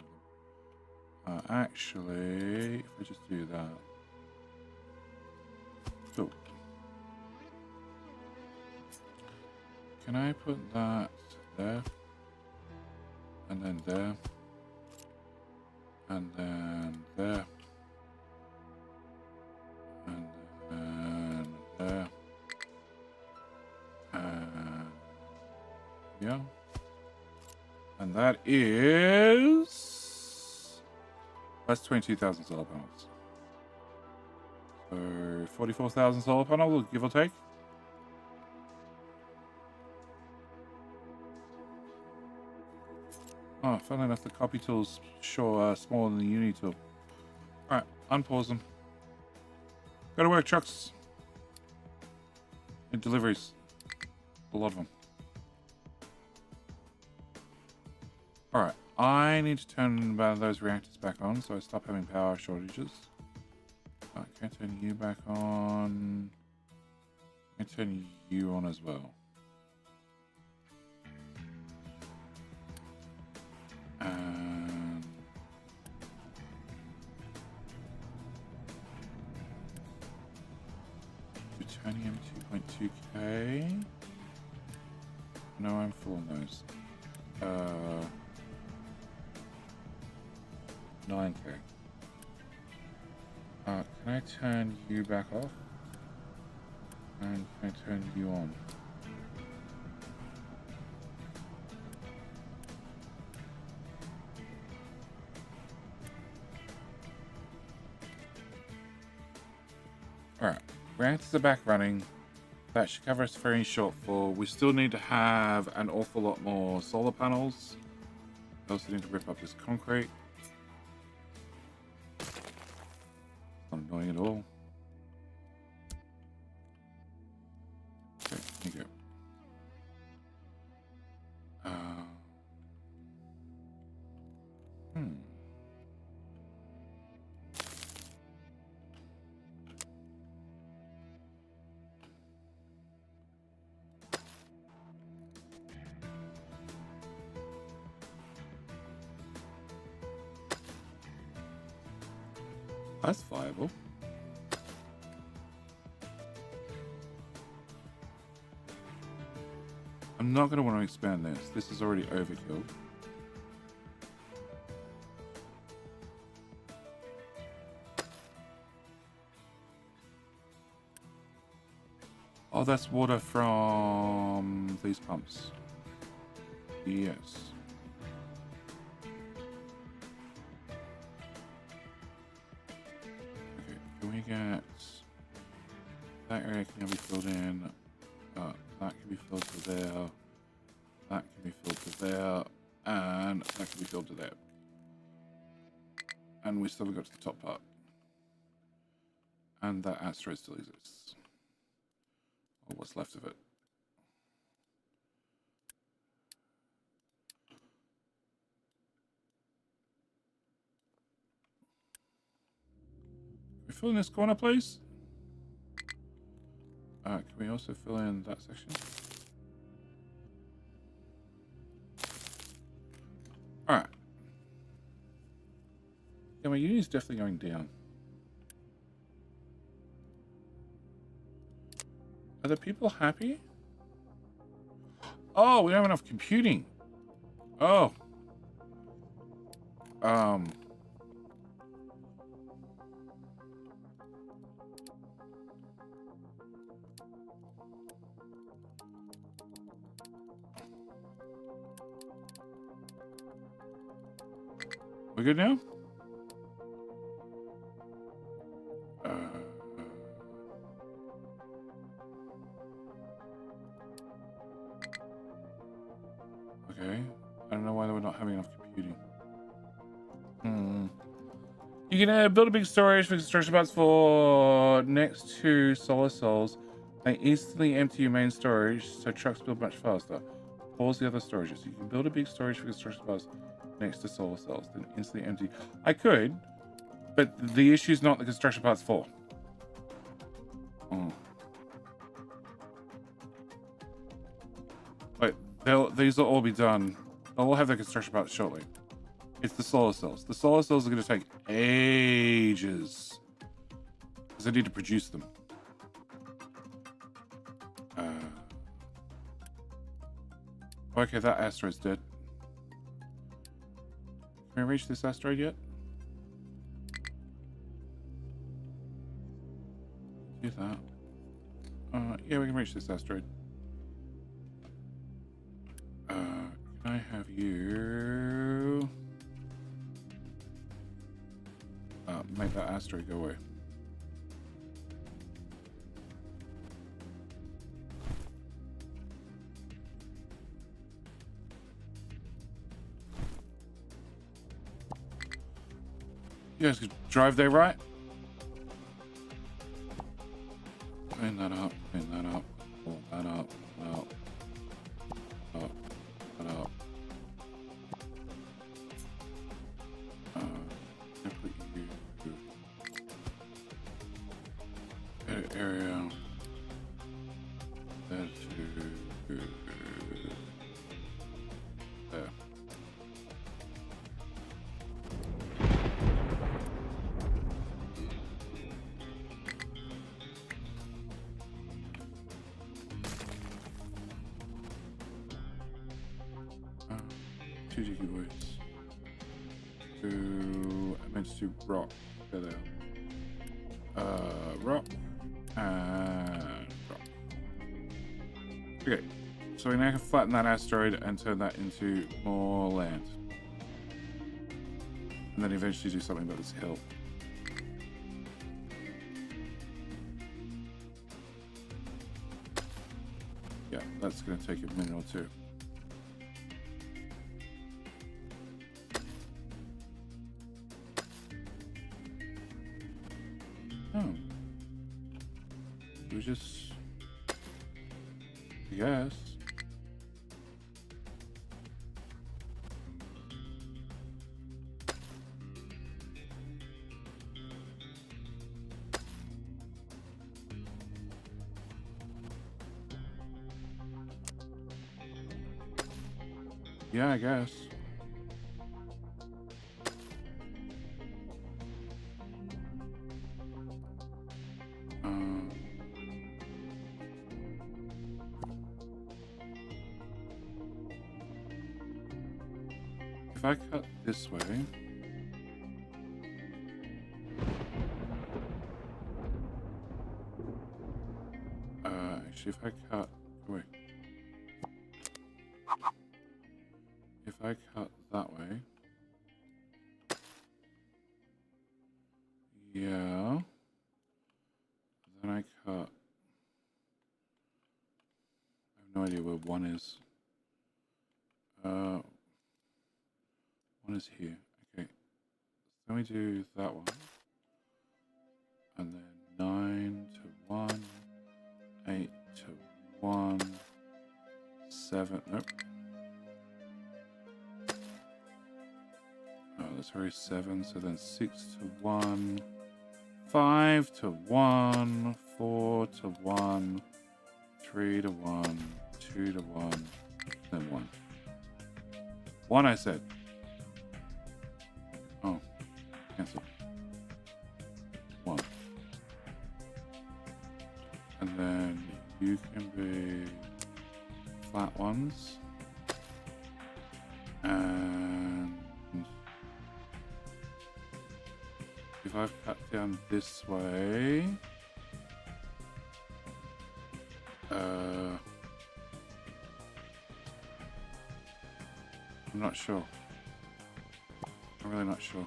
Speaker 1: of them. Actually, if I just do that. Cool. Can I put that there? And then there. And then there. And then there. Yeah. And that is... That's 22,000 solar panels. So 44,000 solar panels, give or take. Oh, funnily enough, the copy tool's sure smaller than the uni tool. Alright, unpause them. Go to work, trucks. And deliveries. A lot of them. Alright, I need to turn those reactors back on so I stop having power shortages. Can I turn you back on? Can I turn you on as well? Titanium 2.2k. No, I'm full on those. 9k. Can I turn you back off? And can I turn you on? Alright, reactors are back running. That should cover us for any shortfall. We still need to have an awful lot more solar panels. We also need to rip up this concrete. Not annoying at all. Okay, here you go. That's viable. I'm not going to want to expand this. This is already overkill. Oh, that's water from these pumps. Yes. Okay, can we get... That area can now be filled in. That can be filled to there. That can be filled to there. And that can be filled to there. And we still haven't got to the top part. And that asteroid still exists. Or what's left of it. Can we fill in this corner, please? Can we also fill in that section? Alright. Yeah, my unit is definitely going down. Are the people happy? Oh, we don't have enough computing. Oh. We good now? Okay. I don't know why we're not having enough computing. You can build a big storage for construction parts for next to solar cells and instantly empty your main storage so trucks build much faster. Pause the other storages. You can build a big storage for construction parts next to solar cells, then instantly empty. I could, but the issue is not the construction parts for. But these will all be done. They'll all have their construction parts shortly. It's the solar cells. The solar cells are going to take ages because I need to produce them. Okay, that asteroid's dead. Can we reach this asteroid yet? Do that. Yeah, we can reach this asteroid. Can I have you make that asteroid go away? You guys could drive there, right? Clean that up, clean that up, pull that up, up, that up. I put you edit area. That to there. Jiggy Woods. To, I meant to do rock. There they are. Rock. And rock. Okay. So we now can flatten that asteroid and turn that into more land. And then eventually do something about this hill. Yeah, that's going to take a minute or two. Oh. We just... Yes. Yeah, I guess. If I cut this way... actually, if I cut... Wait. If I cut that way... Yeah... Then I cut... I have no idea where one is. One is here. Okay. Then we do that one. And then 9 to 1. 8 to 1. 7. Nope. Oh, that's already 7. So then 6 to 1. 5 to 1. 4 to 1. 3 to 1. 2 to 1. Then 1. 1, I said. Oh, cancel. 1. And then you can be flat ones. And if I've cut down this way, I'm not sure. I'm really not sure.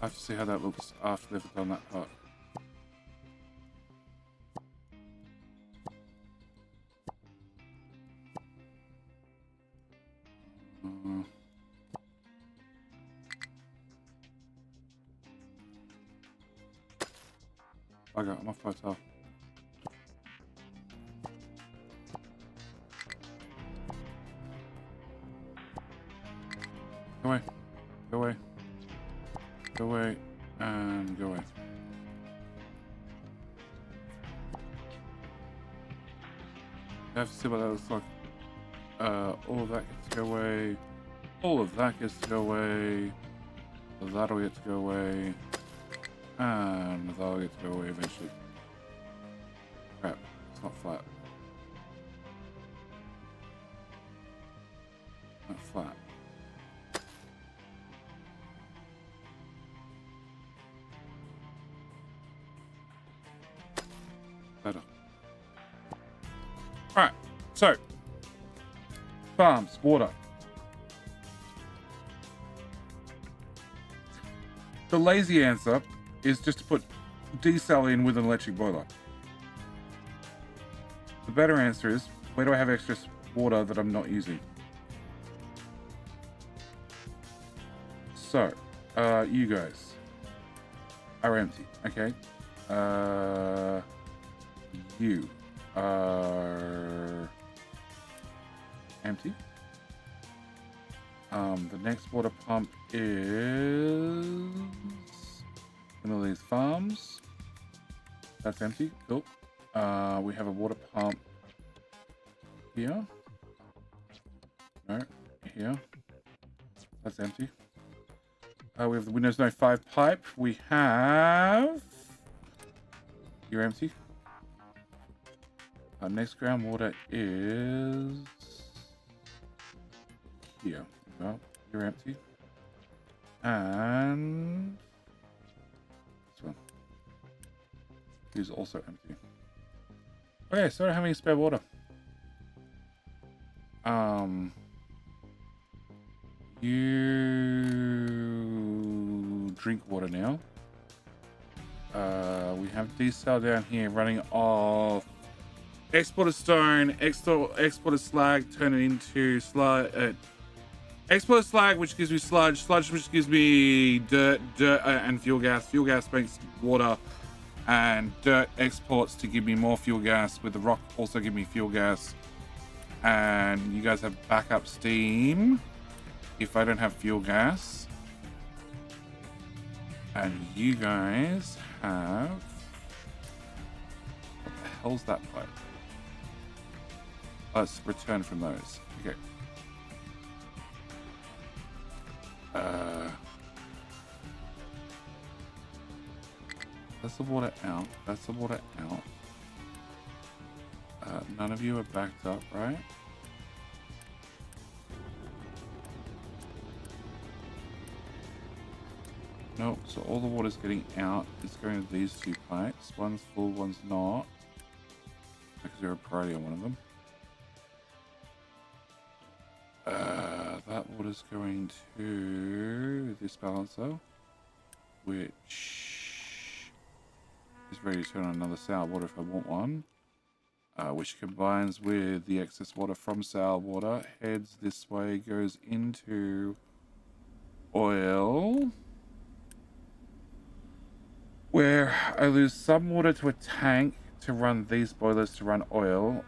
Speaker 1: I have to see how that looks after they've done that part. I'm off by top. Go away. Go away. Go away. And go away. I have to see what that looks like. All of that gets to go away. All of that gets to go away. That'll get to go away. And that'll get to go away eventually. Crap. It's not flat. Not flat. Better. Alright, so farms, water. The lazy answer is just to put desal in with an electric boiler. The better answer is, where do I have extra water that I'm not using? So, you guys are empty, okay? You are empty. The next water pump is in all these farms. That's empty. Cool. We have a water pump here. No, here. That's empty. We have the Windows No 5 pipe. We have... You're empty. Our next groundwater is... here. Well, you're empty. And this one is also empty. Okay, so I don't have any spare water. You drink water now. We have desal down here running off exporter stone, exporter slag, turn it into slag. Exporter slag, which gives me sludge, which gives me dirt, and fuel gas. Fuel gas makes water, and dirt exports to give me more fuel gas. With the rock, also give me fuel gas. And you guys have backup steam if I don't have fuel gas. And you guys have... What the hell's that pipe? Let's return from those. Okay. That's the water out. That's the water out. None of you are backed up, right? Nope, so all the water's getting out. It's going to these two pipes. One's full, one's not. Because they're a priority on one of them. That water's going to this balancer, which is ready to turn on another sour water if I want one. Which combines with the excess water from sour water, heads this way, goes into oil, where I lose some water to a tank to run these boilers to run oil,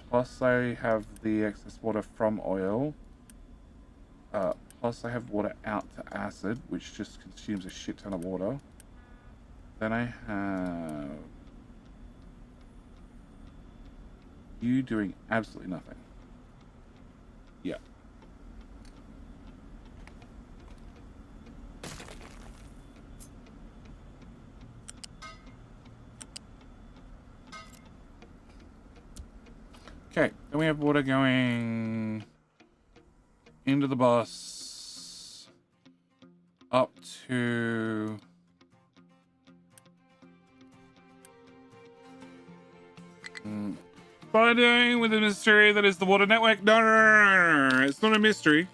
Speaker 1: plus I have the excess water from oil, plus I have water out to acid, which just consumes a shit ton of water. Then I have you doing absolutely nothing. Yeah. Okay, then we have water going into the bus up to fighting with a mystery that is the water network. No, it's not a mystery.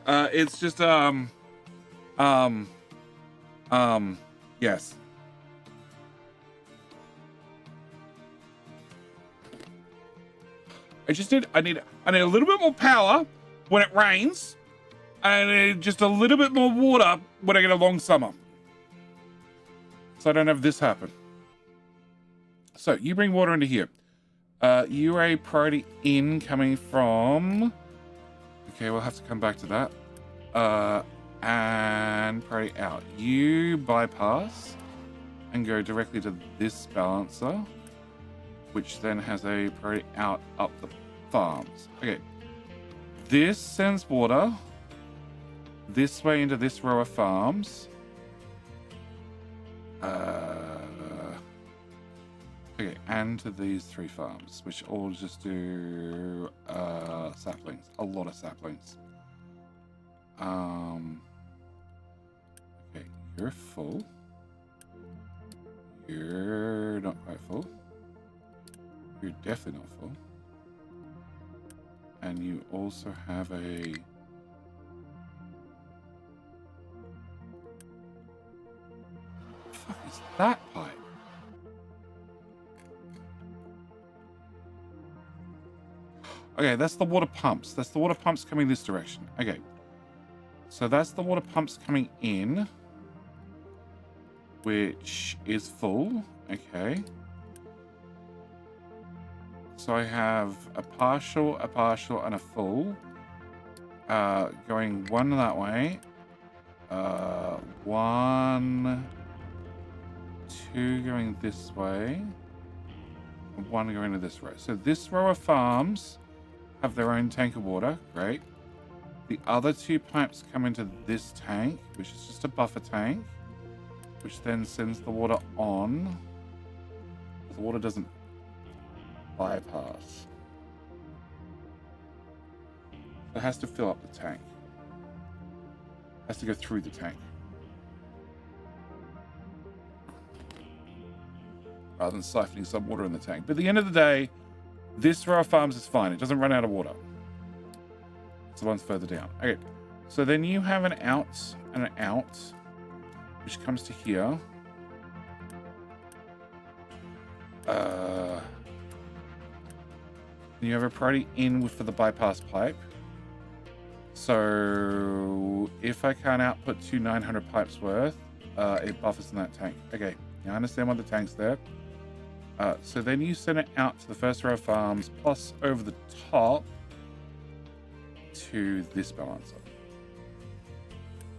Speaker 1: It's just yes. I need a little bit more power when it rains, and just a little bit more water when I get a long summer. So I don't have this happen. So you bring water into here. You are a priority in coming from... Okay, we'll have to come back to that. And priority out. You bypass and go directly to this balancer, which then has a priority out up the farms. Okay. This sends water this way into this row of farms. Okay, and to these three farms, which all just do saplings. A lot of saplings. Okay, you're full. You're not quite full. You're definitely not full. And you also have a... What the fuck is that pipe? Okay, that's the water pumps. That's the water pumps coming this direction. Okay. So that's the water pumps coming in, which is full. Okay. So I have a partial, and a full. Going one that way. 1, 2 going this way. And 1 going to this row. So this row of farms have their own tank of water. Great. The other 2 pipes come into this tank, which is just a buffer tank, which then sends the water on. The water doesn't bypass. It has to fill up the tank. It has to go through the tank. Rather than siphoning some water in the tank. But at the end of the day, this row of farms is fine. It doesn't run out of water. It's the ones further down. Okay. So then you have an out and an out, which comes to here. You have a priority in for the bypass pipe. So if I can't output 900 pipes worth, it buffers in that tank. Okay, I understand why the tank's there. So then you send it out to the first row of farms, plus over the top to this balancer.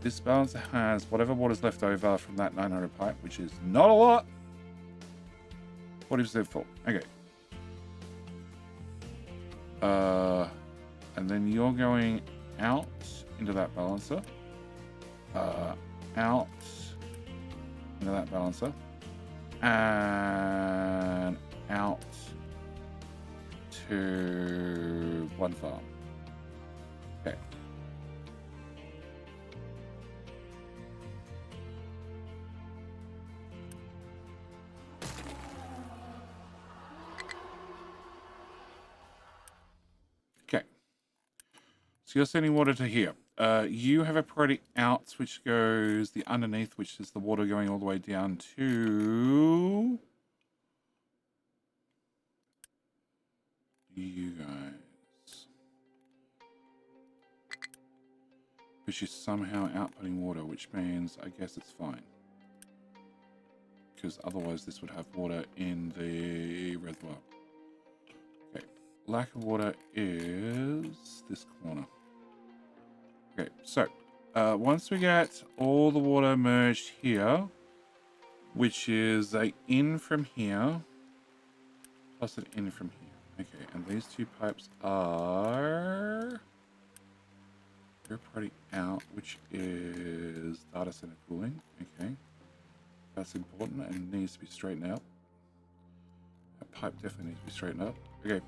Speaker 1: This balancer has whatever water's left over from that 900 pipe, which is not a lot. 40% full. Okay. And then you're going out into that balancer. Out into that balancer. And out to one farm. Okay. Okay. So you're sending water to here. You have a priority out, which goes the underneath, which is the water going all the way down to you guys, which is somehow outputting water, which means I guess it's fine, because otherwise this would have water in the reservoir. Okay, lack of water is this corner. Okay, so once we get all the water merged here, which is a in from here, plus an in from here. Okay, and these two pipes are third party out, which is data center cooling. Okay, that's important and needs to be straightened out. That pipe definitely needs to be straightened up. Okay,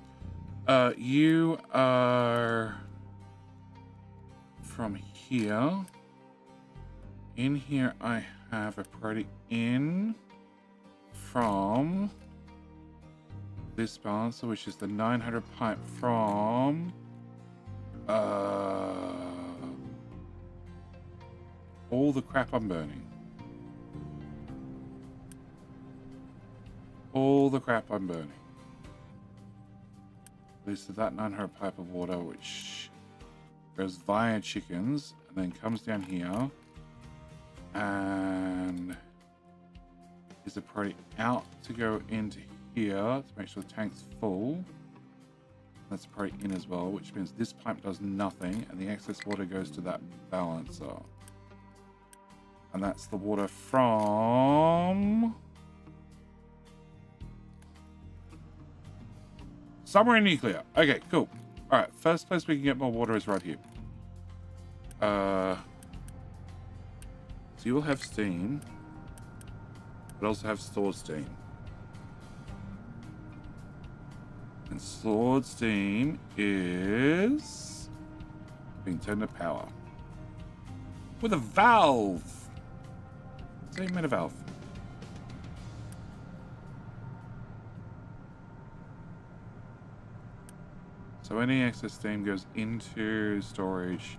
Speaker 1: you are from here. In here I have a priority in from this balancer, which is the 900 pipe from all the crap I'm burning. All the crap I'm burning. Leads to that 900 pipe of water, which goes via chickens and then comes down here and is a priority out to go into here to make sure the tank's full. That's a priority in as well, which means this pipe does nothing and the excess water goes to that balancer. And that's the water from somewhere in nuclear. Okay, cool. All right, first place we can get more water is right here. So you will have steam, but also have stored steam. And stored steam is being turned to power with a valve. So you made a valve. So any excess steam goes into storage,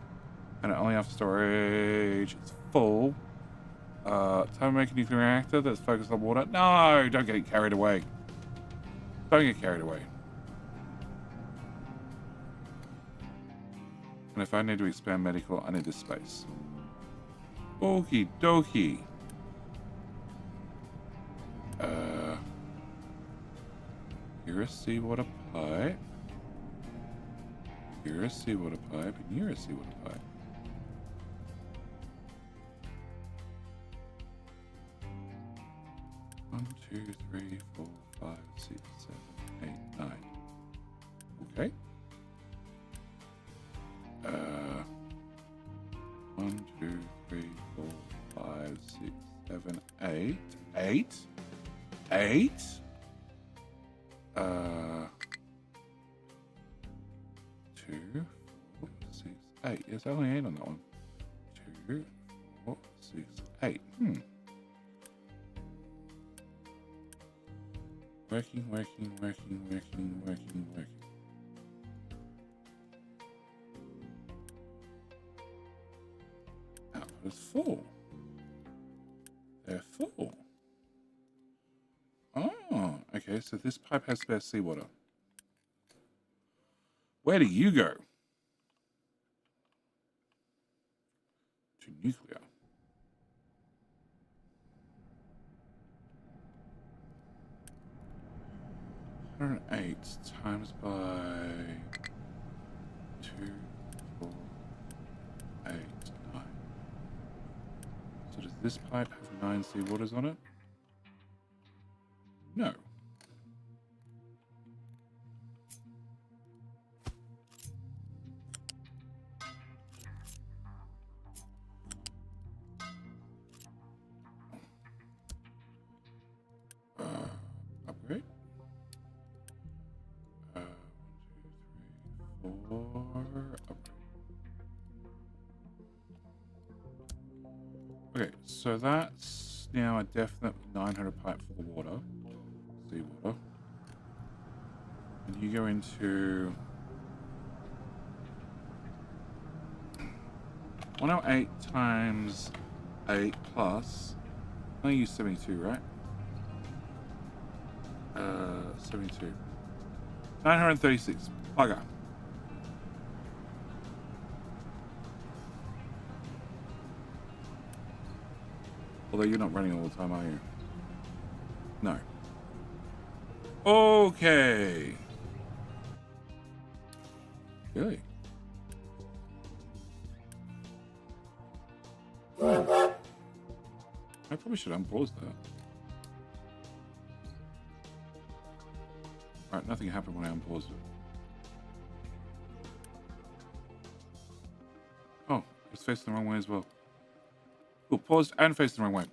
Speaker 1: and only after storage it's full. Time to make a nuclear reactor that's focused on water. No, don't get carried away. Don't get carried away. And if I need to expand medical, I need this space. Okie dokie. You're a seawater pipe. You're a seawater pipe, and you're a seawater pipe. One, two, three, 4, 5, 6, 7, 8, 9. Okay. 1, 2, 3, 4, 5, 6, 7, 8. 8. 8. 2, 4, 6, 8. There's only 8 on that one. 2, 4, 6, 8. Working. Output is 4. They're full. Oh, okay, so this pipe has spare seawater. Where do you go? To nuclear. $108 times by 2, 4, 8, 9. So does this pipe have 9 seawaters on it? No. Upgrade. 1, 2, 3, 4. Upgrade. Okay, so that's now a definite 900 pipe for the water, seawater. And you go into 108 times 8 plus. I use 72, right? 72. 936. Plugger. Although you're not running all the time, are you? No. Okay. Really? Oh. I probably should unpause that. Alright, nothing happened when I unpaused it. Oh, it's facing the wrong way as well. Cool, paused and facing the wrong way.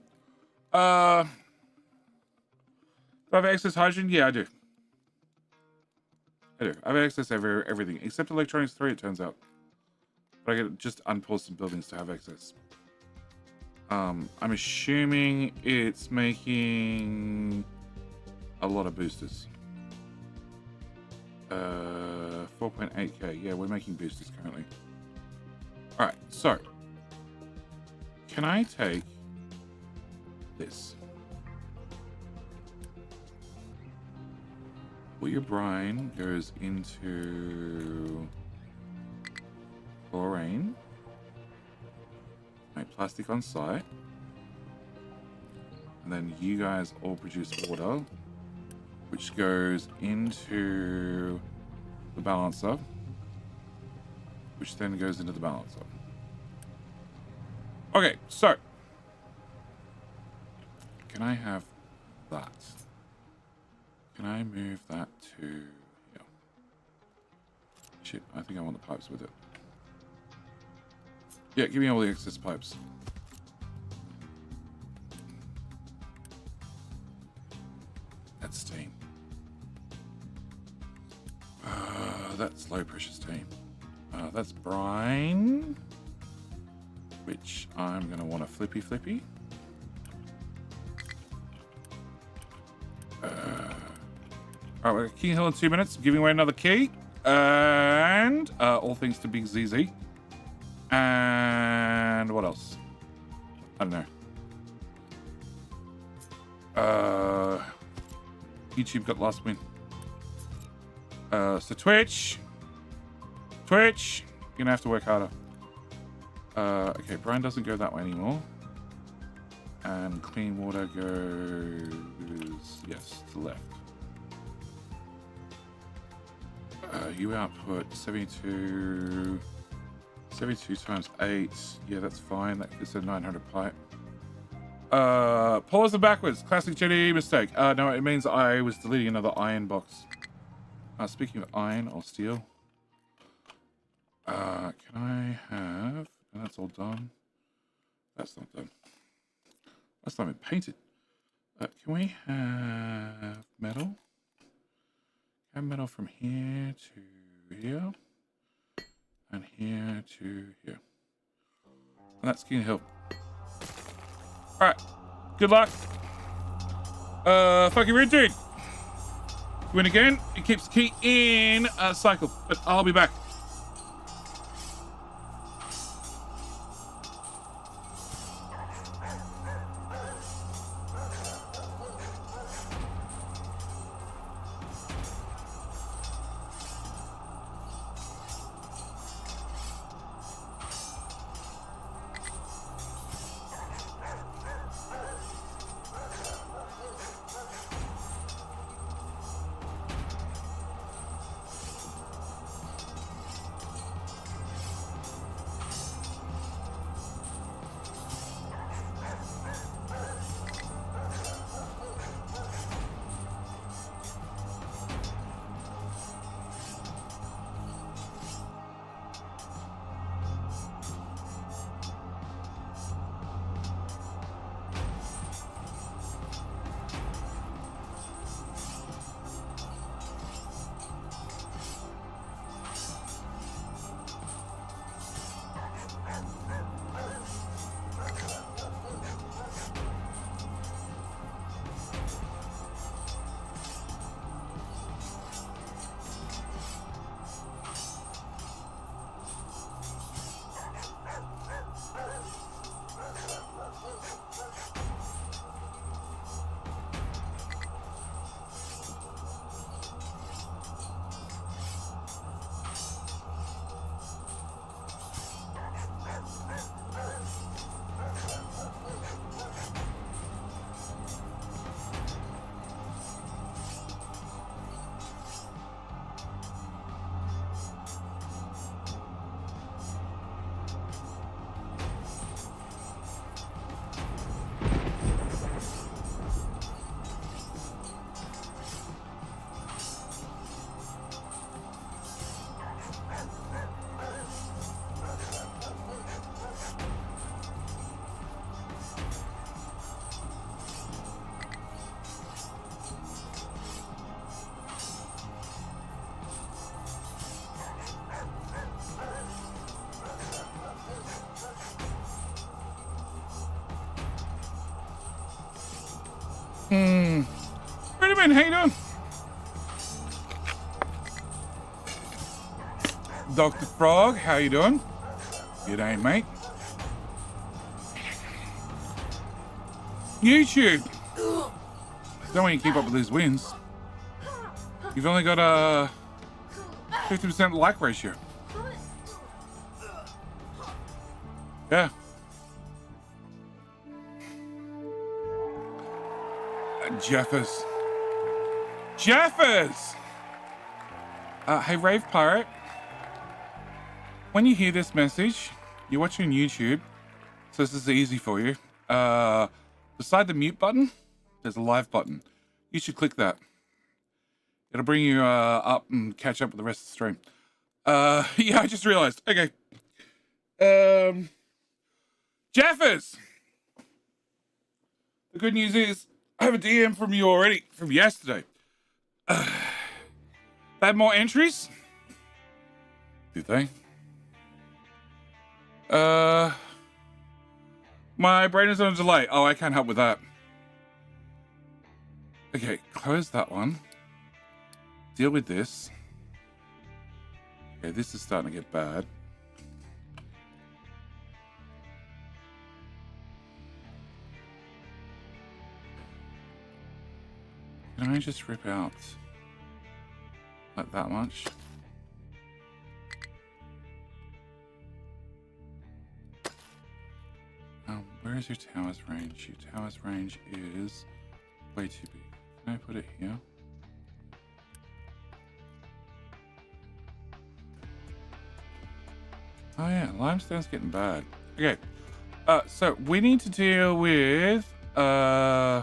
Speaker 1: Do I have access to hydrogen? Yeah, I do. I have access to everything, except electronics 3, it turns out. But I get just unpause some buildings to have access. I'm assuming it's making a lot of boosters. 4.8k. Yeah, we're making boosters currently. Alright, so can I take this? Well, your brine goes into chlorine. Make plastic on site. And then you guys all produce water, which goes into the balancer, which then goes into the balancer. Okay, so can I have that? Can I move that to here? Shit, I think I want the pipes with it. Yeah, give me all the excess pipes. That's steam. That's low pressure steam. That's brine, which I'm going to want a flippy. Alright, we're at King Hill in 2 minutes. Giving away another key. And all things to Big ZZ. And what else? I don't know. YouTube got last win. So Twitch, you're gonna have to work harder. Okay, Brian doesn't go that way anymore. And clean water goes, yes, to the left. You output 72 times 8. Yeah, that's fine. That fits a 900 pipe. Pause them backwards. Classic Jenny mistake. No, it means I was deleting another iron box. Speaking of iron or steel, can I have? And that's all done. That's not done. That's not been painted. Can we have metal? Have metal from here to here, And here to here. And that's King Hill. Alright. Good luck. Fucking red dude. Win again. It keeps the key in a cycle. But I'll be back. Pretty man, how you doing? Dr. Frog, how you doing? G'day, mate. YouTube. Don't want you to keep up with these wins. You've only got a 50% like ratio. Yeah. Jeffers. Hey, Rave Pirate. When you hear this message, you're watching YouTube, so this is easy for you. Beside the mute button, there's a live button. You should click that. It'll bring you up and catch up with the rest of the stream. Yeah, I just realized. Okay. Jeffers! The good news is, I have a DM from you already, from yesterday. They have more entries? Did they? My brain is on a delay. Oh, I can't help with that. Okay, close that one. Deal with this. Okay, this is starting to get bad. Can I just rip out like that much? Where is your tower's range? Your tower's range is way too big. Can I put it here? Oh yeah, limestone's getting bad. Okay, so we need to deal with 3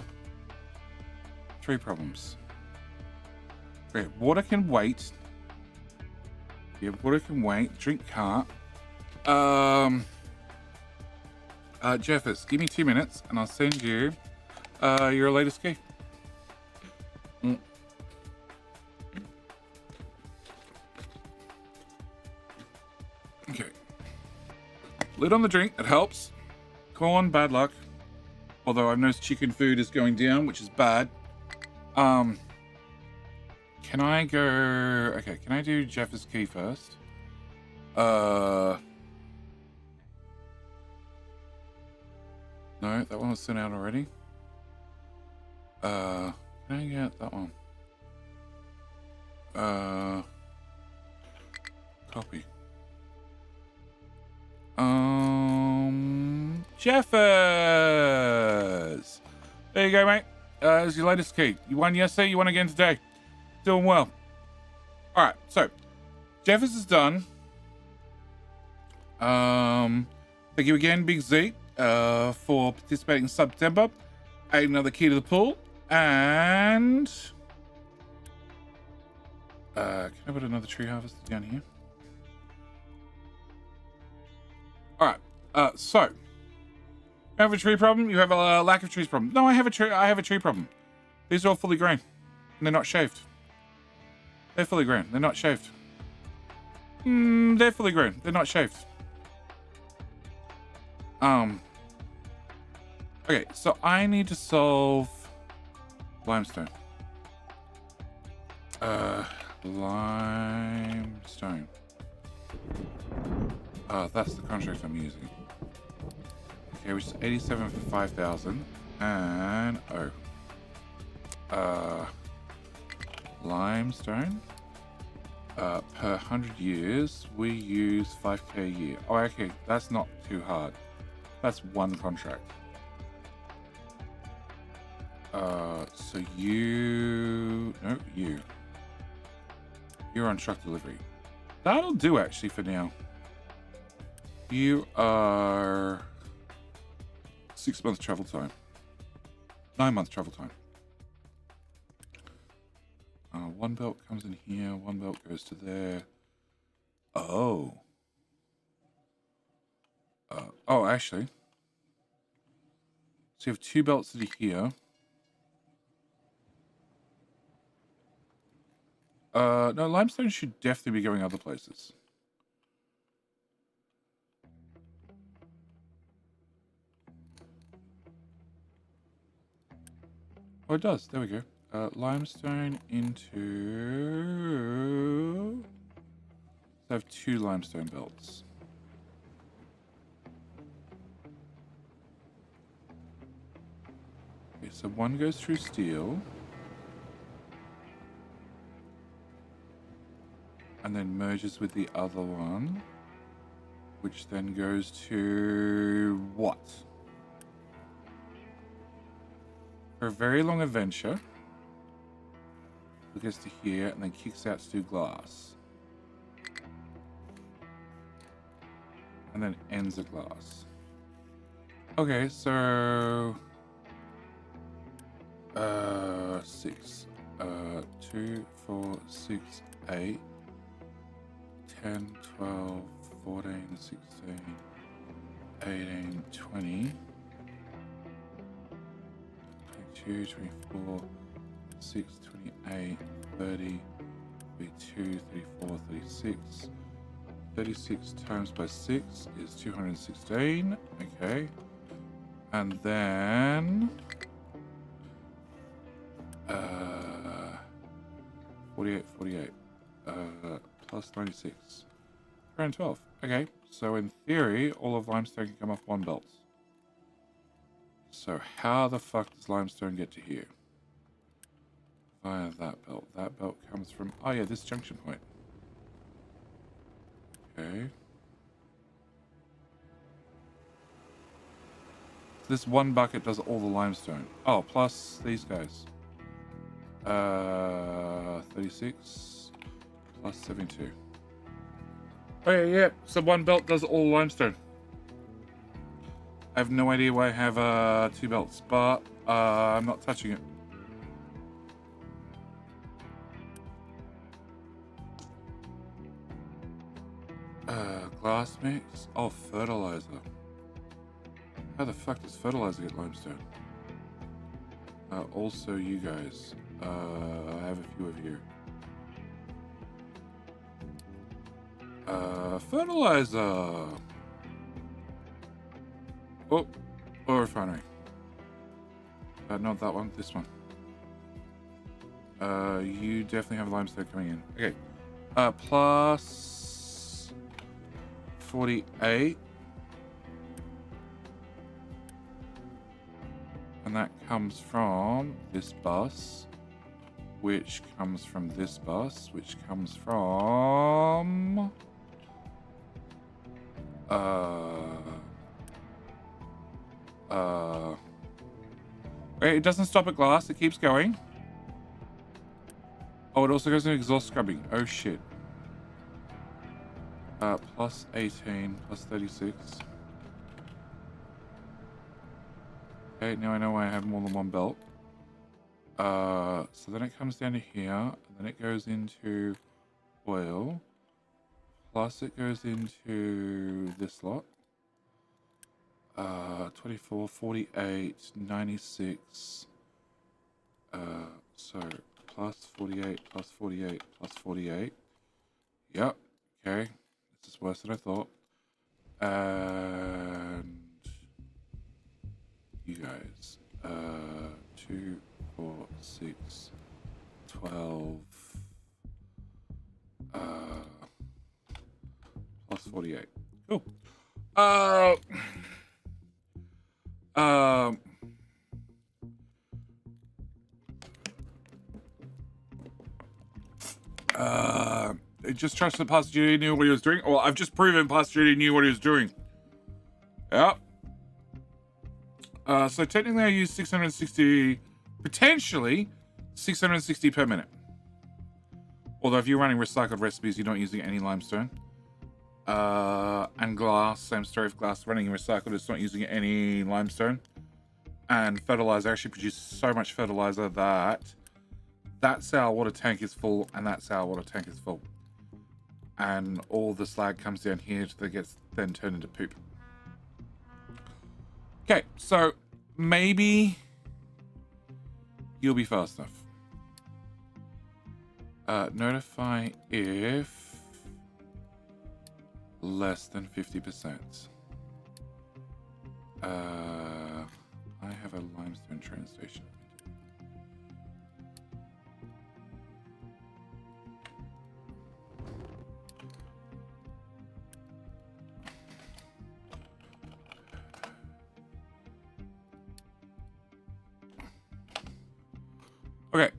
Speaker 1: problems. Okay, water can wait. Yeah, water can wait. Drink can't. Jeffers, give me 2 minutes and I'll send you your latest key. lid on the drink. It helps. Corn, bad luck. Although I've noticed chicken food is going down, which is bad. Can I go... Okay, can I do Jeff's key first? No, that one was sent out already. Can I get that one? Copy. Jeffers! There you go, mate. It's your latest key. You won yesterday, you won again today. Doing well. Alright, so Jeffers is done. Thank you again, Big Z, for participating in September. Add another key to the pool. And can I put another tree harvester down here? Alright, so you have a tree problem, you have a lack of trees problem. No, I have a tree problem. These are all fully grown. And they're not shaved. They're fully grown. They're not shaved. They're fully grown. They're not shaved. Okay, so I need to solve limestone. Limestone. That's the contract I'm using. Okay, which is 87 for 5,000. And limestone. Per 100 years, we use 5k a year. Oh, okay, that's not too hard. That's one contract. So you're on truck delivery. That'll do actually for now. You are 6 months travel time. 9 months travel time. One belt comes in here, one belt goes to there. Oh, actually. So you have 2 belts that are here. No, limestone should definitely be going other places. Oh, it does. There we go. Limestone into... I have 2 limestone belts. Okay, so one goes through steel. And then merges with the other one. Which then goes to... what? For a very long adventure. It gets to here and then kicks out to do glass. And then ends at glass. Okay, so... 6. 2, 4, 6, 8. 10, 12, 14, 16, 18, 20. 22, 24, 6, 28, 30, 32, 34, 36. 36 times by 6 is 216. Okay. And then... 48, 48. Plus 96. 312. Okay. So in theory, all of limestone can come off one belt. So how the fuck does limestone get to here? Via that belt. That belt comes from... oh yeah, this junction point. Okay. This one bucket does all the limestone. Oh, plus these guys. 36 plus 72. Oh yeah. So one belt does all limestone. I have no idea why I have 2 belts, but I'm not touching it. Glass mix? Oh, fertilizer. How the fuck does fertilizer get limestone? Also you guys. I have a few over here. Fertilizer! Oh, oil refinery. Not that one, this one. You definitely have limestone coming in. Okay. Plus 48. And that comes from this bus, which comes from this bus, which comes from... Wait, it doesn't stop at glass, it keeps going. Oh, it also goes in exhaust scrubbing. Oh, shit. Plus 18, plus 36. Okay, now I know why I have more than one belt. So then it comes down to here, and then it goes into oil. Plus it goes into this lot. 24, 48, 96. So plus 48, plus 48, plus 48. Yep. Okay. This is worse than I thought. And you guys. 2, 4, 6, 12. Plus 48. Cool. Just trust that Pastor Judy knew what he was doing. Well, I've just proven Pastor Judy knew what he was doing. Yep. So technically I use 660, potentially 660 per minute. Although if you're running recycled recipes, you're not using any limestone. And glass, same story. If glass running recycled, it's not using any limestone. And fertilizer actually produces so much fertilizer that our water tank is full, and that's our water tank is full. And all the slag comes down here that gets then turned into poop. Okay, so maybe you'll be fast enough. Notify if less than 50%. I have a limestone train station. Okay.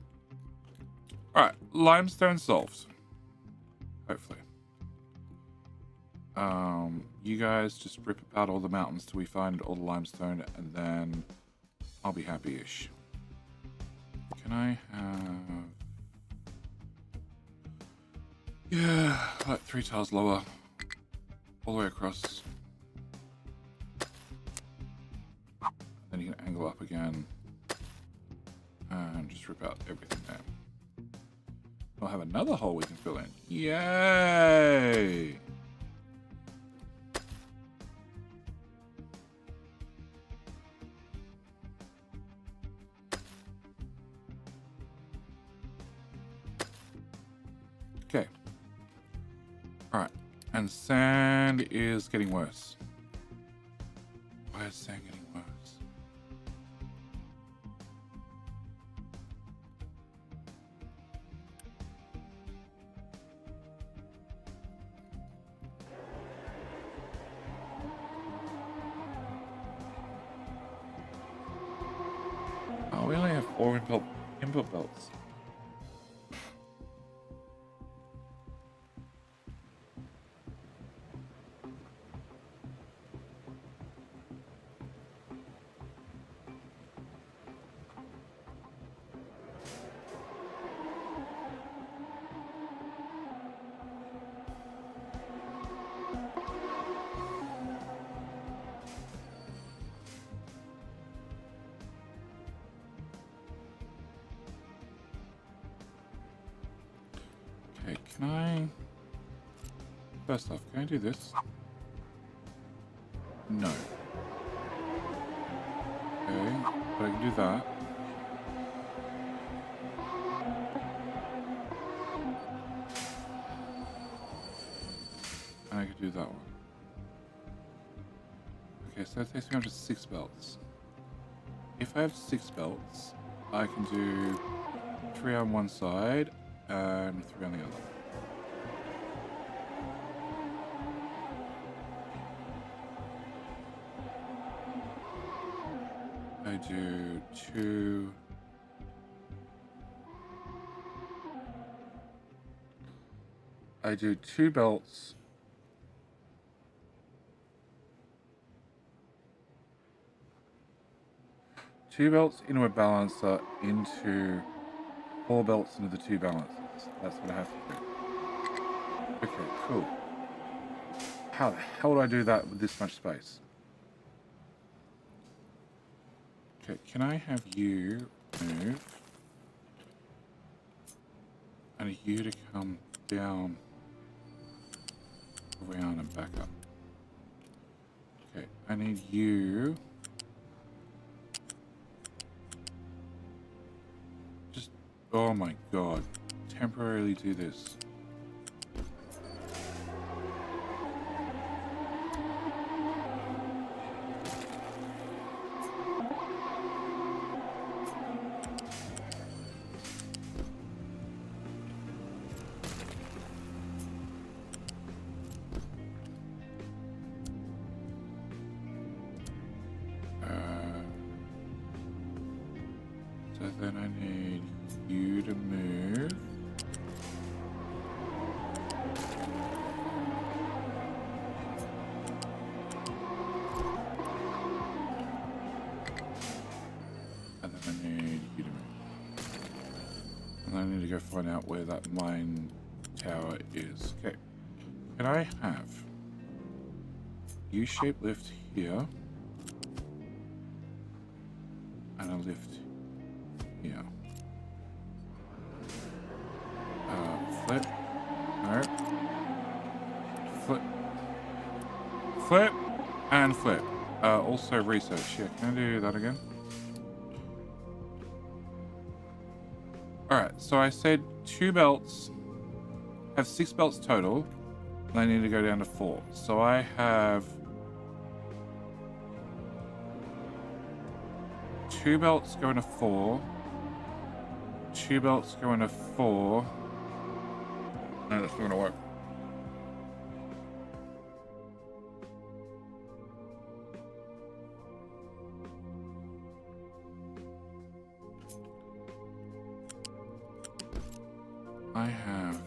Speaker 1: Alright, limestone solved. Hopefully. You guys just rip apart all the mountains till we find all the limestone, and then I'll be happy-ish. Can I have... Yeah, like 3 tiles lower. All the way across. Then you can angle up again. And just rip out everything there. We'll have another hole we can fill in. Yay! Okay. Alright. And sand is getting worse. Why is sand getting worse? Oh, we only have 4 input belts. Okay, can I... First off, can I do this? No. Okay, but I can do that. And I can do that one. Okay, so that takes me up to 6 belts. If I have 6 belts, I can do 3 on one side and 3 on the other. I do 2. I do 2 belts. Two belts into a balancer into 4 belts into the 2 balancers. That's what I have to do. Okay, cool. How the hell do I do that with this much space? Okay, can I have you move? And you to come down, around and back up. Okay, I need you. Just, oh my god. Temporarily do this. So then I need you to move. And then I need you to move. And I need to go find out where that mine tower is. Okay. Can I have U-shaped lift here and a lift here? Flip. No. Flip. Flip and flip. Also research. Yeah, can I do that again? Alright, so I said 2 belts, have 6 belts total, and I need to go down to 4. So I have 2 belts going to 4, 2 belts going to 4. No, that's not going to work. I have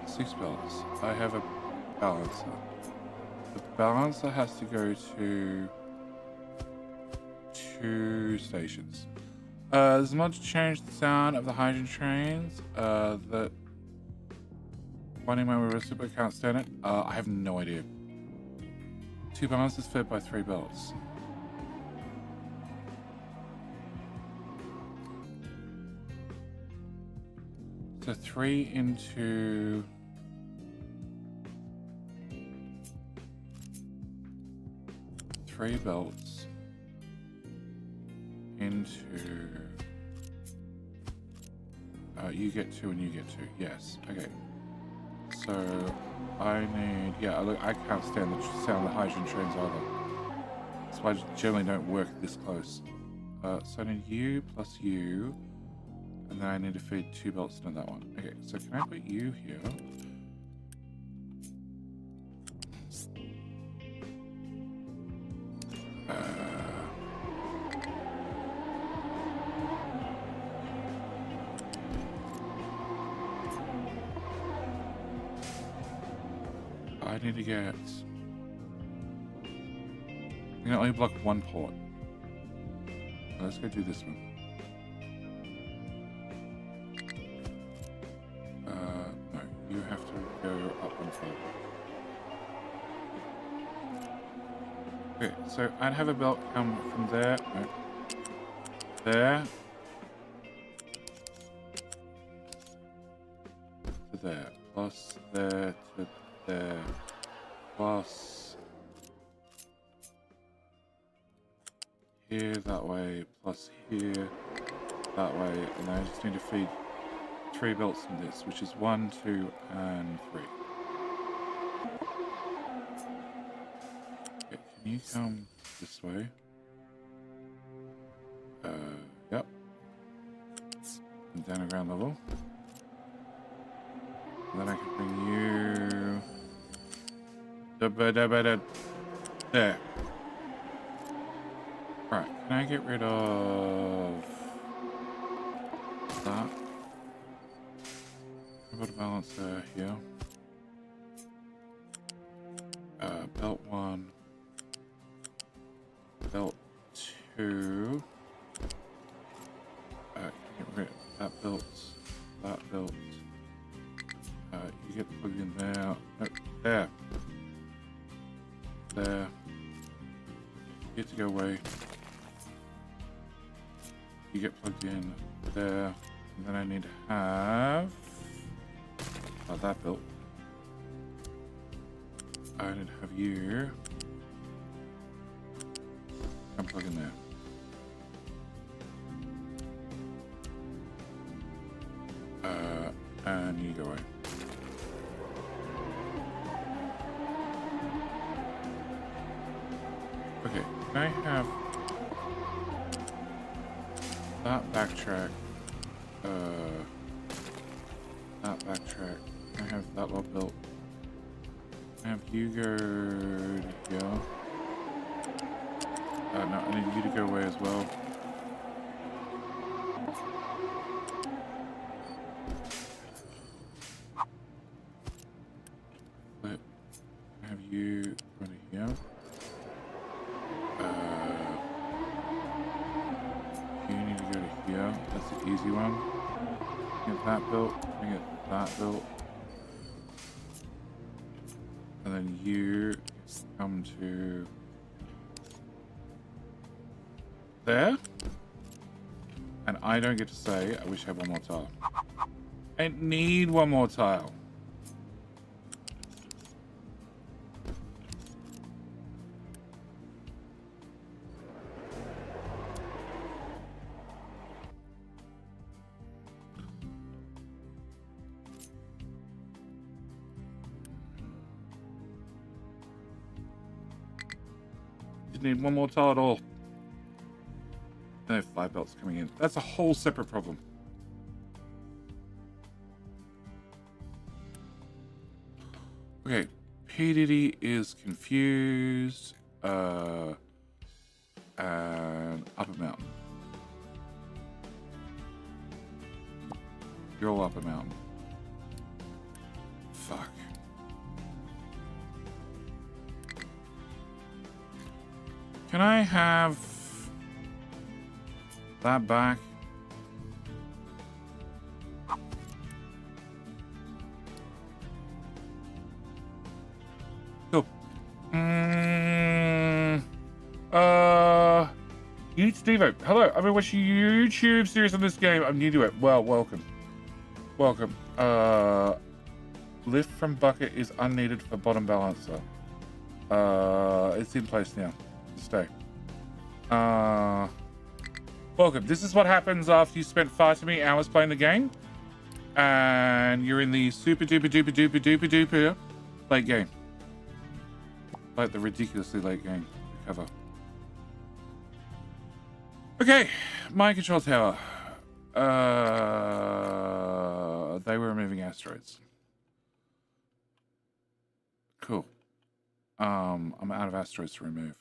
Speaker 1: 6 belts. I have a balancer. The balancer has to go to 2 stations. There's a mod to change the sound of the hydrogen trains. That running my reverse super can't stand it. I have no idea. 2 balancers fed by 3 belts. So 3 into 3 belts into you get 2 and you get 2. Yes. Okay. So I need, yeah, look, I can't stand the sound of the hydrogen trains either. So I generally don't work this close. So I need you plus you. And then I need to feed 2 belts into that one. Okay, so can I put you here? I need to get... I can only block 1 port. Let's go do this one. No, you have to go up 1 port. Okay, so I'd have a belt come from there. No. There. To there. Plus there to there. Plus here that way. Plus here that way. And I just need to feed 3 belts in this, which is 1, 2, and 3. Okay, can you come this way? Yep. And down to ground level. And then I can bring you... There. Alright, can I get rid of... that? I've got a balancer here. Belt 1. Belt 2. Get rid of that belt. That belt. You get plugged in there. No, there. There. You get to go away. You get plugged in there. And then I need to have that built. I need to have you come plug in there. And you go away. Okay, can I have that backtrack? That backtrack. I have that lot built. I have you go to here. No, I need you to go away as well. I have you go to here. You need to go to here. That's the easy one. Get that built. Get that built. And then you come to there. And I don't get to say, I wish I had one more tile. I need one more tile. Need one more tile at all. I have 5 belts coming in. That's a whole separate problem. Okay, PDD is confused. And Upper Mountain. You're all Upper Mountain. Fuck. Can I have that back? Cool. Eat Stevo. Hello, I've been watching YouTube series on this game. I'm new to it. Well, welcome. Welcome. Lift from bucket is unneeded for bottom balancer. It's in place now. Stay. Welcome. This is what happens after you spent far too many hours playing the game, and you're in the super duper duper duper duper duper late game, like the ridiculously late game cover. Okay, mind control tower. They were removing asteroids. Cool. I'm out of asteroids to remove.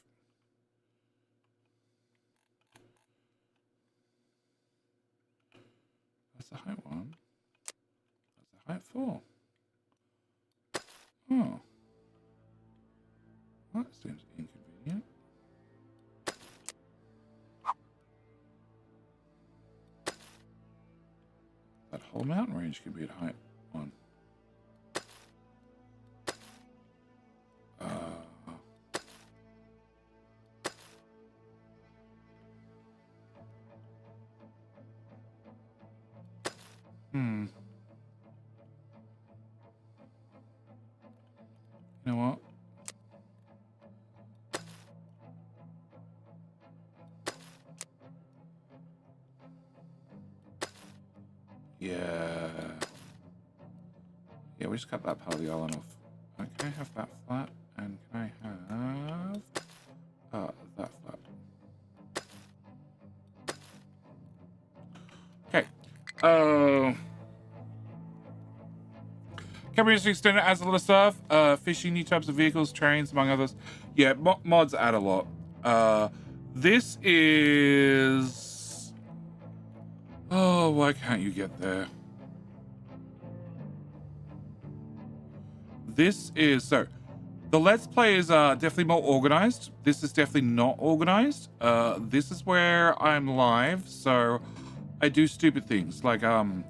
Speaker 1: That's the height one. That's the height 4. Oh. That seems inconvenient. That whole mountain range could be at height 1. You know what? Yeah. Yeah, we just cut that part of the island off. Can I have that flat? And can I have that flat? Okay. Companies extend it adds a lot of stuff. Fishing, new types of vehicles, trains, among others. Yeah, mods add a lot. This is... Oh, why can't you get there? This is... So, the Let's Play is definitely more organized. This is definitely not organized. This is where I'm live, so I do stupid things like powering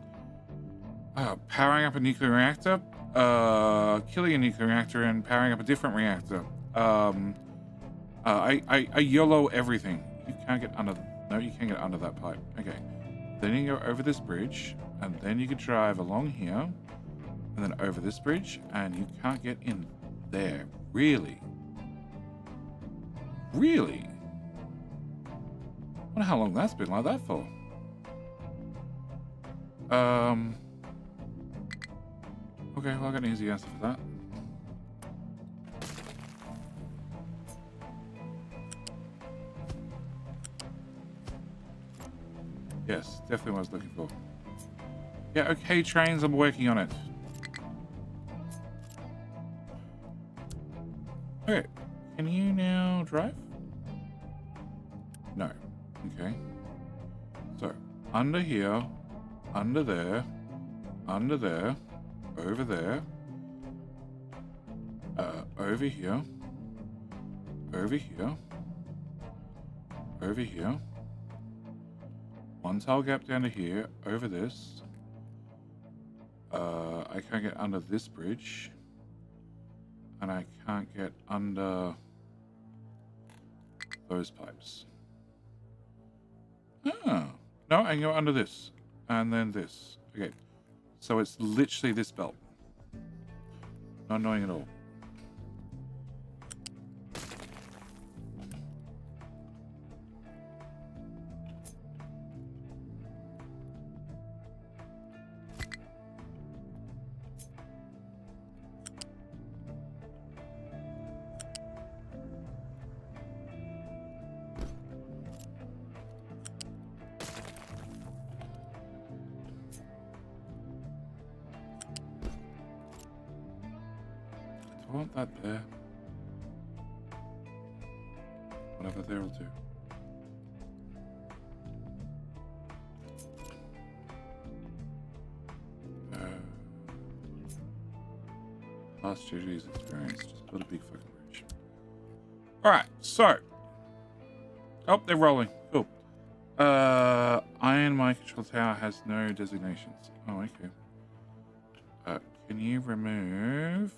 Speaker 1: up a nuclear reactor, killing a nuclear reactor, and powering up a different reactor. I YOLO everything. You can't get under... No, you can't get under that pipe. Okay. Then you go over this bridge, and then you can drive along here, and then over this bridge, and you can't get in there. Really? Really? I wonder how long that's been like that for. Okay, well, I got an easy answer for that. Yes, definitely what I was looking for. Yeah, okay, trains, I'm working on it. Okay, can you now drive? No. Okay. So, under here, under there, under there, over there, over here, over here, over here, one tile gap down to here, over this. I can't get under this bridge, and I can't get under those pipes. Oh, no, I can go under this, and then this. Okay, so it's literally this belt. Not annoying at all. I want that there. Whatever there will do. Last duties experience. Just build a big fucking bridge. Alright, so. Oh, they're rolling. Cool. Iron My Control Tower has no designations. Oh, okay. Can you remove...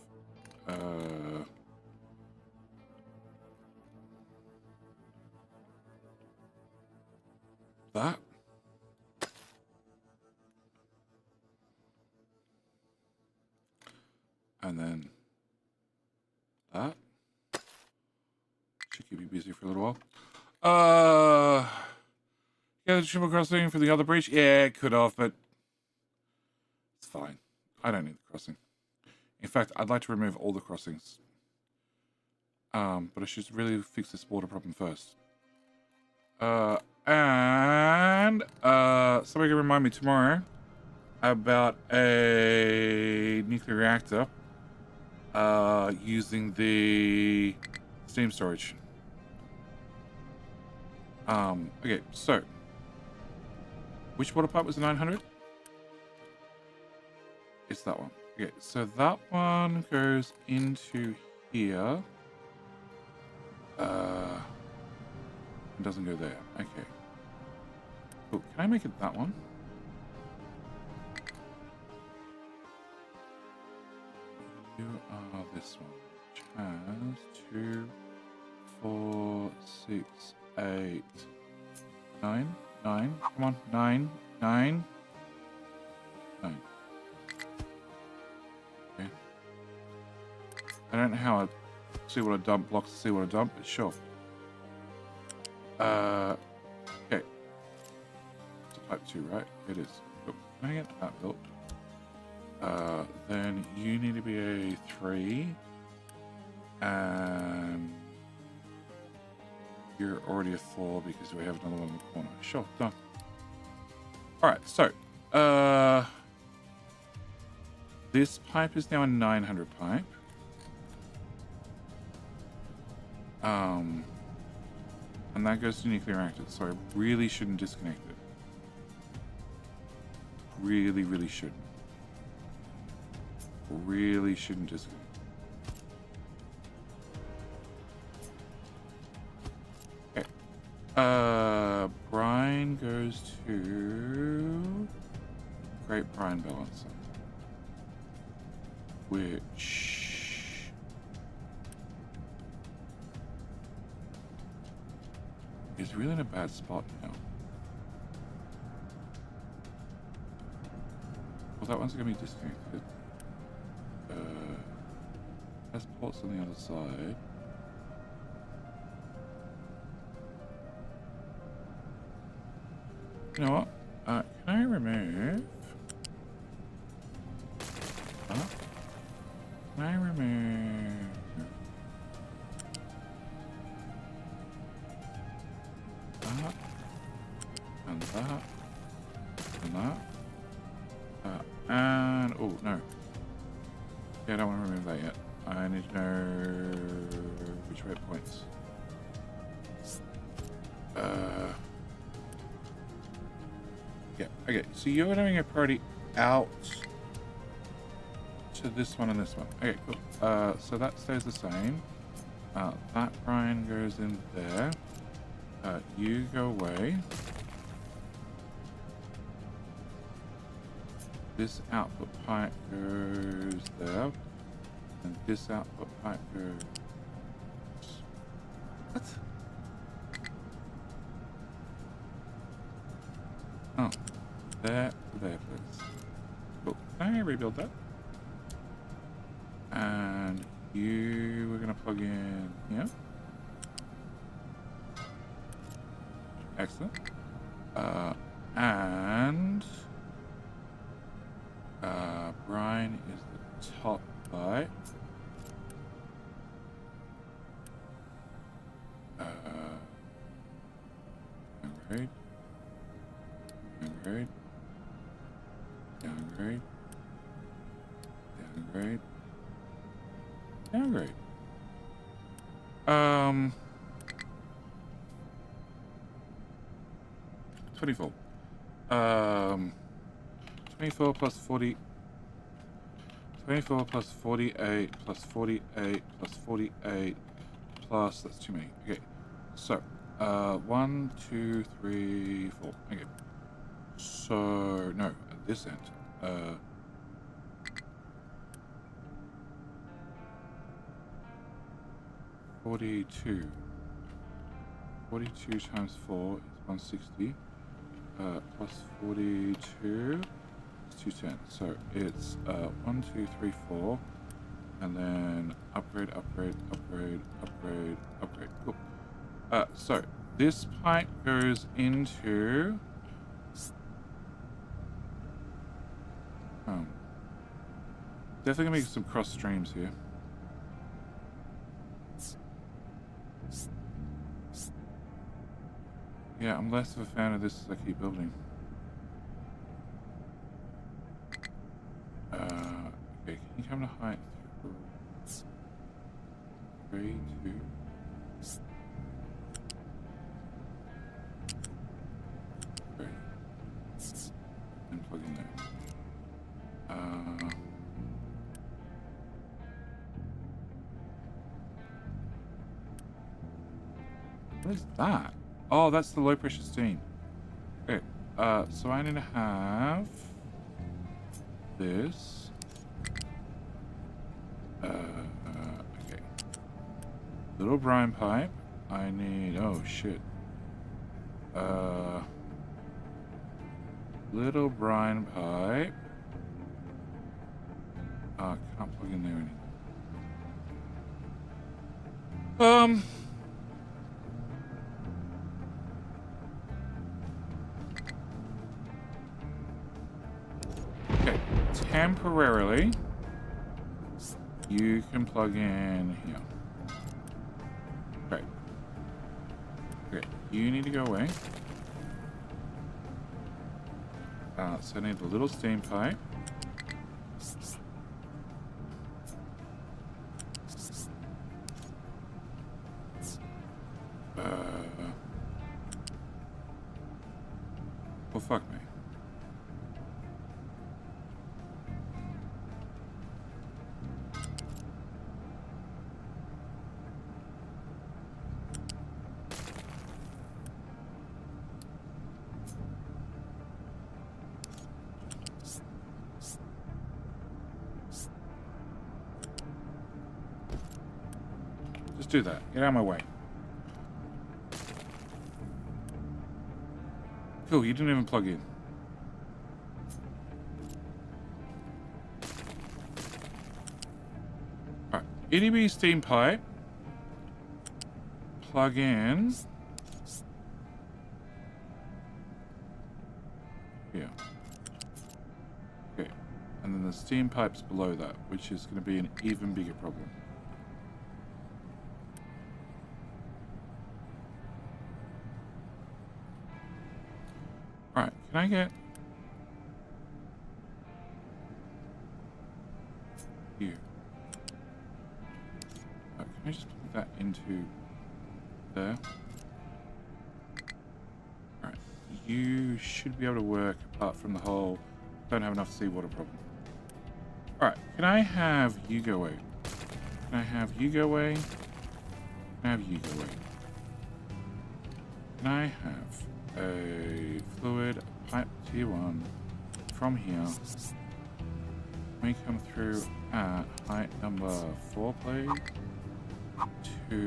Speaker 1: that. And then that. Should keep you busy for a little while. Yeah, the triple crossing for the other bridge. Yeah, it could have, but it's fine. I don't need the crossing. In fact, I'd like to remove all the crossings. But I should really fix this water problem first. And somebody can remind me tomorrow about a nuclear reactor using the steam storage. Okay, so which water pipe was the 900? It's that one. Okay, so that one goes into here. It doesn't go there. Okay. Cool. Can I make it that one? You are this one, which has 2, 4, 6, 8, 9, 9. Come on, 9, 9, 9. Okay. I don't know how I see what I dump blocks to see what I dump, but sure. Okay. It's a pipe 2, right? It is. Cool. Can I get that built? Then you need to be a 3. And you're already a 4 because we have another one in the corner. Sure, done. Alright, so this pipe is now a 900 pipe. And that goes to nuclear reactors, so I really shouldn't disconnect it. Really, really shouldn't. Really shouldn't disconnect. Okay. Brine goes to Great Brine Balancer, which is really in a bad spot now. Well, that one's going to be disconnected. Has ports on the other side. You know what? Can I remove? Can I remove? That. And that. And that. And... oh, no. Yeah, I don't want to remove that yet. I need to know which way it points. Yeah, okay. So you're doing a priority out to this one and this one. Okay, cool. So that stays the same. That brine goes in there. You go away. This output pipe goes there. And this output pipe goes... what? Oh. There to there, please. Cool. Can I rebuild that? And you we're gonna plug in here. Excellent. And brine is the top pipe. Downgrade. Downgrade. Downgrade. Downgrade. Downgrade. 24. 24 plus 40. 24 plus 48 plus 48 plus 48 plus, that's too many. Okay. So, 1, 2, 3, 4. Okay. So, no, at this end. 42. 42 times 4 is 160. Plus 42 is 210. So it's 1, 2, 3, 4. And then upgrade, upgrade, upgrade, upgrade, upgrade. Cool. So this pipe goes into... definitely gonna make some cross streams here. Yeah, I'm less of a fan of this as I keep building. Okay, can you come to height? 3, 2. Great. And plug in there. What is that? Oh, that's the low pressure steam. Okay, so I need to have this. Okay. Little brine pipe. I need, oh shit. Little brine pipe. Can't plug in there anymore. Okay, temporarily, You can plug in here. Great. Okay, you need to go away. So I need a little steam pipe. Well, fuck me. Just do that. Get out of my way. Cool, you didn't even plug in. Alright, EDB steam pipe. Plug in. Here. Okay, and then the steam pipe's below that, which is going to be an even bigger problem. Alright, can I get you? Can I just put that into there? Alright, you should be able to work apart from the whole don't have enough seawater problem. Alright, can I have you go away? Can I have you go away? Can I have you go away? Can I have a fluid pipe T1 from here? We come through at height number 4, please, to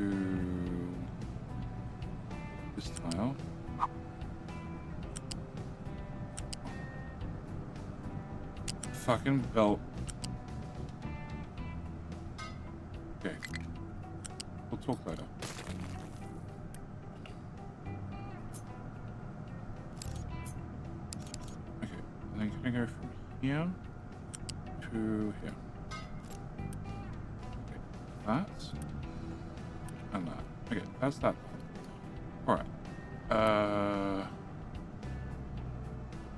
Speaker 1: this tile. Fucking belt. Okay. We'll talk later. And then can I go from here to here? Okay, that and that. Okay, that's that. Alright.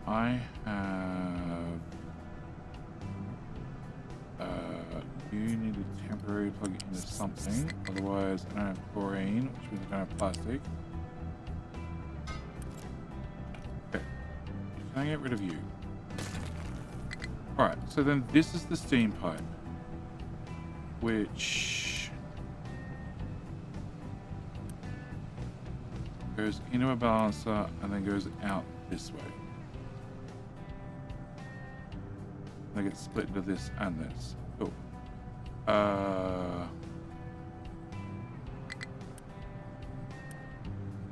Speaker 1: I have you need a temporary plug it into something, otherwise I don't have chlorine, which means I don't have plastic. Okay. Can I get rid of you? Alright, so then this is the steam pipe, which goes into a balancer and then goes out this way. They get split into this and this. Cool.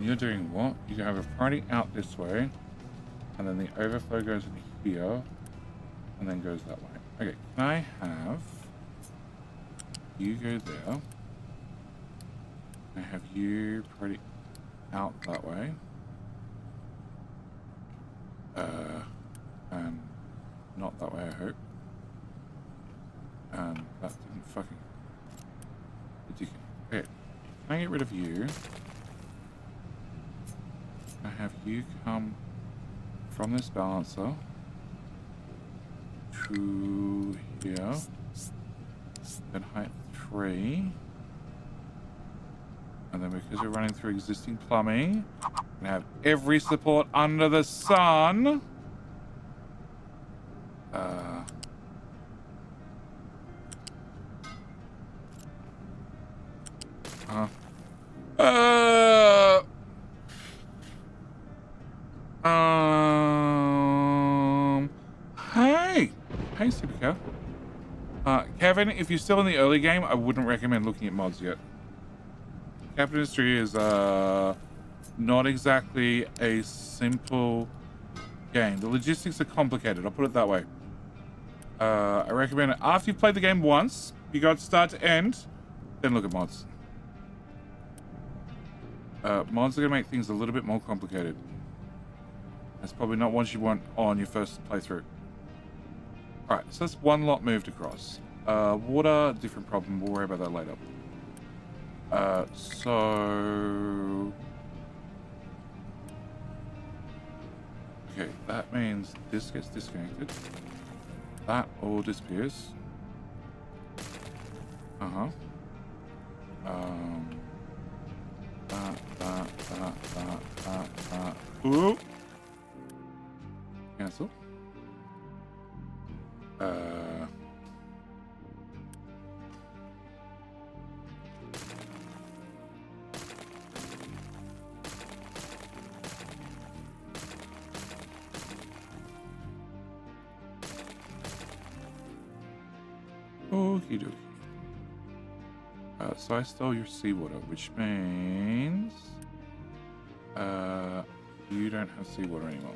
Speaker 1: You're doing what? You have a priority out this way, and then the overflow goes in here. And then goes that way. Okay, can I have you go there? I have you pretty out that way. And not that way, I hope. And that didn't fucking... Okay, can I get rid of you? I have you come from this balancer to here, then height 3, and then because we're running through existing plumbing, we have every support under the sun. Hey, Supercow. Kevin, if you're still in the early game, I wouldn't recommend looking at mods yet. Capital Industry is not exactly a simple game. The logistics are complicated, I'll put it that way. I recommend it after you've played the game once, you got start to end, then look at mods. Mods are going to make things a little bit more complicated. That's probably not what you want on your first playthrough. Alright, so that's one lot moved across. Water, different problem. We'll worry about that later. So... Okay, that means this gets disconnected. That all disappears. Uh-huh. That. Ooh! Cancel. Okie dokie. So I stole your seawater, which means you don't have seawater anymore.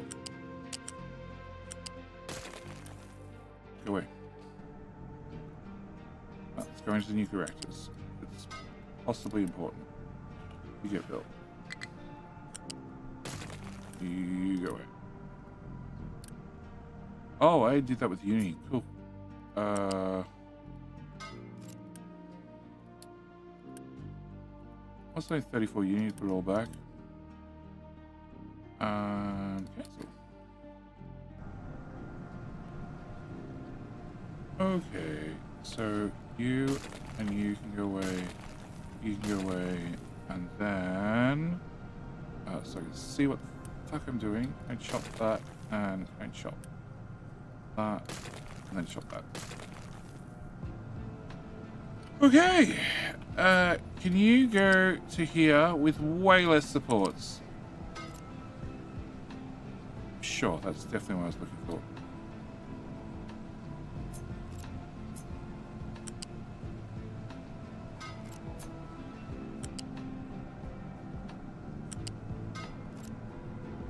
Speaker 1: Go away. Let's go into the nuclear reactors. It's possibly important. You get built. You go away. Oh, I did that with Uni. Cool. I'll say 34 units, put it all back. Cancel. Okay, so you and you can go away. You can go away, and then so I can see what the fuck I'm doing. And chop that, and chop that, and then chop that. Okay, can you go to here with way less supports? Sure, that's definitely what I was looking for.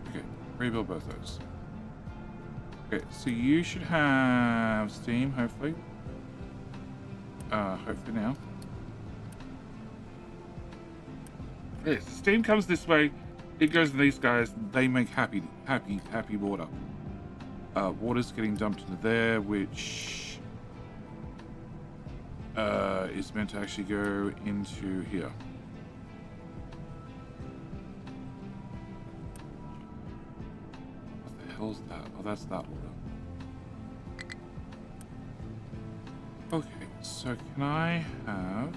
Speaker 1: Okay, rebuild both those. Okay, so you should have steam, hopefully. Hopefully now. Yes, steam comes this way, it goes to these guys, they make happy water. Water's getting dumped into there, which is meant to actually go into here. What the hell's that? Oh, that's that water. Okay, so can I have...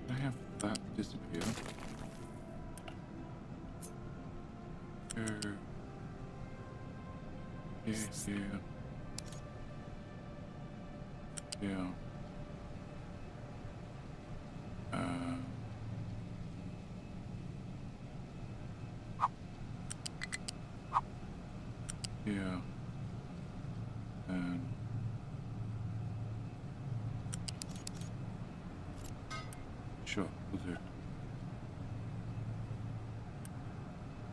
Speaker 1: can I have that disappear? Here. Yeah. Yeah. And sure, we'll do.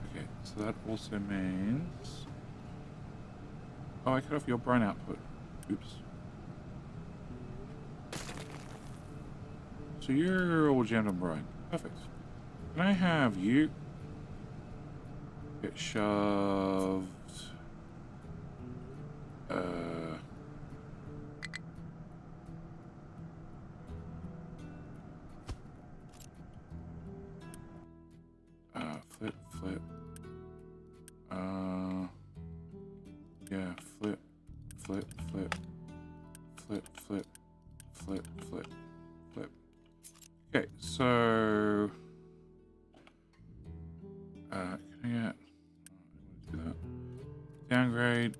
Speaker 1: Okay, so that also means... Oh, I cut off your brine output. Oops. So you're all jammed on brine. Perfect. Can I have you get shoved... flip. Yeah, flip. Okay, so can I get... do that. Downgrade.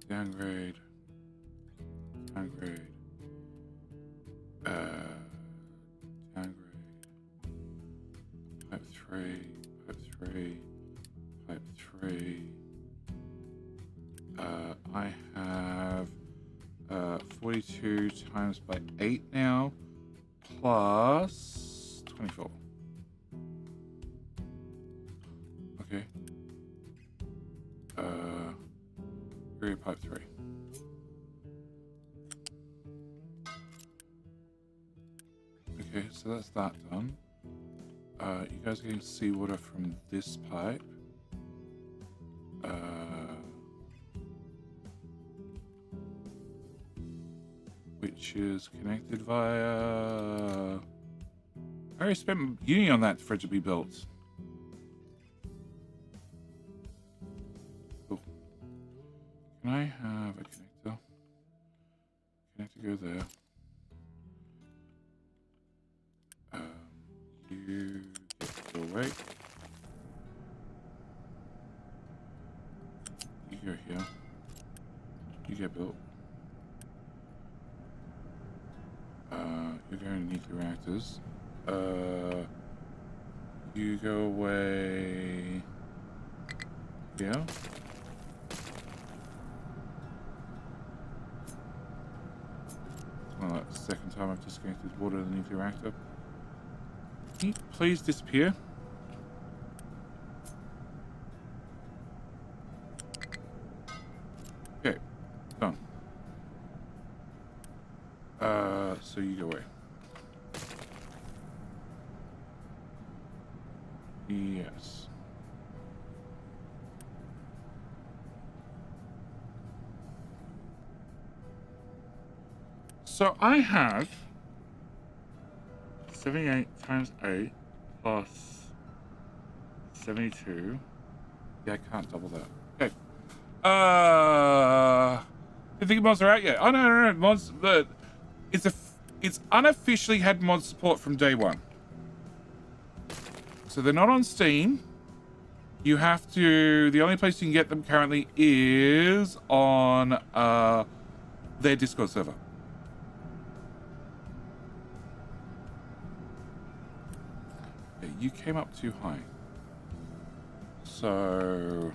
Speaker 1: Downgrade. Pipe 3. I have 42 times by 8 now, plus 24. Okay. Area pipe 3. Okay, so that's that done. You guys are getting seawater from this pipe. Which is connected via... I already spent uni on that for it to be built. Cool. Can I have a connector? Connector go there. You get to away. You go here. You get built. You're going to need the reactors. You go away here. Well, that's the second time I've disconnected water to the nuclear reactor. Can you please disappear? Okay, done. So you go away. Yes. So I have 78 times 8 plus 72. Yeah, I can't double that. Okay. You think mods are out yet? Oh no, mods. It's unofficially had mod support from day one. So they're not on Steam. You have to. The only place you can get them currently is on their Discord server. Okay, you came up too high. So.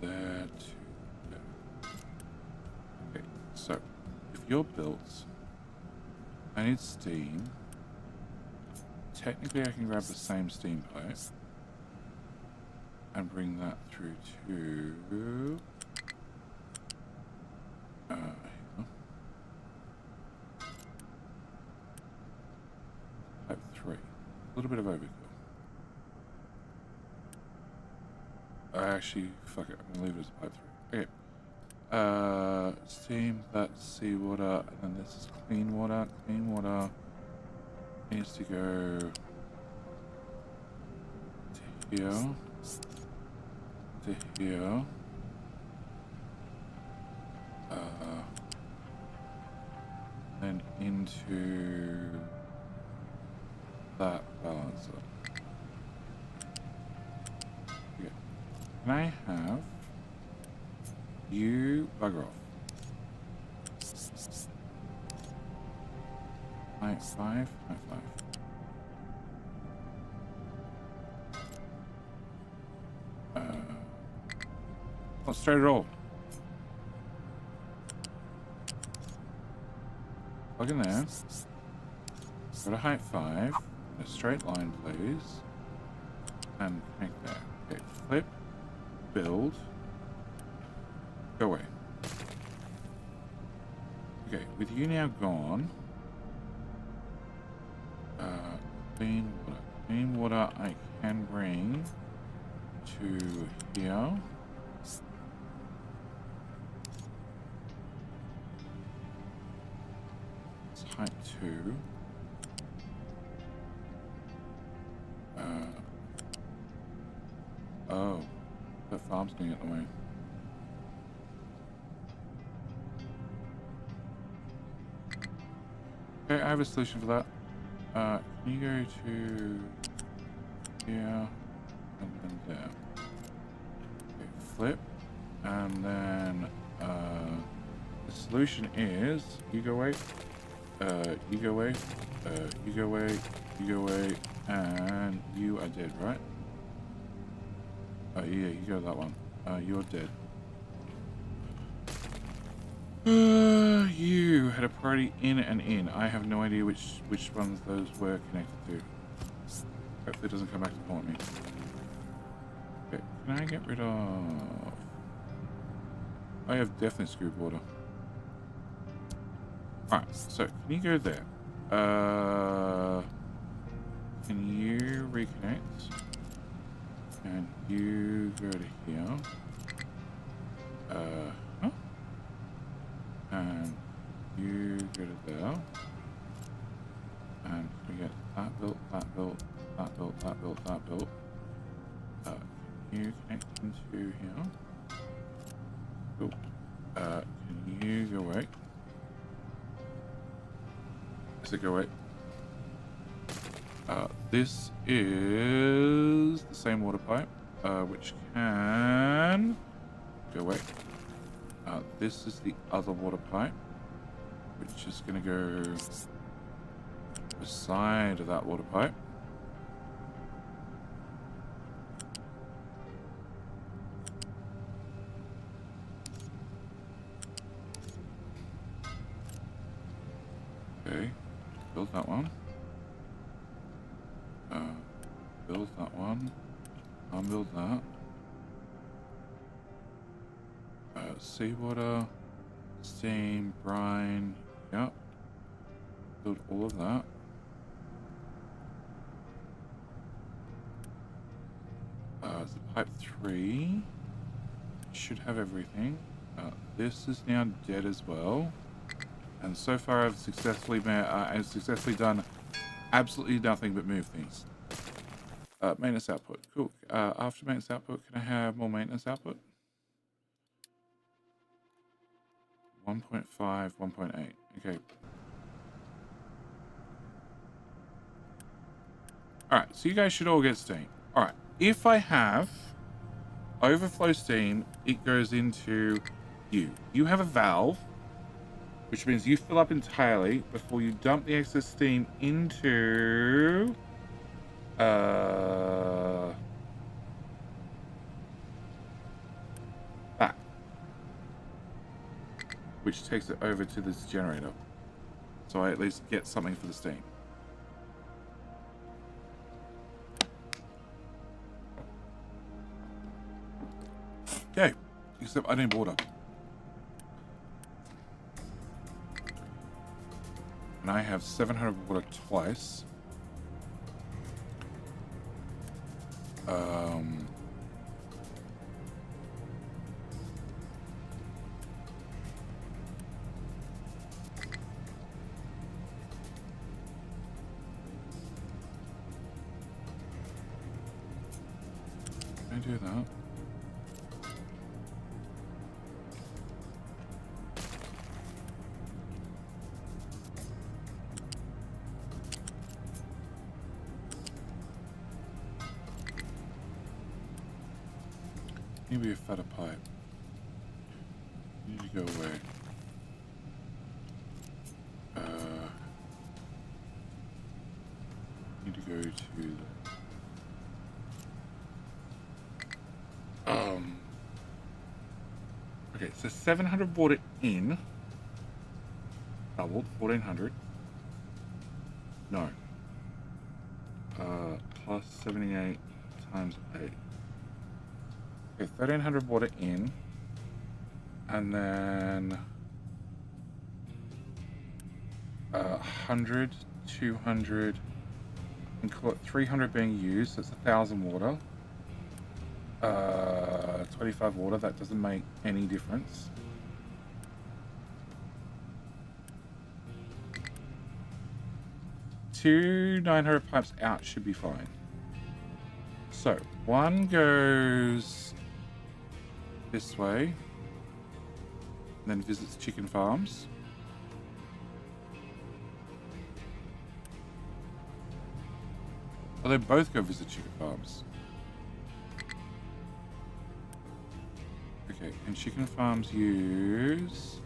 Speaker 1: There to there. Okay, so if you're built, I need steam. Technically, I can grab the same steam pipe and bring that through to here. Pipe 3. A little bit of overkill. Actually, fuck it. I'm gonna leave it as pipe 3. Okay. Steam, that's seawater, and then this is clean water. Clean water needs to go to here. To here. Then into that balancer. Okay. Can I have you bugger off? Night 5. Not straight at all. Plug in there. Go to height 5. A straight line, please. And connect there. Okay, flip. Build. Go away. Okay, with you now gone. Clean water. Clean water I can bring to here. It's height 2. Oh, that farm's going to get in the way. Okay, I have a solution for that. Can you go to here and then there? Okay, flip, and then the solution is you go away, you go away, you go away, you go away, and you are dead, right? Oh yeah, you go that one. You're dead. You had a priority in and in. I have no idea which ones those were connected to. Hopefully it doesn't come back to haunt me. Okay. can I get rid of... I have definitely screwed water. Alright, so can you go there? Can you reconnect? And you go to here. Huh? And you go to there. And we get that built, that built, that built, that built, that built. Can you connect into here? Cool. Can you go away? Does it go away? This is the same water pipe, which can go away. This is the other water pipe, which is going to go beside of that water pipe. Okay, build that one. Build that one. Unbuild that. Seawater, steam, brine. Yep. Build all of that. So pipe 3 should have everything. This is now dead as well. And so far I've successfully done absolutely nothing but move things. Maintenance output. Cool. After maintenance output, can I have more maintenance output? 1.5, 1.8. Okay. Alright, so you guys should all get steam. Alright, if I have overflow steam, it goes into you. You have a valve, which means you fill up entirely before you dump the excess steam into that, which takes it over to this generator, so I at least get something for the steam. Okay, except I need water. And I have 700 water twice. Can I do that? Maybe a fatter pipe. You need to go away. Need to go to the... Okay, so 700 water in. Doubled, 1400. No. Plus 78 times 8. Okay, 1300 water in, and then 100, 200, and call it 300 being used. That's 1,000 water. 25 water. That doesn't make any difference. Two 900 pipes out should be fine. So one goes this way, and then visits chicken farms. Well, they both go visit chicken farms. Okay, and chicken farms use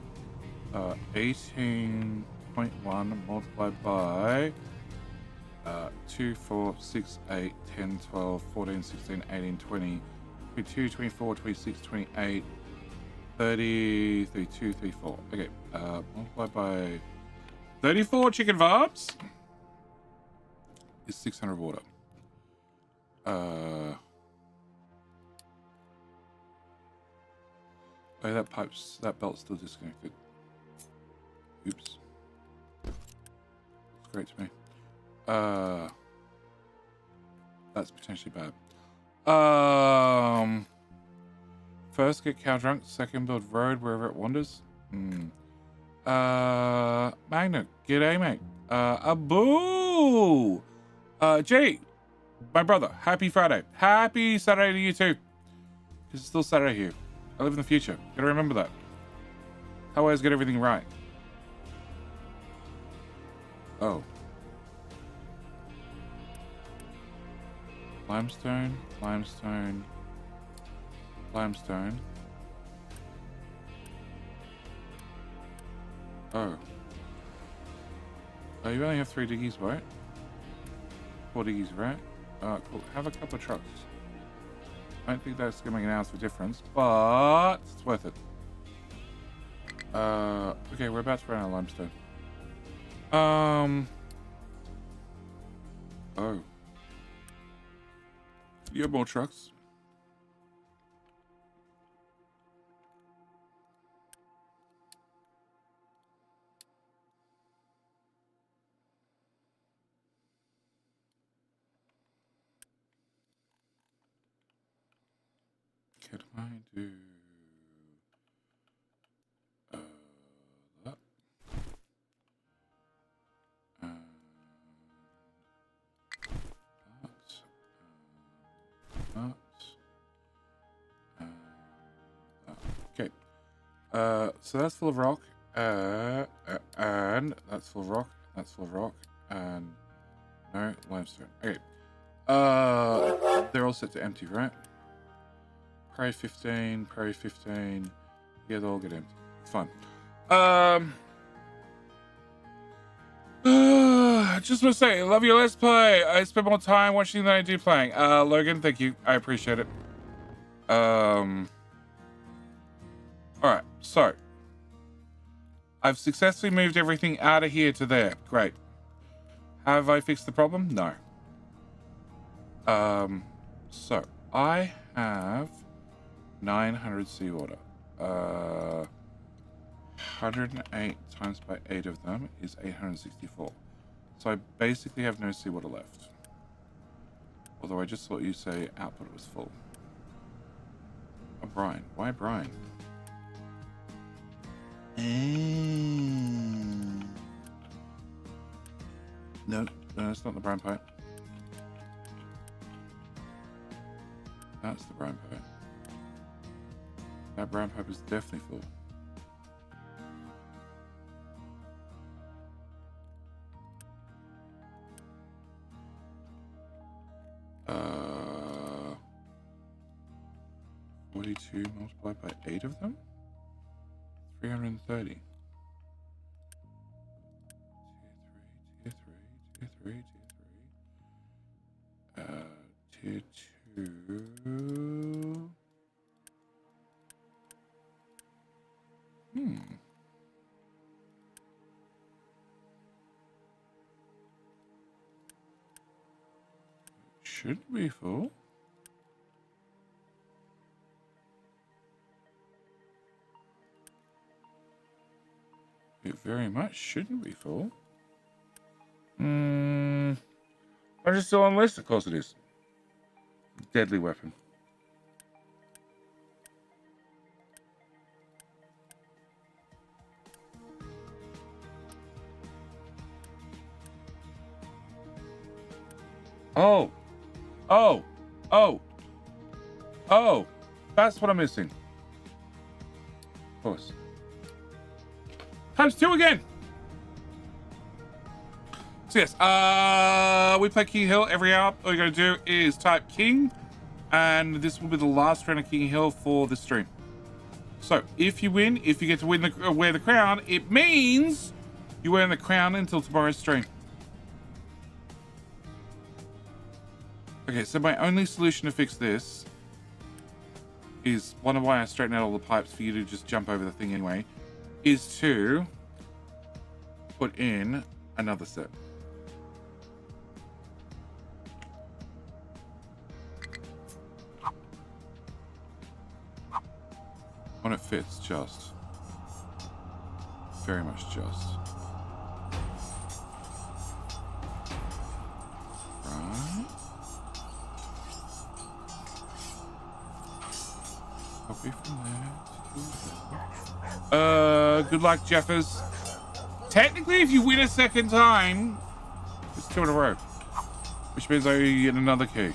Speaker 1: 18.1 multiplied by 2, 4, 6, 8, 10, 12, 14, 16, 18, 20, 22, 24, 26, 28, 30, 32, 34. Okay, multiplied by 34 chicken farms is 600 water. Oh, that belt's still disconnected. Oops. It's great to me. That's potentially bad. First get cow drunk, second build road wherever it wanders. Magnet, g'day mate. Boo! Jay, my brother, happy Friday. Happy Saturday to you too. Because it's still Saturday here. I live in the future. Gotta remember that. How I always get everything right. Oh. Limestone, limestone, limestone. Oh. Oh, you only have 3 diggies, right? 4 diggies, right? Cool. Have a couple of trucks. I don't think that's going to make an ounce of difference, but it's worth it. Okay, we're about to run out of limestone. Oh. You have more trucks? Can I do that? That. Okay. So that's full of rock. And that's full of rock. That's full of rock. And no limestone. Okay. They're all set to empty, right? Prairie 15, Prairie 15. Yeah, they'll all get empty. Fine. Just want to say, love your Let's Play. I spend more time watching than I do playing. Logan, thank you. I appreciate it. Alright, so. I've successfully moved everything out of here to there. Great. Have I fixed the problem? No. So, I have 900 seawater. 108 times by 8 of them is 864. So I basically have no seawater left. Although I just thought you say output was full. Oh, Brian. Why Brian? No, it's not the brine pipe. That's the brine pipe. That brine pipe is definitely full. Uh, 42 multiplied by 8 of them? 330. Tier 3. Tier 2. Should be full. It very much shouldn't be full. I'm just still on list. Of course it is. Deadly weapon. Oh. That's what I'm missing. Of course. Times 2 again. So yes, we play King Hill every hour. All you gotta do is type King, and this will be the last round of King Hill for the stream. So if you win, if you get to win wear the crown, it means you wear the crown until tomorrow's stream. Okay, so my only solution to fix this is one of why I straighten out all the pipes for you to just jump over the thing anyway, is to put in another set. When it fits, just. Very much just. Right. Copy from there. Good luck, Jeffers. Technically, if you win a second time, it's 2 in a row. Which means I get another key.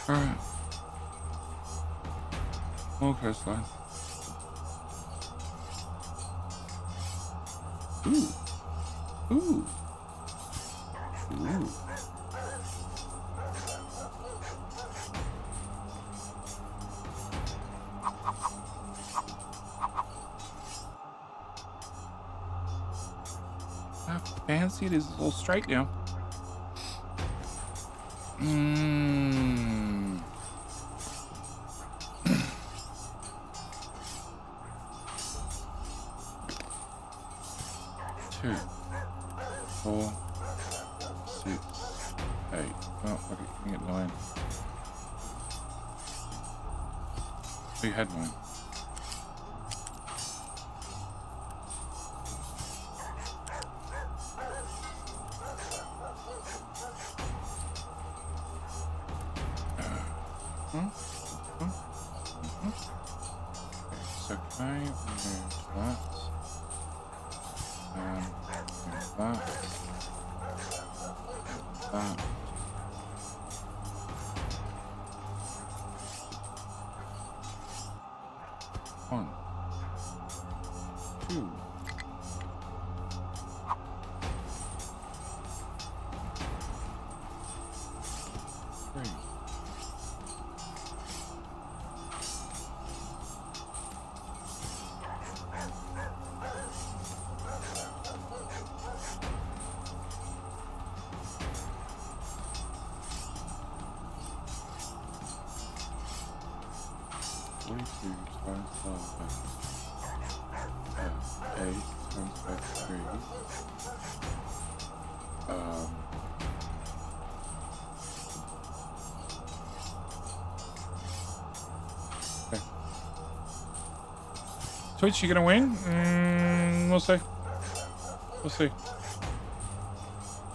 Speaker 1: Alright. More coastline. Ooh. Ooh. Ooh. How fancy it is. It's all straight now. Mmm. 2, 4, 6, 8. Oh, okay, you can get 9. We had 9. So can I remove that? That. That. One. 2. 3. Twitch, you gonna win? We'll see. We'll see.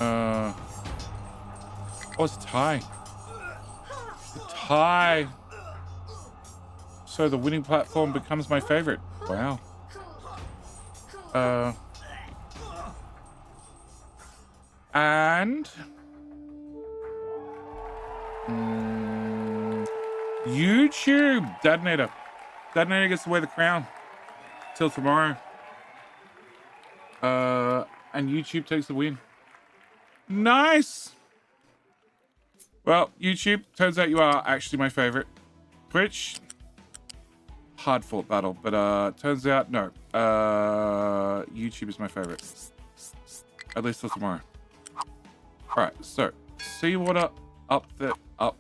Speaker 1: Oh, it's a tie. A tie. So the winning platform becomes my favorite. Wow. And YouTube Detonator. Detonator gets to wear the crown till tomorrow. And YouTube takes the win. Nice. Well, YouTube, turns out you are actually my favorite. Twitch, hard fought battle, but turns out no. YouTube is my favorite. At least till tomorrow. Alright, so seawater up there, up.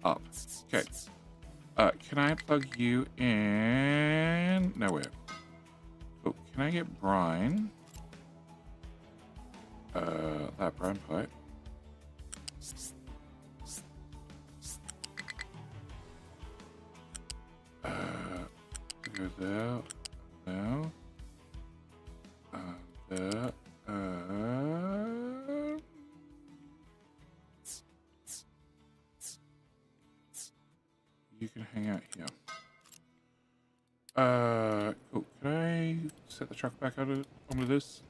Speaker 1: Okay. Can I plug you in? Nowhere. Oh, can I get brine? That brine pipe. Go there. Now. There. You can hang out here. Cool. Can I set the truck back onto this?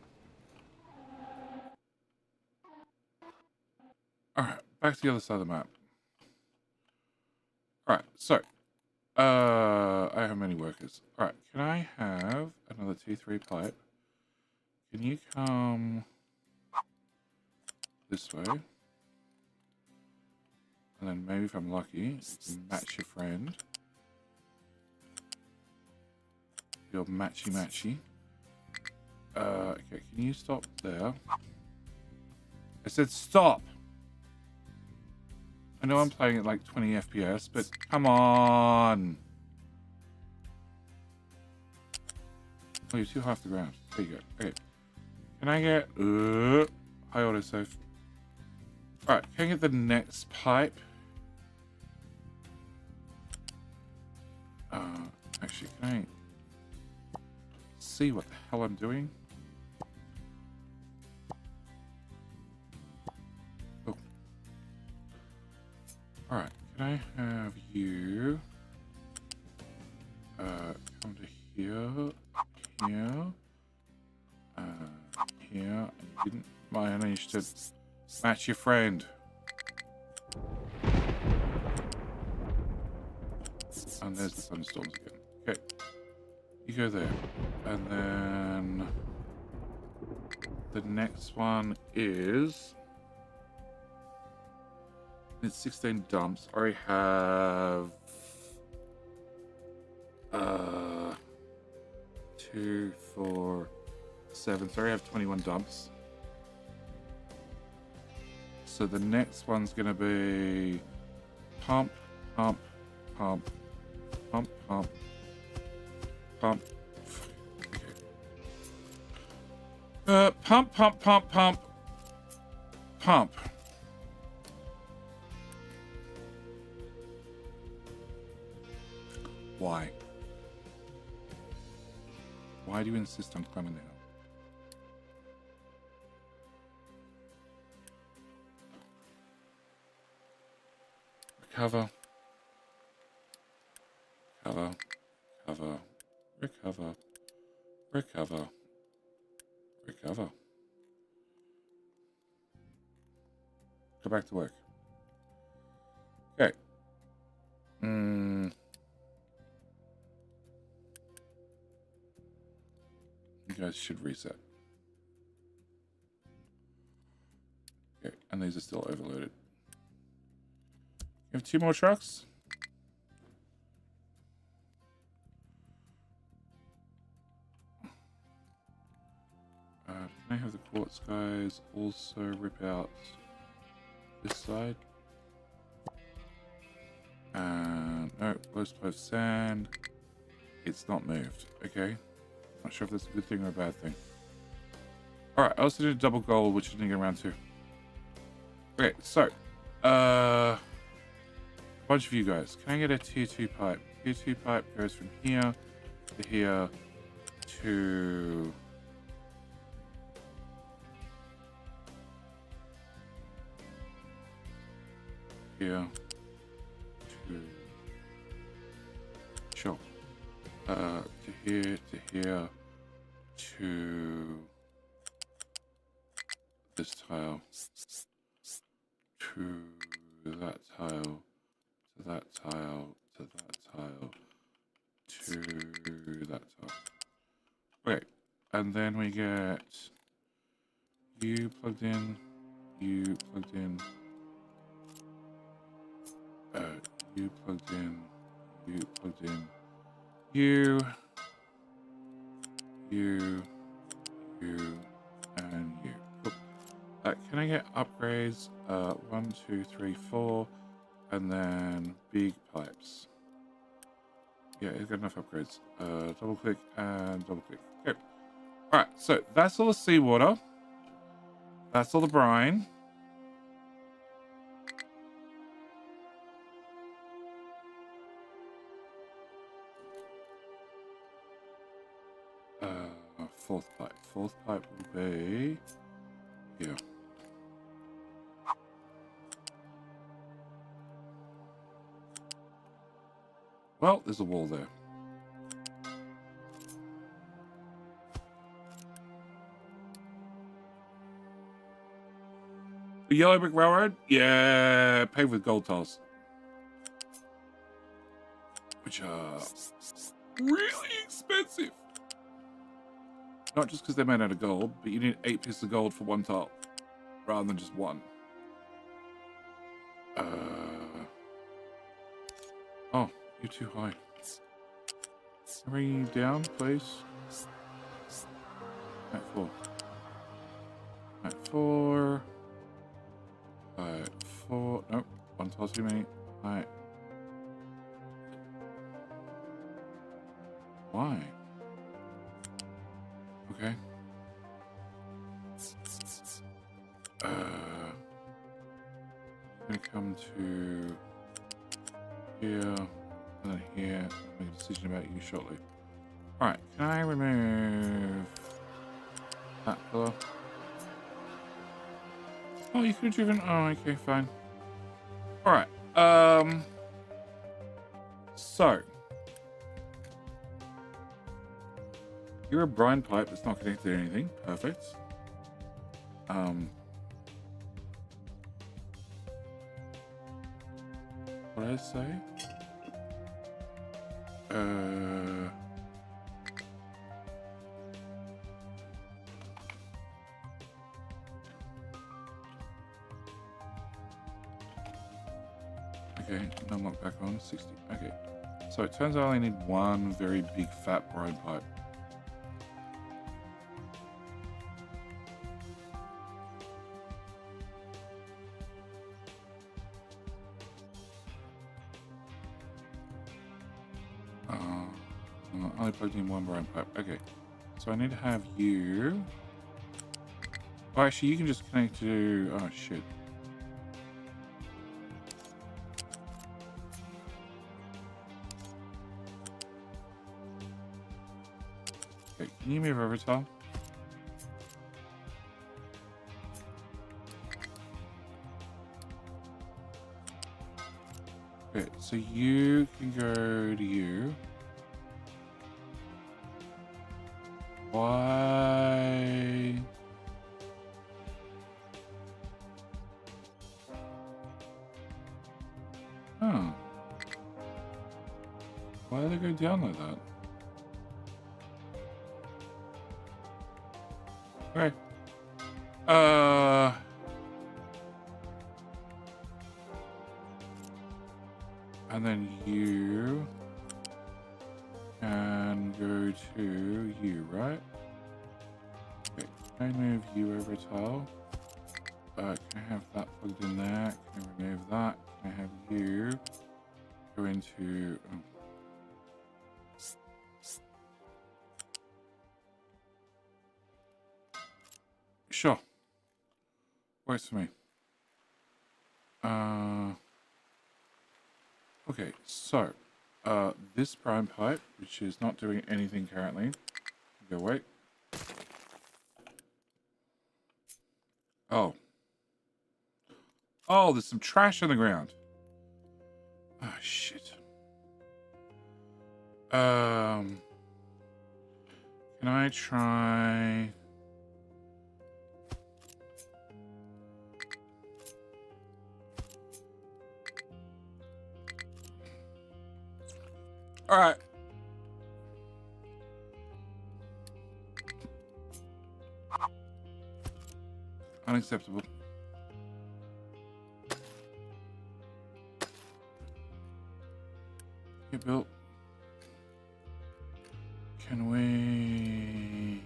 Speaker 1: Alright, back to the other side of the map. Alright, so I have many workers. Alright, can I have another T3 pipe? Can you come this way? And then maybe if I'm lucky, you can match your friend. Your matchy. Okay, can you stop there? I said stop! I know I'm playing at like 20 FPS, but come on! Oh, you're too high off the ground. There you go. Okay. Can I get high autosave? Alright, can I get the next pipe? Actually, can I see what the hell I'm doing? Oh. Alright, can I have you come to here, here, here, and you didn't manage to match your friend. And there's the thunderstorms again. Okay. You go there. And then the next one is it's 16 dumps. I already have 2, 4, 7. So I already have 21 dumps. So the next one's gonna be pump, pump, pump, pump, pump, pump. Okay. Pump, pump, pump, pump, pump. Why? Why do you insist on climbing the hill? Recover. Recover. Recover. Recover. Recover. Recover. Go back to work. Okay. You guys should reset. Okay, and these are still overloaded. You have 2 more trucks? Can I have the quartz guys also rip out this side? And no, most of sand. It's not moved. Okay. Not sure if that's a good thing or a bad thing. Alright, I also did a double gold, which I didn't get around to. Okay, so a bunch of you guys. Can I get a tier 2 pipe? Tier 2 pipe goes from here to here to here to sure. To here to this tile to that tile to that tile to that tile to that tile. Okay, and then we get you plugged in, you plugged in, you plugged in, you plugged in, you, and you. Cool. Can I get upgrades? 1, 2, 3, 4, and then big pipes. Yeah, it's got enough upgrades. Double click and double click. Okay. Alright, so that's all the seawater. That's all the brine. Fourth pipe. Fourth pipe will be here. Well, there's a wall there. The yellow brick railroad? Yeah, paved with gold tiles. Which are really expensive. Not just because they're made out of gold, but you need 8 pieces of gold for 1 tile, rather than just 1. Oh, you're too high. Can I bring you down, please? At 4. At 4. At 4. Nope. 1 tile too many. Alright. Okay. Gonna come to here, and then here. I'll make a decision about you shortly. Alright, can I remove that pillar? Oh, you could have driven. Oh, okay, fine. Alright, so you're a brine pipe that's not connected to anything. Perfect. What did I say? Okay, unlock back on 60. Okay, so it turns out I only need one very big fat brine pipe. I only plugged in one brine pipe. Okay, so I need to have you. Oh, actually, you can just connect to. Oh shit. Okay, can you move over, Tom? Okay, so you can go to you. Why? Oh. Why did they go down like that? Okay. And then you can go to you, right? Okay, can I move you over a tile? Can I have that plugged in there? Can I remove that? Can I have you go into... Oh. Sure. Works for me. Okay, so this brine pipe, which is not doing anything currently, go wait. Oh. Oh, there's some trash on the ground. Oh shit. Can I try? All right. Unacceptable. Okay, Bill. Can we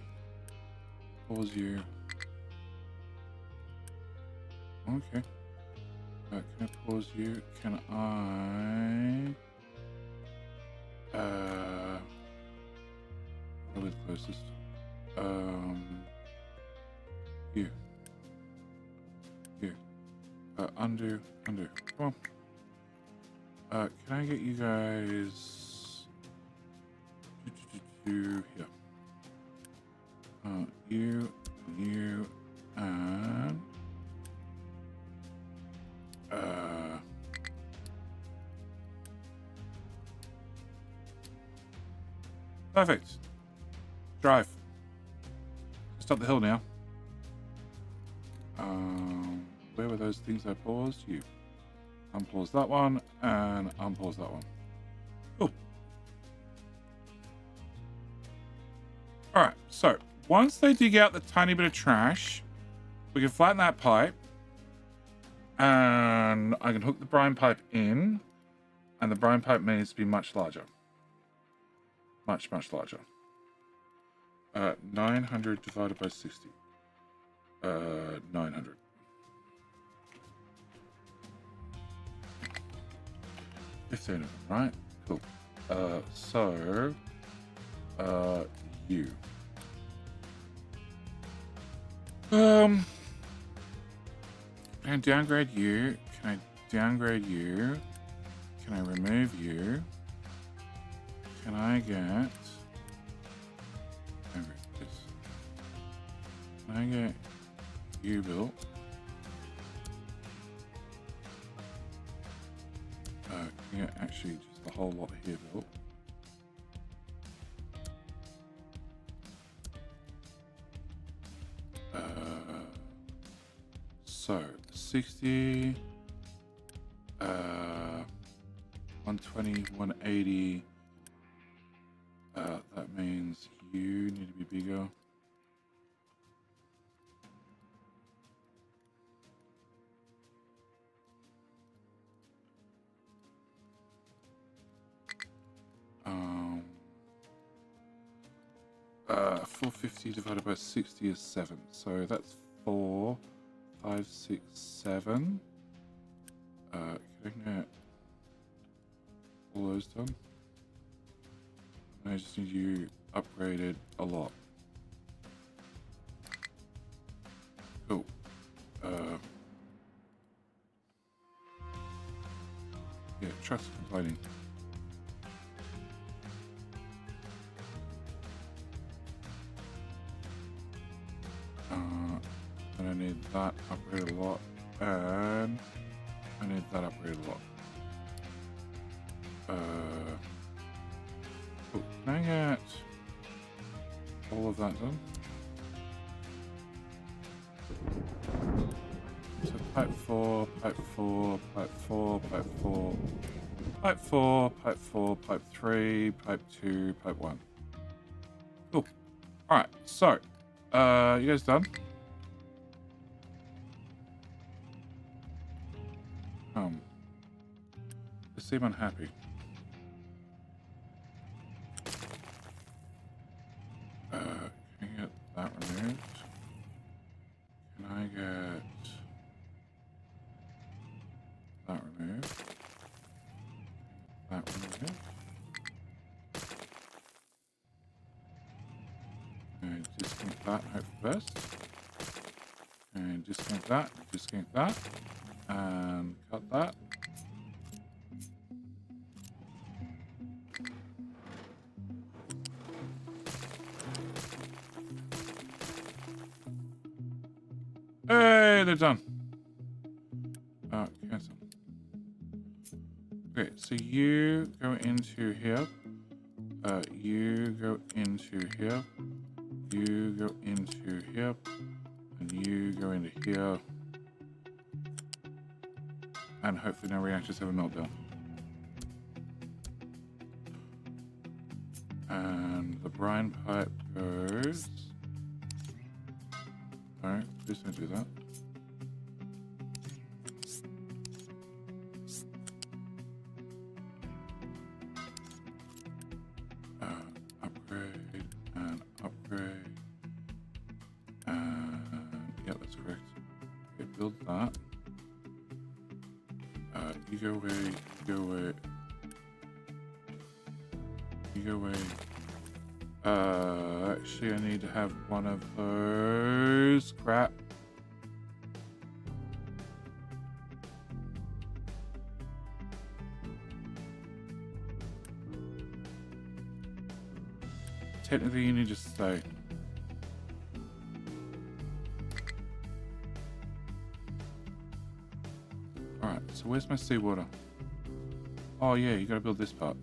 Speaker 1: pause you? Okay. Can I pause you? Can I? Probably the closest. You. Here. Undo. Come on. Can I get you guys to here? You, and perfect. Drive. Just up the hill now. Where were those things I paused? You. Unpause that one and unpause that one. Cool. Alright, so once they dig out the tiny bit of trash, we can flatten that pipe and I can hook the brine pipe in, and the brine pipe needs to be much larger. Much larger. 900 divided by 60. 900. Right? Cool. You. Can I downgrade you? Can I downgrade you? Can I remove you? Can I get... Downgrade this. Can I get you built? Can I get actually just the whole lot here built? So 60, 120, 180. That means you need to be bigger. Um, 450 divided by 60 is 7. So that's 4, 5, 6, 7. Can I get all those done? I just need you upgraded a lot. Cool. Yeah, trucks complaining. And I need that upgraded a lot, and I need that upgraded a lot. Cool. Can I get all of that done? So pipe 4, pipe 4, pipe 4, pipe 4, pipe 4, pipe 4, pipe 3, pipe 2, pipe 1. Cool. Alright, so, you guys done? They seem unhappy. Can I get that removed? Can I get that removed? That removed? And disconnect that, hope for the best. And disconnect that, and cut that. Hey, they're done. Cancel. Okay, so you go into here. You go into here. You go into here. And you go into here. And hopefully no reactors have a meltdown. And the brine pipe goes... Alright, please don't do that. Upgrade and upgrade. And yeah, that's correct. Okay, build that. You go away, you go away. You go away. Actually, I need to have one of those. Crap. Technically, you need to stay. Alright, so where's my seawater? Oh yeah, you gotta build this part.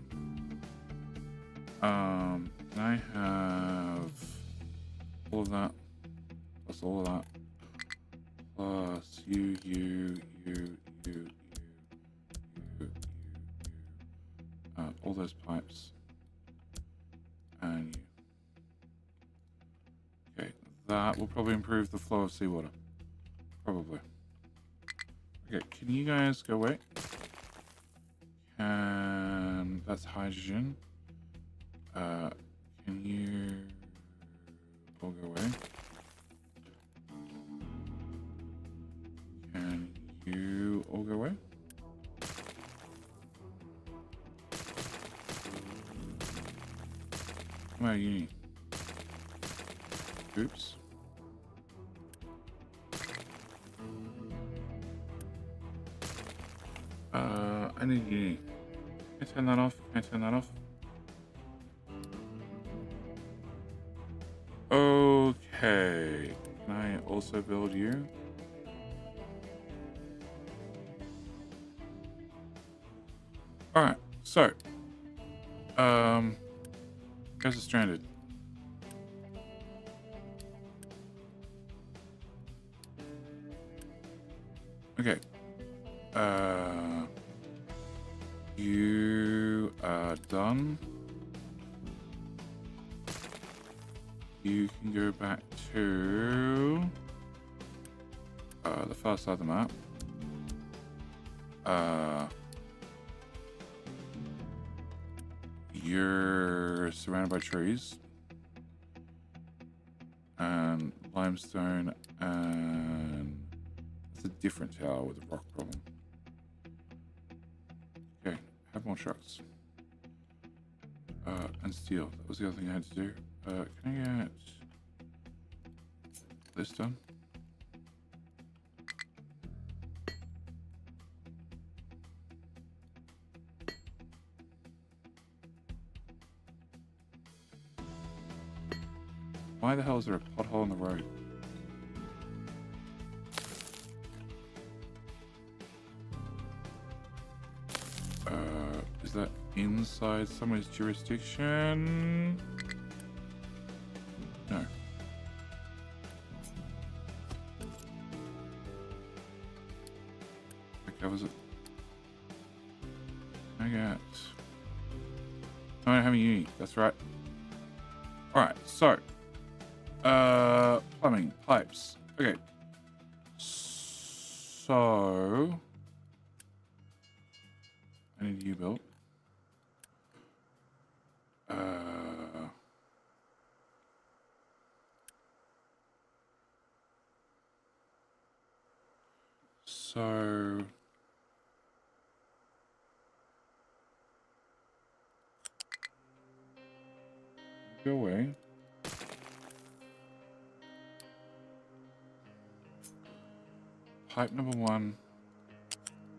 Speaker 1: Can I have all of that, plus all of that, plus you, all those pipes, and you. Okay, that will probably improve the flow of seawater. Probably. Okay, can you guys go away? And that's hydrogen. Can you all go away? Can you all go away? Come out, uni. Oops. I need uni. Can I turn that off? Can I turn that off? Okay. Can I also build you? Alright, so. Guys are stranded. Okay. You are done. You can go back to the far side of the map. You're surrounded by trees and limestone, and it's a different tower with a rock problem. Okay, have more trucks. And steel. That was the other thing I had to do. Can I get this done? Why the hell is there a pothole in the road? Is that inside someone's jurisdiction? No. That covers it. I got... I don't have any uni. That's right. Alright, so... plumbing, pipes. Okay. So... I need you built. So... Go away. Pipe number 1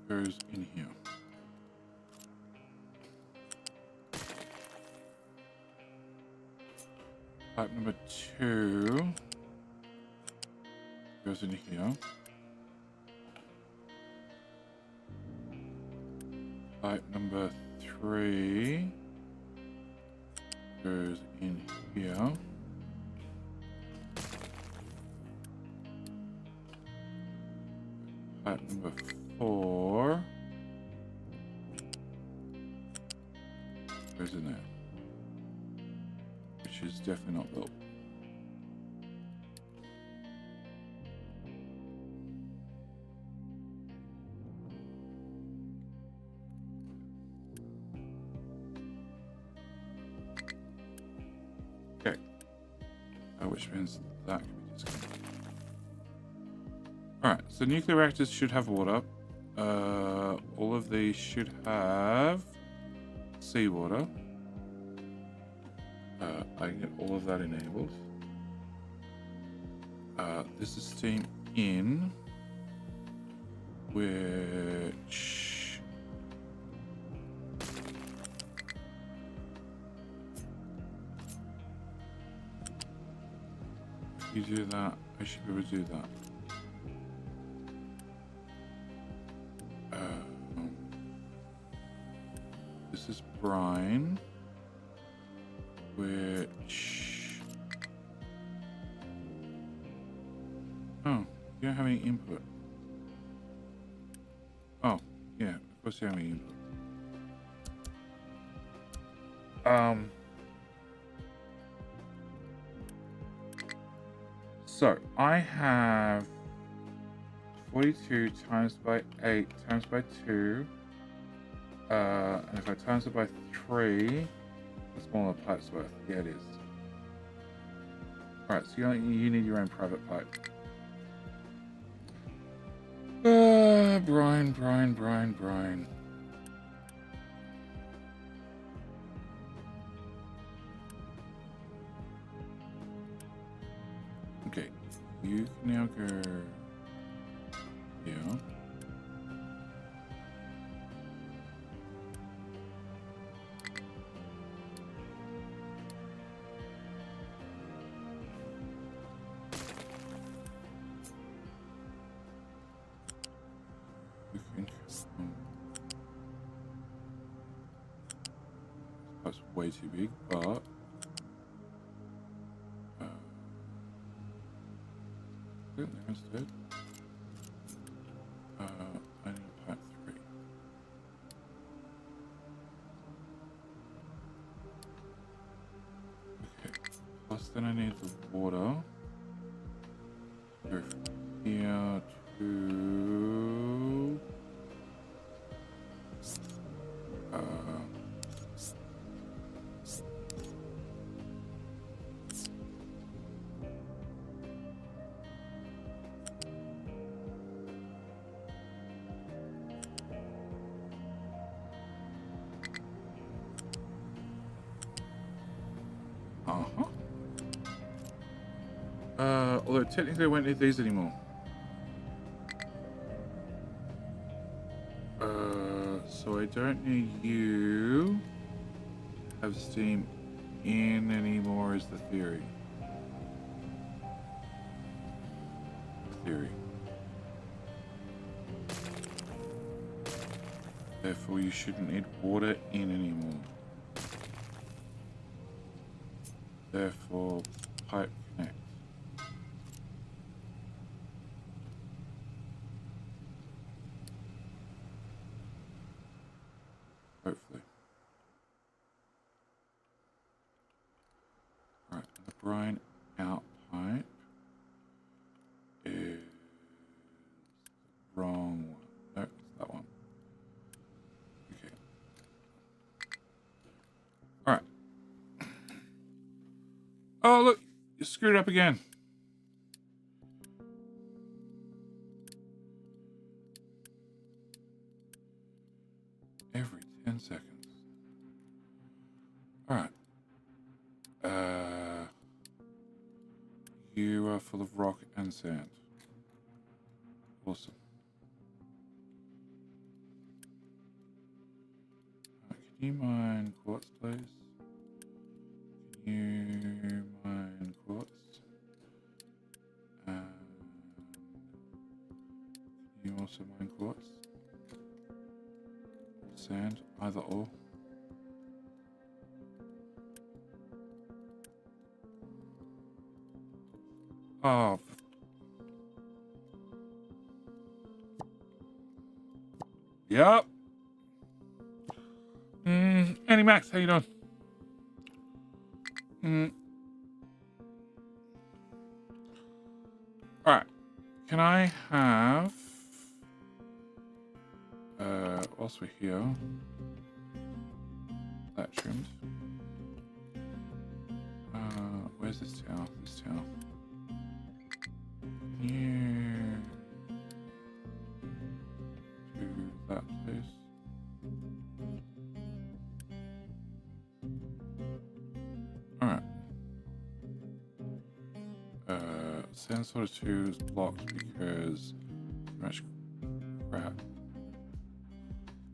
Speaker 1: goes in here. Pipe number 2 goes in here. Pipe number 3 goes in here. Pipe number 4 goes in there, which is definitely not built. Okay, which means that can be disconnected. Alright, so nuclear reactors should have water. All of these should have seawater. I can get all of that enabled. This is steam in, which... If you do that, I should be able to do that. This is brine, which... Oh, you don't have any input. Oh, yeah, of course you have any input. So, I have 42 times by 8 times by 2. And if I times it by 3, the smaller pipe's worth. Yeah, it is. Alright, so you need your own private pipe. Brine. Okay, you can now go here. way too big, but there instead. I need pipe 3. Okay. Plus, then I need the water. Go from here to although technically I won't need these anymore. So I don't need you to have steam in anymore is the theory. Therefore you shouldn't need water in anymore. Therefore pipe connect. Hopefully. Alright, the brine out pipe is the wrong one. No, it's that one. Okay. Alright. Oh, look! You screwed up again. Every 10 seconds. Alright. You are full of rock and sand. Awesome. Can you mine quartz, please? Can you mine quartz? Can you also mine quartz? Sand, either or. Oh. Yep. Annie Max, how you doing? Alright. Can I have whilst we're here, that trimmed. Where's this tower? This tower. Here to that place. Alright. Sand sort of 2 is blocked because too much crap.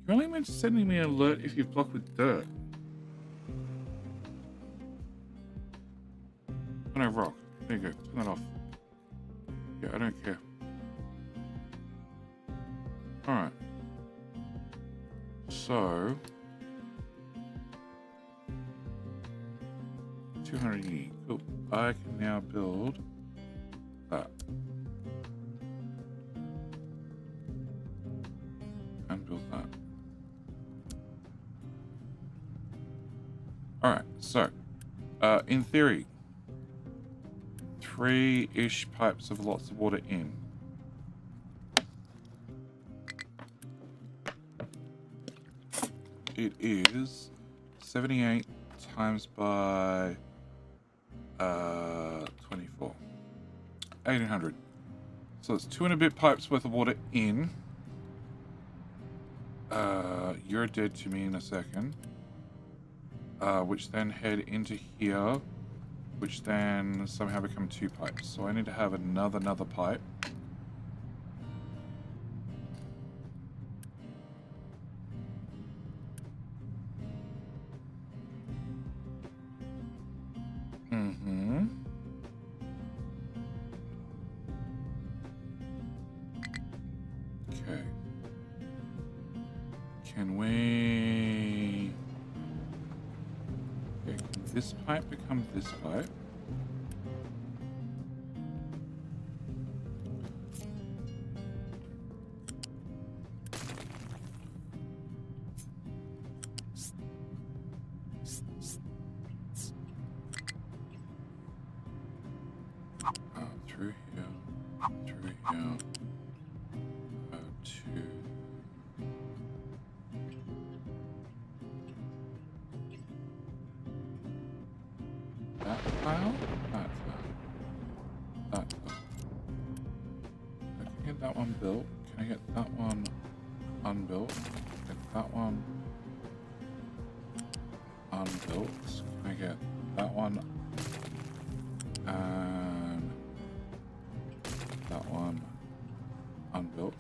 Speaker 1: You're only meant to sending me an alert if you've blocked with dirt. Oh no, rock. There you go. Turn that off. Yeah, I don't care. Alright. So 200 E. Cool. I can now build that. And build that. Alright, so in theory, 3-ish pipes of lots of water in. It is 78 times by 24. 1800. So it's 2 and a bit pipes worth of water in. You're dead to me in a second. Which then head into here, which then somehow become 2 pipes. So I need to have another pipe. Okay. Can we this pipe become this pipe? Through here. Through here. To... that tile? That tile. That tile. I can get that one built. Can I get that one unbuilt? Get that one unbuilt. Can I get that one and that one unbuilt?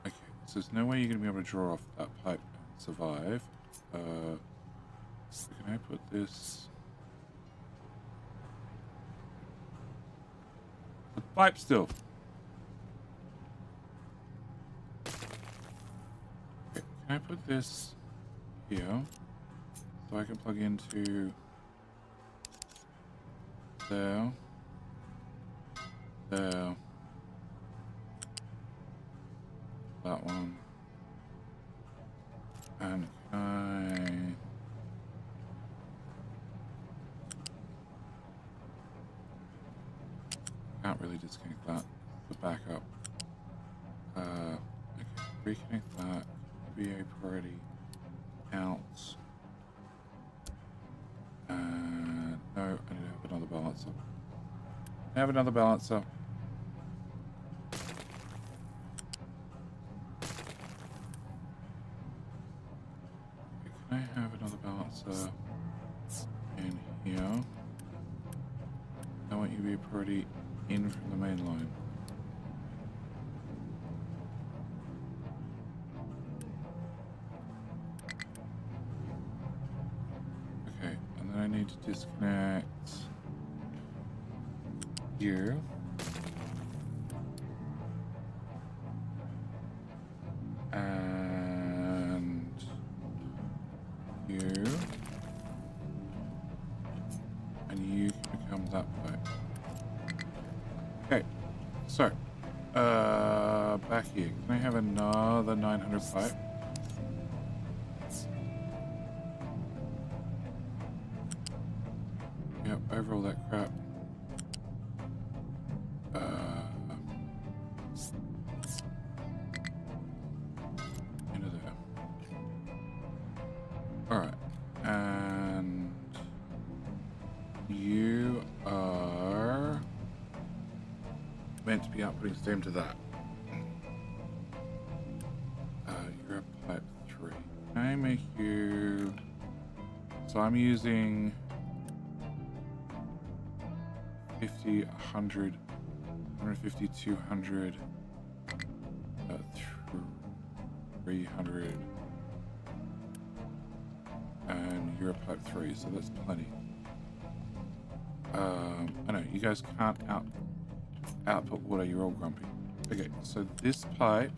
Speaker 1: Okay, so there's no way you're going to be able to draw off that pipe and survive. So can I put this... the pipe still. Okay, can I put this here so I can plug into there, there, that one, and can't really disconnect that, the backup. Okay, reconnect that, VA priority out. And no, I need to have another balancer. I have another balancer. Okay, can I have another balancer in here? I want you to be priority in from the main line. Okay, and then I need to disconnect you. And you. And you can become that pipe. Okay, so, back here. Can I have another 900 pipe? Yep, over all that crap. Into there. Alright, and you are meant to be outputting steam to that. You're a pipe 3. Can I make you... so I'm using 50, 100, 150, 200, 300, and you're a pipe 3, so that's plenty. I know, you guys can't output water, you're all grumpy. Okay, so this pipe...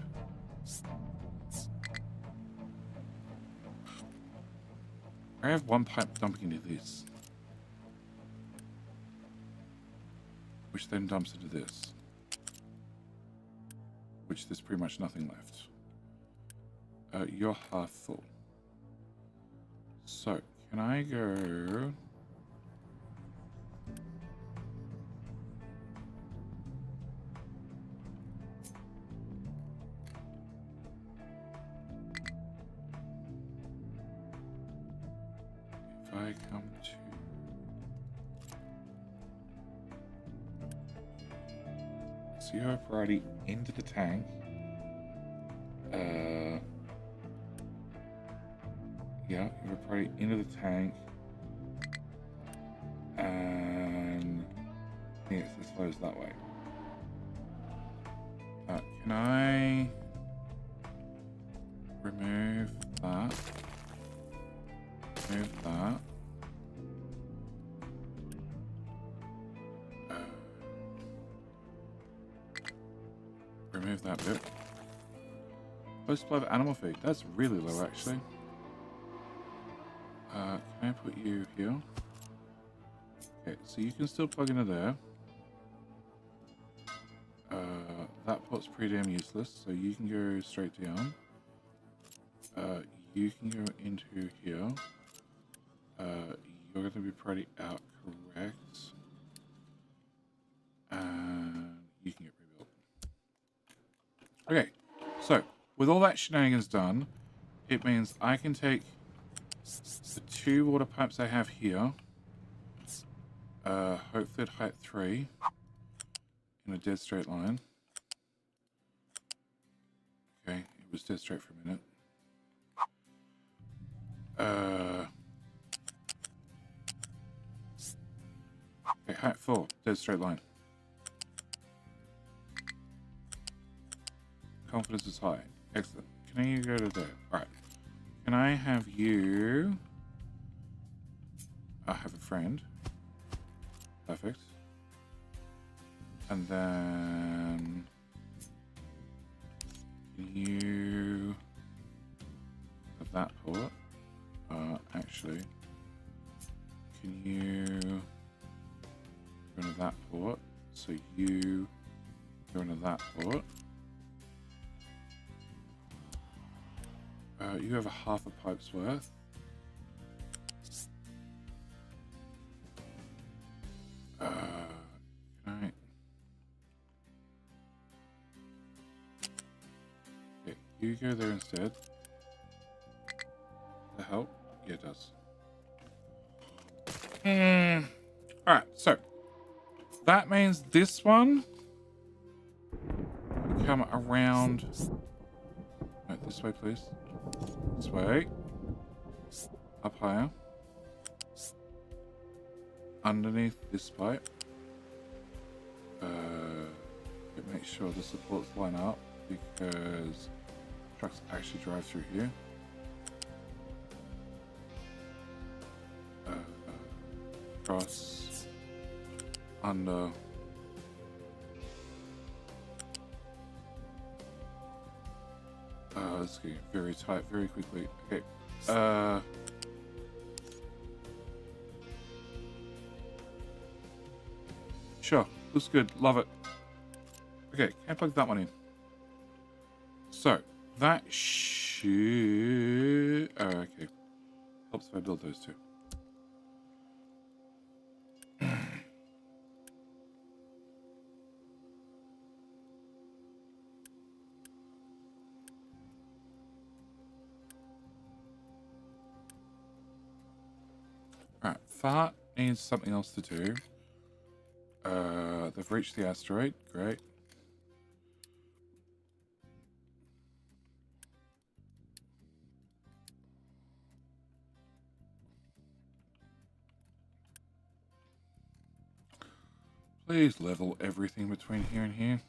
Speaker 1: I have one pipe dumping into this, which then dumps into this, which there's pretty much nothing left. You're half full. So, can I go... if I come to... CO priority into the tank. Yeah, you're priority into the tank. And yes, this flows that way. Can I remove that? Remove that. remove that bit. Low supply of animal feed. That's really low, actually. Can I put you here? Okay, so you can still plug into there. That port's pretty damn useless, so you can go straight down. You can go into here. You're going to be pretty out, correct? And you can get rebuilt. Okay, so with all that shenanigans done, it means I can take the 2 water pipes I have here, hopefully at height 3, in a dead straight line. Okay, it was dead straight for a minute. Okay, height 4, dead straight line. Confidence is high. Excellent. Can you go to there? Alright. Can I have you... I have a friend. Perfect. And then... Can you... have that port? Actually... Can you... go into that port? So you... go into that port. You have a half a pipe's worth. Right. Okay, you go there instead. The help? Yeah, it does. Alright, so that means this one will come around. No, this way, please. This way. Up higher. Underneath this pipe. Make sure the supports line up because trucks actually drive through here. Cross. Under. It's getting very tight very quickly. Okay. Sure. Looks good. Love it. Okay. Can I plug that one in? So, that should... Oh, okay. Helps if I build those two. Alright, Fart needs something else to do. They've reached the asteroid. Great. Please level everything between here and here.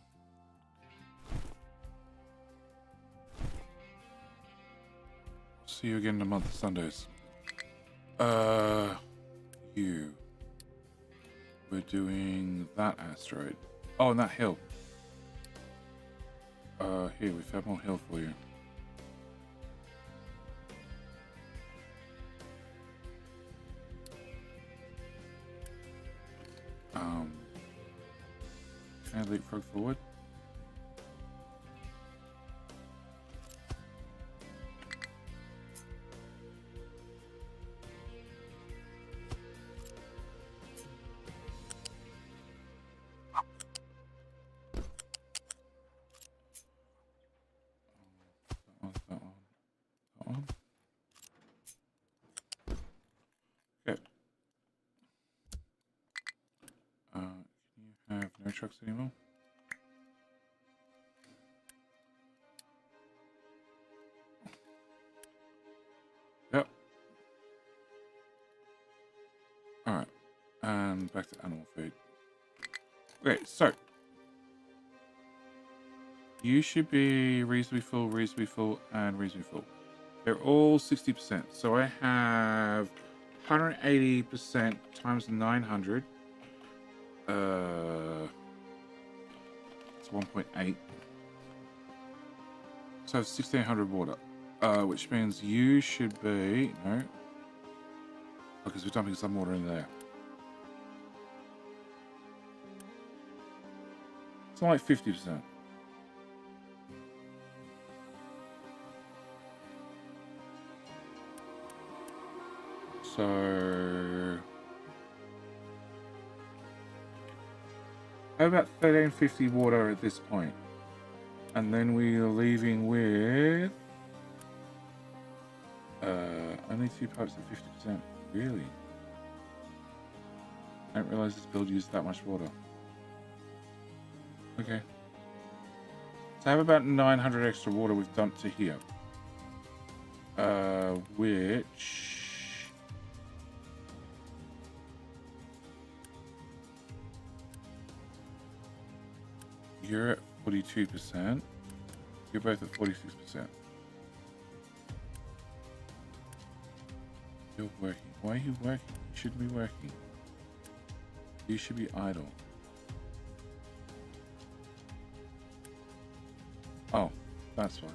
Speaker 1: See you again in a month of Sundays. You. We're doing that asteroid. Oh, and that hill. Here, we found more hill for you. Can I leapfrog forward? That one. Okay. Can you have no trucks anymore? Yep. Alright. And back to animal feed. Okay, so you should be reasonably full, and reasonably full. They're all 60%. So I have 180% times 900. It's 1.8. So I have 1600 water, which means you should be, no, because we're dumping some water in there. It's like 50%. So how about 1350 water at this point? And then we are leaving with only 2 pipes at 50%. Really? I didn't realize this build used that much water. Okay. So I have about 900 extra water we've dumped to here. Which... You're at 42%. You're both at 46%. You're working. Why are you working? You shouldn't be working. You should be idle. Oh, that's right.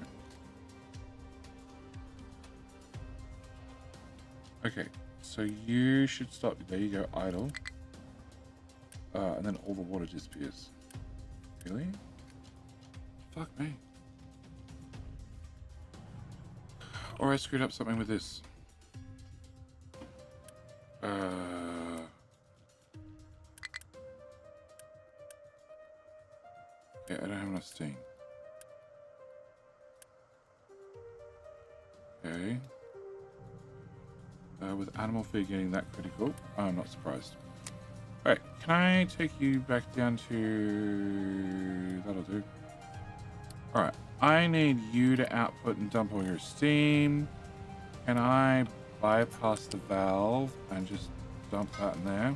Speaker 1: Okay, so you should stop. There you go, idle. And then all the water disappears. Really? Fuck me. Or I screwed up something with this. Yeah, I don't have enough steam. Okay. With animal feed getting that critical, I'm not surprised. Alright, can I take you back down to... That'll do. Alright, I need you to output and dump all your steam. Can I bypass the valve and just dump that in there?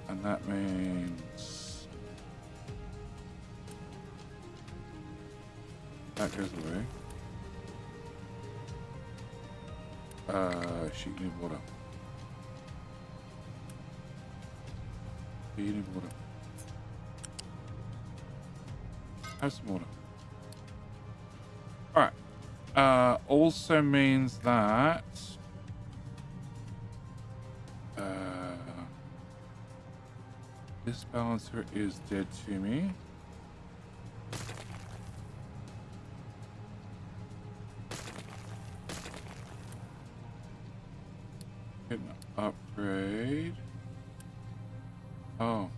Speaker 1: And that means... that goes away. She need water. You need water. Have some water. Alright. Also means that this balancer is dead to me. Get an upgrade. Oh.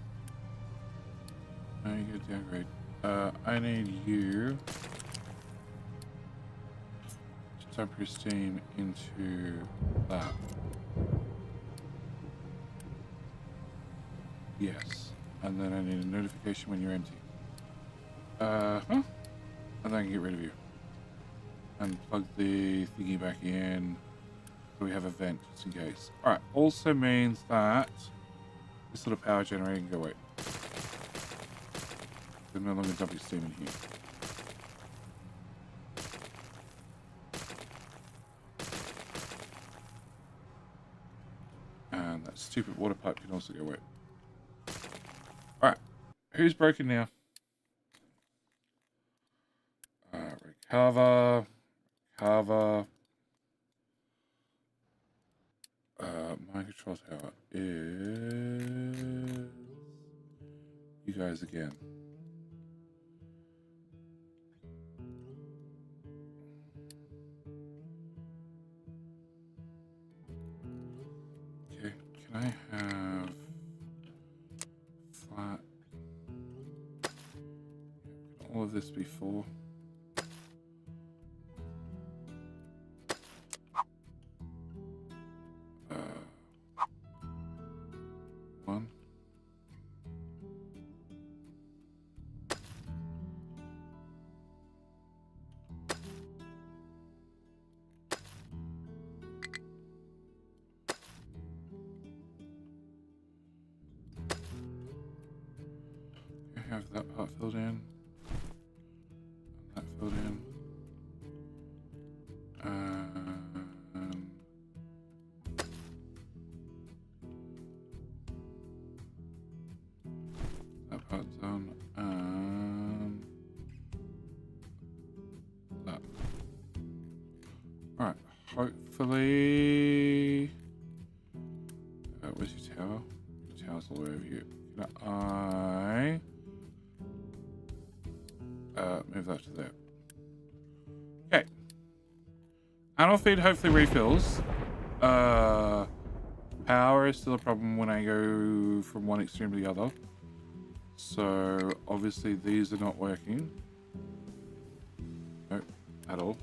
Speaker 1: Now you get a downgrade. I need you to dump your steam into that. Yes. And then I need a notification when you're empty. And then I can get rid of you. And plug the thingy back in. So we have a vent just in case. Alright, also means that this little power generator can go away. We're no longer dumping steam in here. And that stupid water pipe can also go away. Alright, who's broken now? Recover. My control tower is you guys again. Okay, can I have flat? Can all of this be full? One. I have that part filled in, and that filled in, that part done, and hopefully... where's your tower? Your tower's all over you. Can I... move that to there. Okay. Animal feed hopefully refills. Power is still a problem when I go from one extreme to the other. So obviously these are not working. Nope, at all.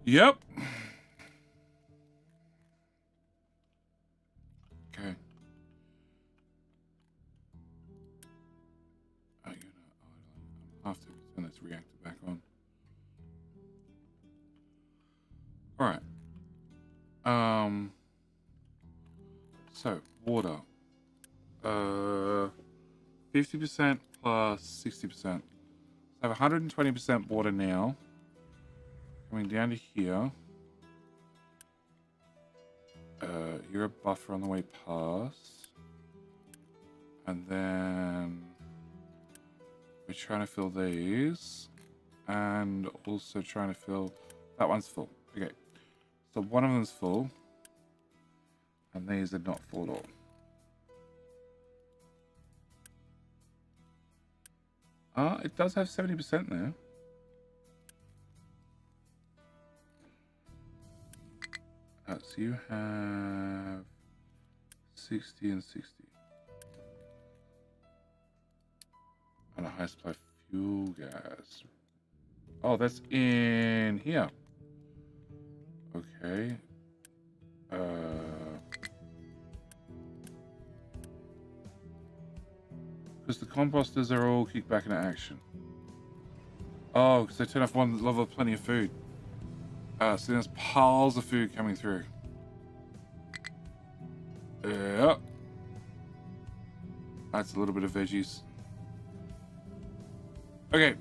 Speaker 1: Yep. Okay. I have to turn this reactor back on. All right. So water. 50% plus 60%. I have 120% water now. Coming down to here. You're a buffer on the way past. And then we're trying to fill these. And also trying to fill... That one's full. Okay. So one of them's full. And these are not full at all. It does have 70% there. So you have 60 and 60. And a high supply of fuel gas. Oh, that's in here. Okay. Because the composters are all kicked back into action. Oh, because they turn off one level of plenty of food. So there's piles of food coming through. Yep. That's a little bit of veggies. Okay.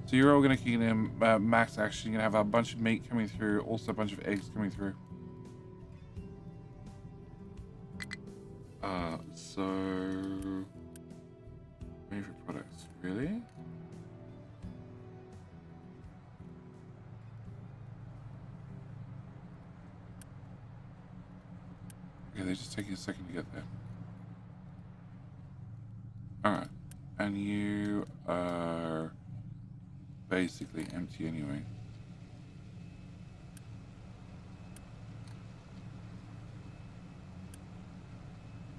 Speaker 1: So you're all going to kick in max action. You're going to have a bunch of meat coming through. Also a bunch of eggs coming through. So... favorite products. Really? Okay, they're just taking a second to get there. Alright. And you are basically empty anyway.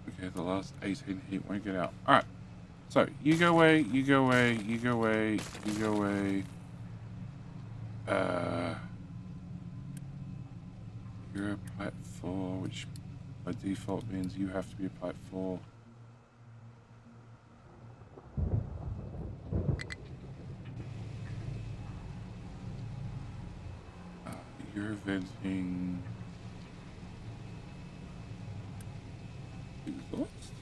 Speaker 1: Okay, the last 18 heat won't get out. Alright. So, you go away, you go away, you go away, you go away. You're a Pipe 4, which by default means you have to be a Pipe 4. You're venting exhaust?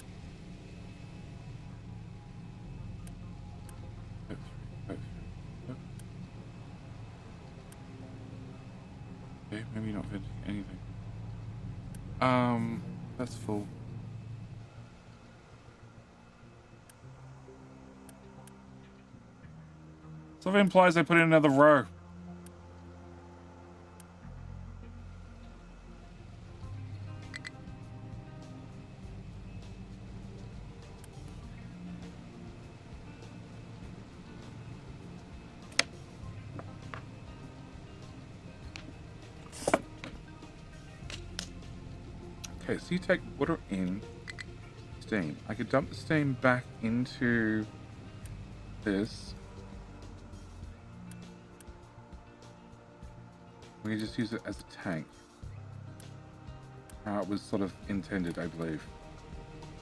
Speaker 1: Okay, maybe not venting anything. That's full. So that implies I put in another row. Okay, so you take water in, steam. I could dump the steam back into this. We can just use it as a tank. How it was sort of intended, I believe.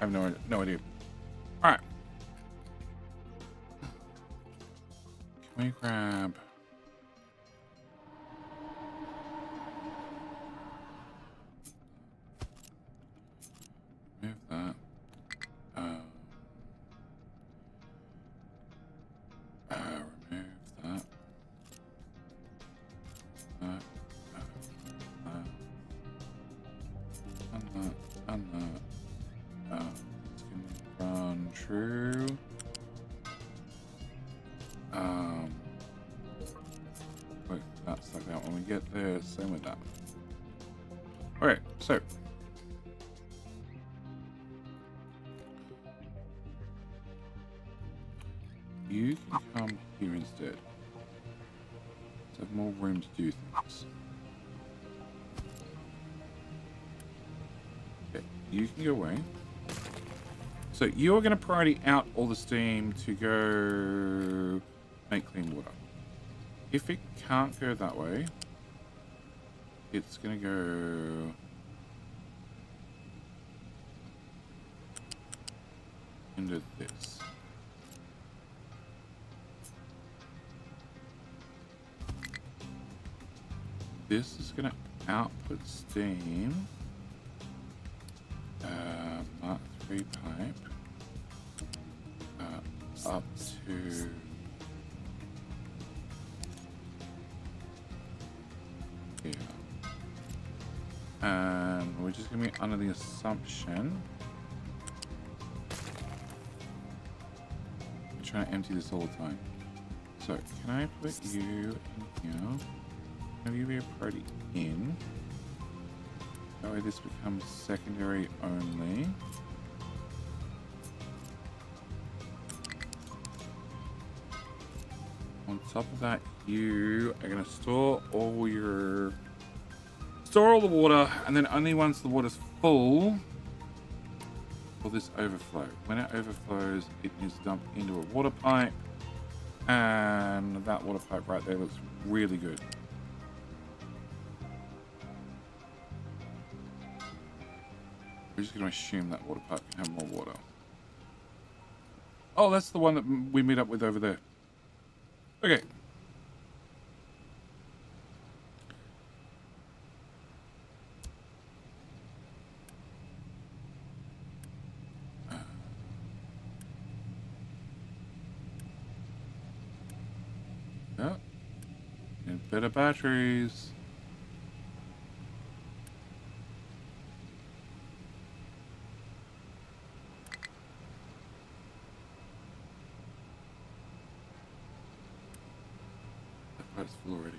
Speaker 1: I have no idea. Alright. Can we grab... Move that. Remove that. And that. true. Wait, that's like that when we get there. Same with that. Alright, so. You can come here instead. Let's have more room to do things. Okay, you can go away. So you're going to priority out all the steam to go make clean water. If it can't go that way, it's going to go into this. This is going to output steam. Mark 3 pipe. Up to here. And we're just going to be under the assumption. I'm trying to empty this all the time. So, can I put you in here? Have you be a priority in? That way this becomes secondary only. On top of that, you are going to store all the water, and then only once the water's full will this overflow. When it overflows, it is dumped into a water pipe, and that water pipe right there looks really good. We're just going to assume that water pipe can have more water. Oh, that's the one that we meet up with over there. Okay. Yeah. Need better batteries. That's full already.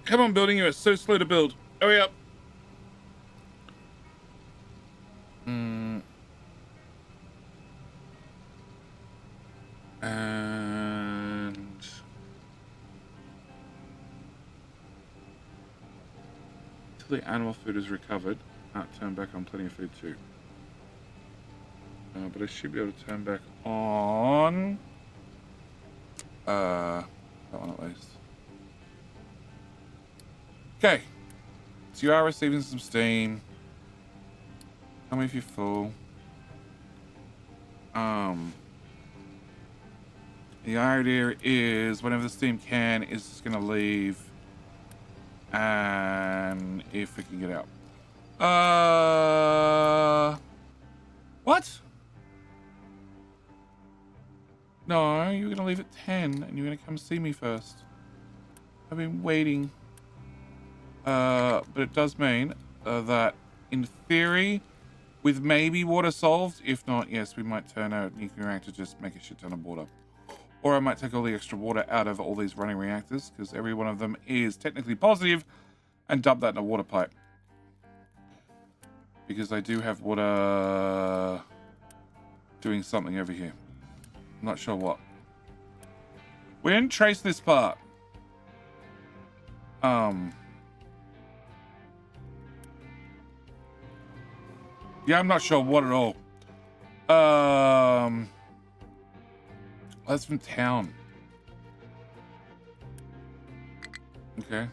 Speaker 1: Come on, building, you are so slow to build. Hurry up. And until the animal food is recovered, can't turn back on plenty of food too. But I should be able to turn back on that one at least. Okay, so you are receiving some steam. Tell me if you're full. The idea is whenever the steam can is just gonna leave, and if we can get out. What? No, you're gonna leave at 10, and you're gonna come see me first. I've been waiting. But it does mean that, in theory, with maybe water solved, if not, yes, we might turn out nuclear reactor, just make a shit ton of water. Or I might take all the extra water out of all these running reactors, because every one of them is technically positive, and dump that in a water pipe. Because I do have water doing something over here. I'm not sure what. We didn't trace this part. Yeah, I'm not sure what at all. That's from town. Okay.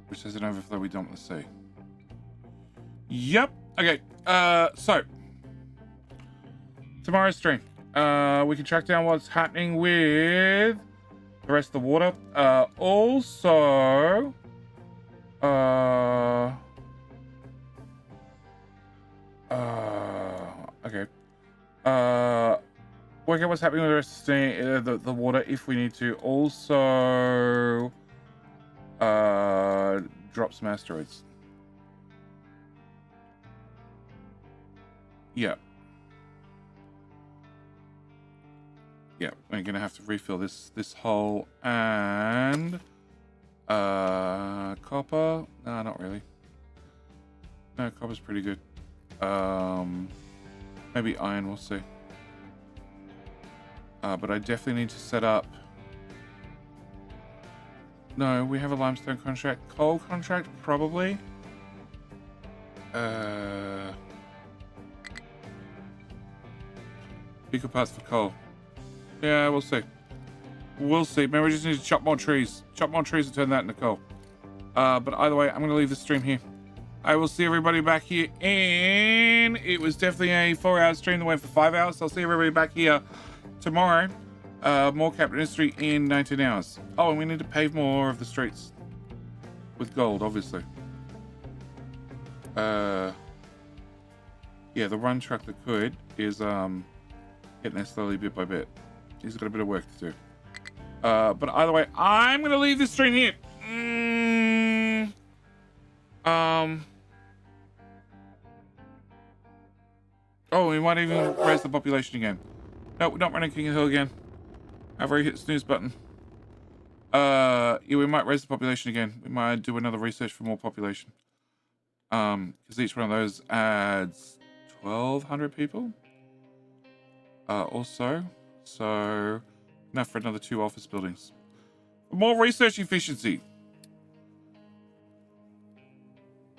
Speaker 1: Which has an overflow we don't want to see. Yep. Okay. So tomorrow's stream, we can track down what's happening with the rest of the water. Also, okay. Work out what's happening with the rest of the water if we need to. Also, drop some asteroids. Yeah. Yeah, we're gonna have to refill this hole and copper. No, not really. No, copper's pretty good. Maybe iron, we'll see. But I definitely need to set up. No, we have a limestone contract. Coal contract, probably. Equal parts for coal. Yeah, we'll see. We'll see. Maybe we just need to chop more trees. Chop more trees and turn that into coal. But either way, I'm going to leave the stream here. I will see everybody back here. And it was definitely a 4-hour stream that went for 5 hours. So I'll see everybody back here tomorrow. More capital industry in 19 hours. Oh, and we need to pave more of the streets. With gold, obviously. Yeah, the run truck that could is getting there slowly bit by bit. He's got a bit of work to do. But either way, I'm going to leave this stream here. Oh, we might even raise the population again. No, we're not running King of the Hill again. I've already hit the snooze button. Yeah, we might raise the population again. We might do another research for more population. Because each one of those adds 1,200 people. Also, so enough for another 2 office buildings. More research efficiency.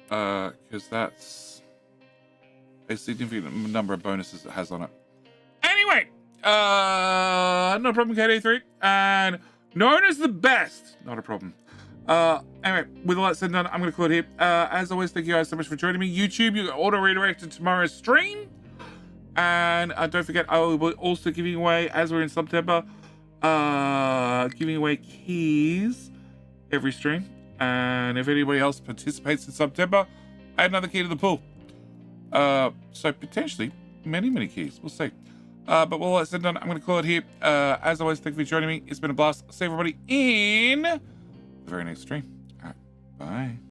Speaker 1: Because that's a significant number of bonuses it has on it. Anyway, no problem, KD3, and known as the best. Not a problem. Anyway, with all that said and done, I'm going to call it here. As always, thank you guys so much for joining me. YouTube, you got auto redirected to tomorrow's stream. And don't forget, I will be also giving away, as we're in September, giving away keys every stream. And if anybody else participates in September, I add another key to the pool. So potentially, many keys. We'll see. But with all that said and done, I'm going to call it here. As always, thank you for joining me. It's been a blast. I'll see everybody in the very next stream. All right, bye.